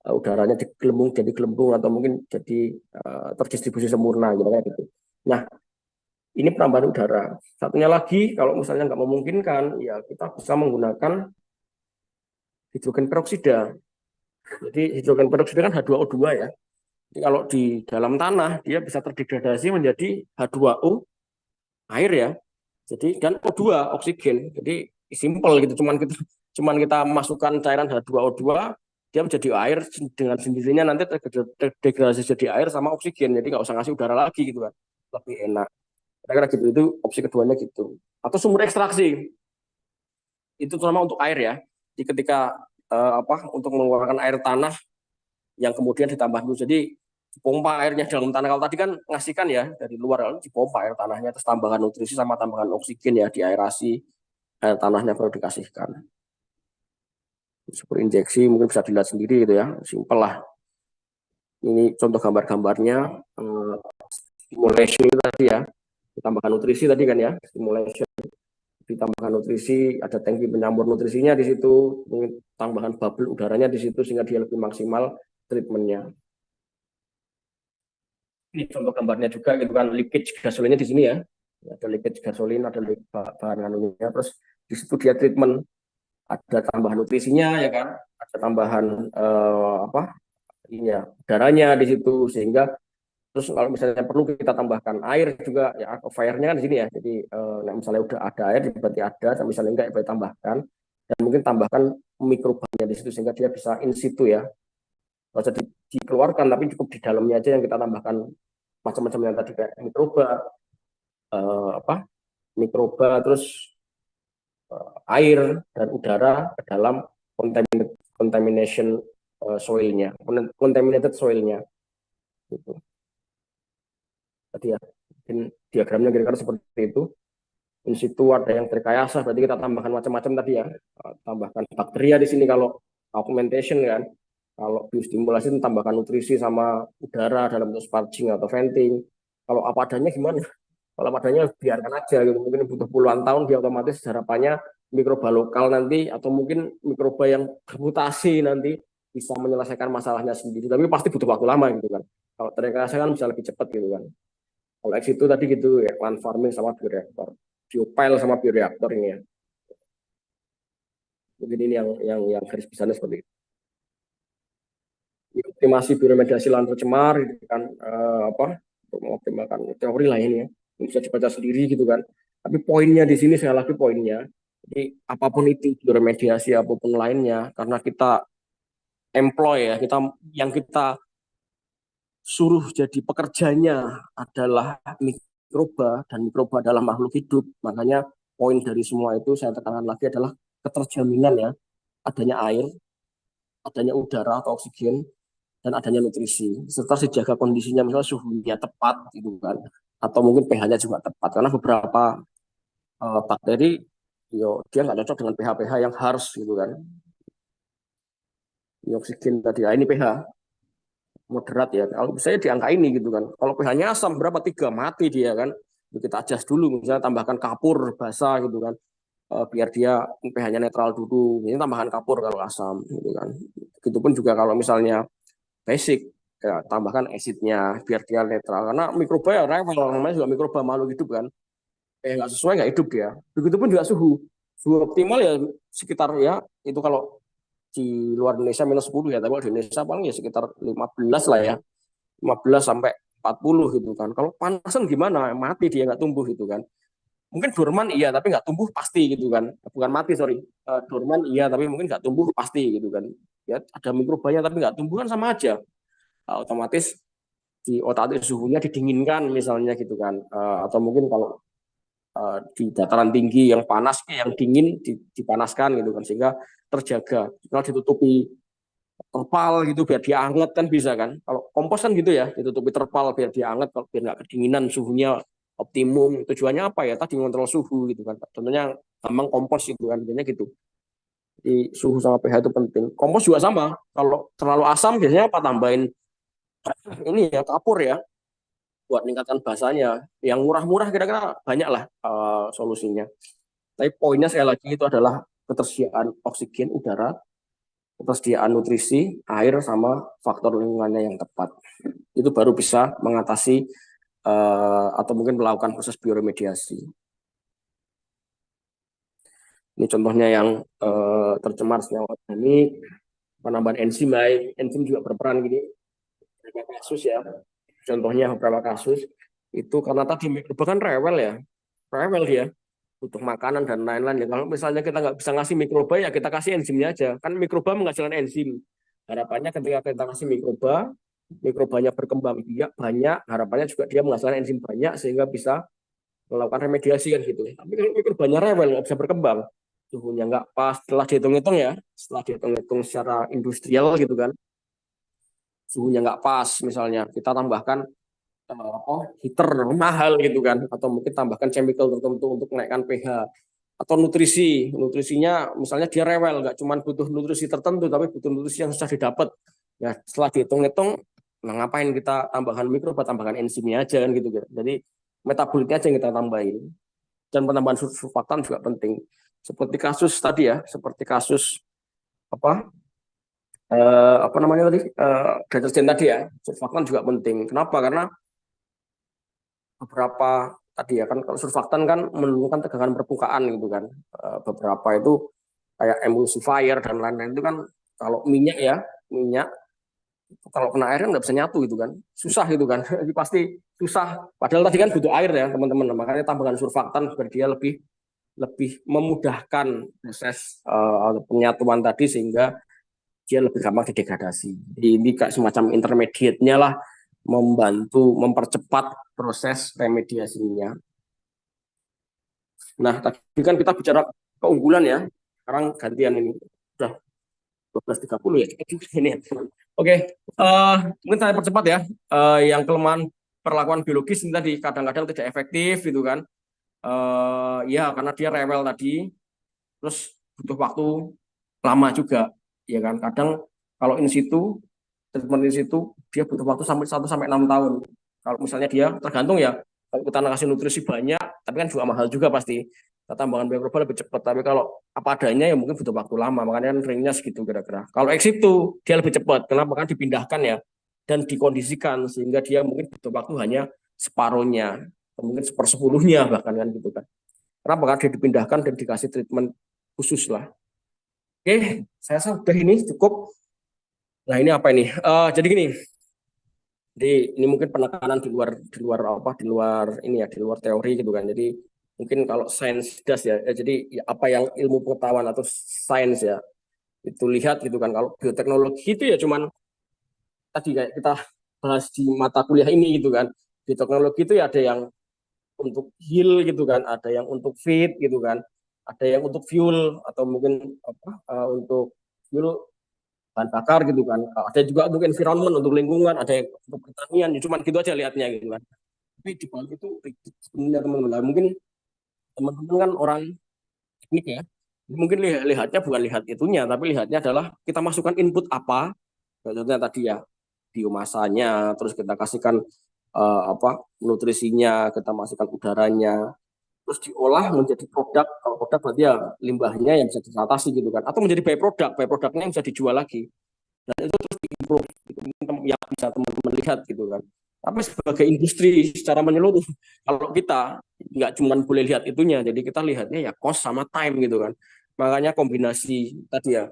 udaranya, digelembung jadi gelembung atau mungkin jadi terdistribusi sempurna gitu kan gitu. Nah, ini penambahan udara. Satunya lagi, kalau misalnya nggak memungkinkan, ya kita bisa menggunakan hidrogen peroksida. Jadi hidrogen peroksida kan H2O2 ya. Jadi kalau di dalam tanah dia bisa terdegradasi menjadi H2O, air ya. Jadi dan O2, oksigen. Jadi simpel gitu, cuman kita masukkan cairan H2O2, dia menjadi air dengan sendirinya, nanti terdegradasi jadi air sama oksigen. Jadi nggak usah ngasih udara lagi gitu kan. Lebih enak. Kira-kira gitu, itu opsi keduanya gitu. Atau sumur ekstraksi, itu terutama untuk air ya. Jadi ketika untuk mengeluarkan air tanah yang kemudian ditambah dulu. Jadi pompa airnya dalam tanah. Kalau tadi kan ngasihkan ya dari luar, kalau dipompa air tanahnya, terus tambahan nutrisi sama tambahan oksigen ya, di aerasi air tanahnya baru dikasihkan. Super injeksi mungkin bisa dilihat sendiri gitu ya, simpel lah. Ini contoh gambar-gambarnya, stimulation tadi ya, ditambahkan nutrisi tadi kan ya, stimulation ditambahkan nutrisi, ada tangki penyampur nutrisinya di situ, mungkin tambahan bubble udaranya di situ sehingga dia lebih maksimal treatmentnya. Ini contoh gambarnya juga gitu kan, leakage gasolinnya di sini ya, ada leakage gasolin, ada bahan anunya, terus di situ dia treatment, ada tambahan nutrisinya ya kan, ada tambahan ini ya, udaranya di situ, sehingga terus kalau misalnya perlu kita tambahkan air juga ya, fire-nya kan di sini ya, jadi misalnya udah ada air berarti ada, dan misalnya enggak ya berarti tambahkan, dan mungkin tambahkan mikrobanya di situ sehingga dia bisa in situ ya, nggak usah dikeluarkan tapi cukup di dalamnya aja yang kita tambahkan macam-macam yang tadi kayak mikroba, eh, apa mikroba, terus air dan udara ke dalam contamination soilnya, contaminated soilnya gitu. Tadi ya, mungkin diagramnya kira-kira seperti itu. In situ ada yang rekayasa, berarti kita tambahkan macam-macam tadi ya. Tambahkan bakteria di sini kalau augmentation kan. Kalau biostimulasi itu tambahkan nutrisi sama udara dalam bentuk sparging atau venting. Kalau apa adanya gimana? Kalau apa adanya biarkan aja gitu. Mungkin butuh puluhan tahun, dia otomatis harapannya mikroba lokal nanti atau mungkin mikroba yang bermutasi nanti bisa menyelesaikan masalahnya sendiri. Tapi pasti butuh waktu lama gitu kan. Kalau terekayasa kan bisa lebih cepat gitu kan. Kalau X itu tadi gitu ya, plant farming sama bioreaktor, biopile sama bioreaktor ini ya. Mungkin ini yang garis besarnya seperti itu. Optimasi bioremediasi lahan tercemar gitu kan, untuk mengoptimalkan teori lah ini ya. Ini bisa dibaca sendiri gitu kan. Tapi poinnya di sini sekali lagi poinnya. Jadi apapun itu bioremediasi apapun lainnya, karena kita employ ya, yang kita suruh jadi pekerjanya adalah mikroba, dan mikroba adalah makhluk hidup. Makanya poin dari semua itu saya tekankan lagi adalah keterjaminan ya, adanya air, adanya udara atau oksigen, dan adanya nutrisi. Serta dijaga kondisinya, misalnya suhunya tepat gitu kan, atau mungkin pH-nya juga tepat. Karena beberapa bakteri dia nggak cocok dengan pH-pH yang harus gitu kan. Ini oksigen tadi, ini pH moderat ya. Kalau saya di angka ini gitu kan. Kalau pH-nya asam berapa? 3, mati dia kan. Kita adjust dulu, misalnya tambahkan kapur basah gitu kan. Biar dia pH-nya netral dulu. Ini tambahan kapur kalau asam gitu kan. Begitupun juga kalau misalnya basic, ya tambahkan asidnya biar dia netral. Karena mikroba ya rewel, namanya juga mikroba makhluk hidup kan. Nggak sesuai nggak hidup dia. Begitupun juga suhu. Suhu optimal ya sekitar ya itu kalau di luar Indonesia -10 ya, tapi kalau di Indonesia paling ya sekitar 15 lah ya, 15 sampai 40 gitu kan. Kalau panasan gimana? Mati dia, nggak tumbuh gitu kan. Mungkin dorman iya, tapi nggak tumbuh pasti gitu kan. Bukan mati, sorry. Dorman iya, tapi mungkin nggak tumbuh pasti gitu kan. Ya, ada mikrobanya tapi nggak tumbuh kan sama aja. Otomatis di otak itu suhunya didinginkan misalnya gitu kan. Atau mungkin kalau di dataran tinggi yang panas, yang dingin dipanaskan gitu kan, sehingga terjaga. Kalau ditutupi terpal gitu biar dia hangat kan bisa kan. Kalau kompos kan gitu ya, ditutupi terpal biar dia hangat, biar nggak kedinginan, suhunya optimum. Tujuannya apa ya? Tadi ngontrol suhu gitu kan. Contohnya tambang kompos gitu kan, biasanya gitu. Di suhu sama pH itu penting. Kompos juga sama. Kalau terlalu asam biasanya apa, tambahin ini ya, kapur ya, buat meningkatkan basanya. Yang murah-murah kira-kira banyak lah solusinya. Tapi poinnya sekali lagi itu adalah ketersediaan oksigen, udara, ketersediaan nutrisi, air, sama faktor lingkungannya yang tepat. Itu baru bisa mengatasi atau mungkin melakukan proses bioremediasi. Ini contohnya yang tercemar senyawa organik, penambahan enzim, enzim juga berperan gini. Beberapa kasus ya, contohnya beberapa kasus itu karena tadi mikroba kan rewel dia, butuh makanan dan lain-lain ya. Kalau misalnya kita nggak bisa ngasih mikroba ya kita kasih enzimnya aja. Kan mikroba menghasilkan enzim. Harapannya ketika kita kasih mikroba, mikrobanya berkembang biak banyak, harapannya juga dia menghasilkan enzim banyak sehingga bisa melakukan remediasi kan gitu. Tapi kalau mikrobanya rewel nggak bisa berkembang, suhunya nggak pas, setelah dihitung-hitung secara industrial gitu kan, suhunya nggak pas, misalnya kita tambahkan heater mahal gitu kan, atau mungkin tambahkan chemical tertentu untuk menaikkan pH, atau nutrisinya misalnya dia rewel, nggak cuma butuh nutrisi tertentu tapi butuh nutrisi yang susah didapat, ya setelah dihitung-hitung, nah ngapain kita tambahkan mikroba, tambahkan enzimnya aja kan gitu. Jadi metabolitnya aja yang kita tambahin, dan penambahan surfaktan juga penting, seperti kasus tadi ya, seperti kasus apa apa namanya tadi, deterjen tadi ya, surfaktan juga penting. Kenapa? Karena beberapa tadi ya kan, kalau surfaktan kan menurunkan tegangan permukaan gitu kan. Beberapa itu kayak emulsifier dan lain-lain itu kan, kalau minyak kalau kena air kan nggak bisa nyatu gitu kan, susah gitu kan. Jadi pasti susah, padahal tadi kan butuh air ya teman-teman. Makanya tambahkan surfaktan biar dia lebih lebih memudahkan proses penyatuan tadi, sehingga dia lebih gampang didegradasi. Jadi ini kayak semacam intermediate-nya lah, membantu mempercepat proses remediasinya. Nah, tadi kan kita bicara keunggulan ya. Sekarang gantian ini. Udah 12.30 ya. Ini. Oke, mungkin saya percepat ya. Yang kelemahan perlakuan biologis ini tadi kadang-kadang tidak efektif gitu kan. Ya karena dia rewel tadi, terus butuh waktu lama juga, ya kan. Kadang kalau in situ, treatment in situ, dia butuh waktu sampai 1 sampai 6 tahun. Kalau misalnya dia tergantung ya, kalau kita kasih nutrisi banyak, tapi kan juga mahal juga pasti. Kita tambahkan mikroba lebih cepat, tapi kalau apa adanya ya mungkin butuh waktu lama, makanya kan ringnya segitu kira-kira. Kalau ex itu dia lebih cepat, kenapa? Kan dipindahkan ya, dan dikondisikan, sehingga dia mungkin butuh waktu hanya separuhnya, mungkin sepersepuluhnya bahkan kan gitu kan. Kenapa? Karena dia dipindahkan dan dikasih treatment khusus lah. Oke, saya sudah ini cukup. Nah ini apa ini? Jadi gini, ini mungkin penekanan di luar apa, di luar ini ya, di luar teori gitu kan. Jadi mungkin kalau sains das ya, jadi ya, apa yang ilmu pengetahuan atau sains ya itu lihat gitu kan. Kalau bioteknologi itu ya cuman tadi kayak kita bahas di mata kuliah ini gitu kan. Bioteknologi itu ya ada yang untuk heal gitu kan, ada yang untuk feed gitu kan, ada yang untuk fuel, atau mungkin apa, untuk fuel bahan bakar gitu kan. Ada juga untuk environment, untuk lingkungan, ada yang untuk pertanian, ya cuma gitu aja lihatnya gitu kan. Tapi di balik itu sebenarnya teman-teman, mungkin teman-teman kan orang teknik ya, mungkin lihatnya bukan lihat itunya, tapi lihatnya adalah kita masukkan input apa. Contohnya tadi ya, biomasanya, terus kita kasihkan apa, nutrisinya, kita masukkan udaranya, terus diolah menjadi produk. Kalau produk berarti ya limbahnya yang bisa diatasi gitu kan, atau menjadi by productnya yang bisa dijual lagi, dan itu terus diimprove gitu, yang bisa teman-teman lihat gitu kan. Tapi sebagai industri secara menyeluruh, kalau kita nggak cuma boleh lihat itunya, jadi kita lihatnya ya cost sama time gitu kan. Makanya kombinasi tadi ya,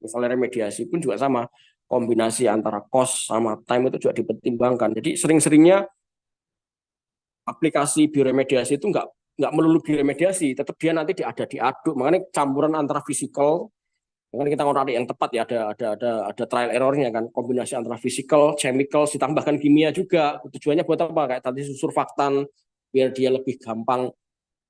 misalnya remediasi pun juga sama, kombinasi antara cost sama time itu juga dipertimbangkan. Jadi sering-seringnya aplikasi bioremediasi itu nggak melulu bioremediasi, tetap dia nanti ada diaduk. Makanya campuran antara fisikal, kan kita ngorek yang tepat ya, ada trial errornya kan, kombinasi antara physical, chemical, ditambahkan kimia juga. Tujuannya buat apa? Kayak tadi surfaktan, biar dia lebih gampang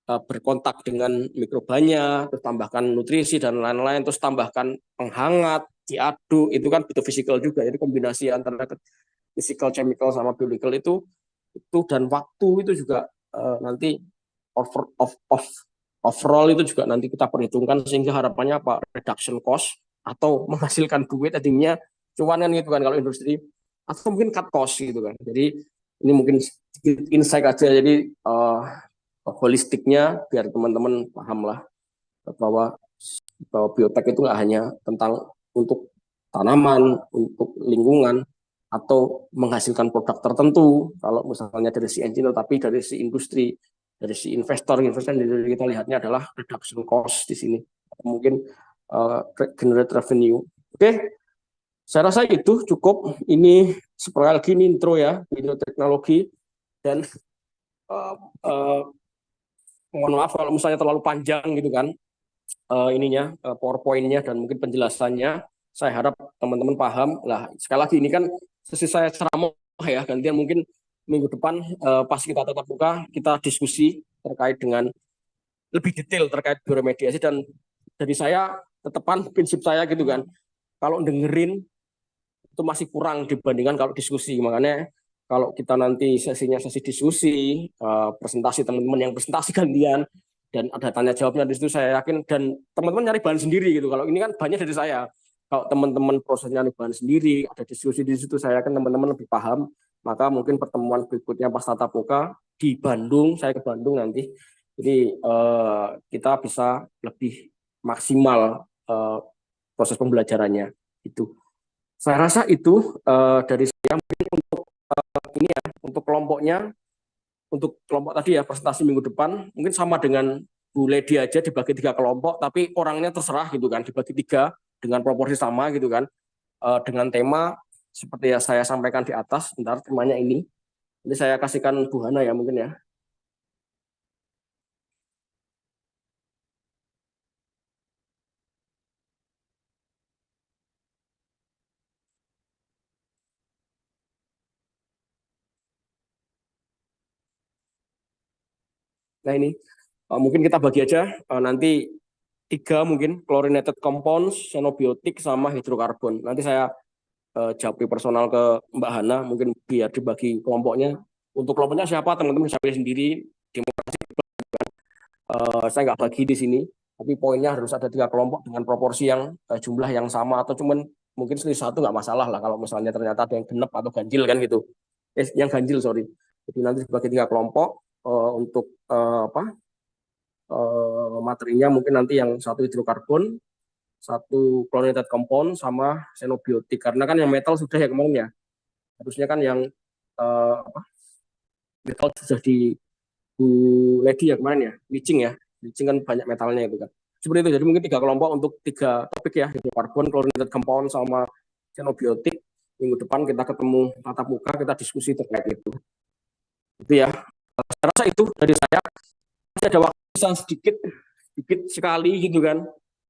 berkontak dengan mikrobanya, terus tambahkan nutrisi dan lain-lain, terus tambahkan penghangat, diaduk, itu kan butuh physical juga. Jadi kombinasi antara physical, chemical sama biological itu dan waktu itu juga nanti overall itu juga nanti kita perhitungkan, sehingga harapannya apa, reduction cost atau menghasilkan duit tadinya cuan kan gitu kan kalau industri, atau mungkin cut cost gitu kan. Jadi ini mungkin insight aja, jadi holistiknya biar teman-teman paham lah bahwa biotek itu nggak hanya tentang untuk tanaman, untuk lingkungan, atau menghasilkan produk tertentu kalau misalnya dari si engineer, tapi dari si industri, dari si investor. Jadi kita lihatnya adalah reduction cost di sini, mungkin generate revenue. Oke, saya rasa itu cukup. Ini sekali lagi ini intro ya, video teknologi, dan mohon maaf kalau misalnya terlalu panjang gitu kan ininya, PowerPoint-nya dan mungkin penjelasannya. Saya harap teman-teman paham. Lah, sekali lagi ini kan sesi saya ceramah ya, gantian mungkin minggu depan pas kita tatap muka kita diskusi terkait dengan lebih detail terkait bioremediasi. Dan dari saya tetepan prinsip saya gitu kan, kalau dengerin itu masih kurang dibandingkan kalau diskusi. Makanya kalau kita nanti sesinya sesi diskusi, presentasi teman-teman yang presentasi gantian, dan ada tanya jawabnya di situ, saya yakin, dan teman-teman nyari bahan sendiri gitu. Kalau ini kan banyak dari saya. Kalau teman-teman prosesnya nyari bahan sendiri, ada diskusi di situ, saya yakin teman-teman lebih paham. Maka mungkin pertemuan berikutnya pas tatap muka di Bandung, saya ke Bandung nanti. Jadi kita bisa lebih maksimal proses pembelajarannya itu. Saya rasa itu dari saya. Mungkin untuk ini ya, untuk kelompoknya, untuk kelompok tadi ya presentasi minggu depan mungkin sama dengan Bu Lady aja, dibagi 3 kelompok, tapi orangnya terserah gitu kan, dibagi 3 dengan proporsi sama gitu kan, dengan tema seperti yang saya sampaikan di atas. Bentar, temanya ini saya kasihkan Bu Hana ya mungkin ya. Nah ini mungkin kita bagi aja nanti 3 mungkin, chlorinated compounds, xenobiotik, sama hidrokarbon. Nanti saya japri personal ke Mbak Hana, mungkin biar dibagi kelompoknya. Untuk kelompoknya siapa, teman-teman bisa pilih sendiri. Saya nggak bagi di sini, tapi poinnya harus ada 3 kelompok dengan proporsi yang jumlah yang sama, atau cuman mungkin selisih 1 nggak masalah lah kalau misalnya ternyata ada yang genep atau ganjil kan gitu. Yang ganjil, sorry. Jadi nanti dibagi 3 kelompok untuk materinya, mungkin nanti yang 1 hidrokarbon, 1 chlorinated compound, sama xenobiotik. Karena kan yang metal sudah ya kemarin ya. Harusnya kan yang uh, metal sudah di Bu Lady ya kemarin ya, leaching ya. Leaching kan banyak metalnya itu kan. Seperti itu. Jadi mungkin 3 kelompok untuk 3 topik ya, hidrokarbon, chlorinated compound, sama xenobiotik. Minggu depan kita ketemu tatap muka, kita diskusi terkait itu. Itu ya. Saya rasa itu dari saya. Masih ada waktu sedikit, sedikit sekali gitu kan.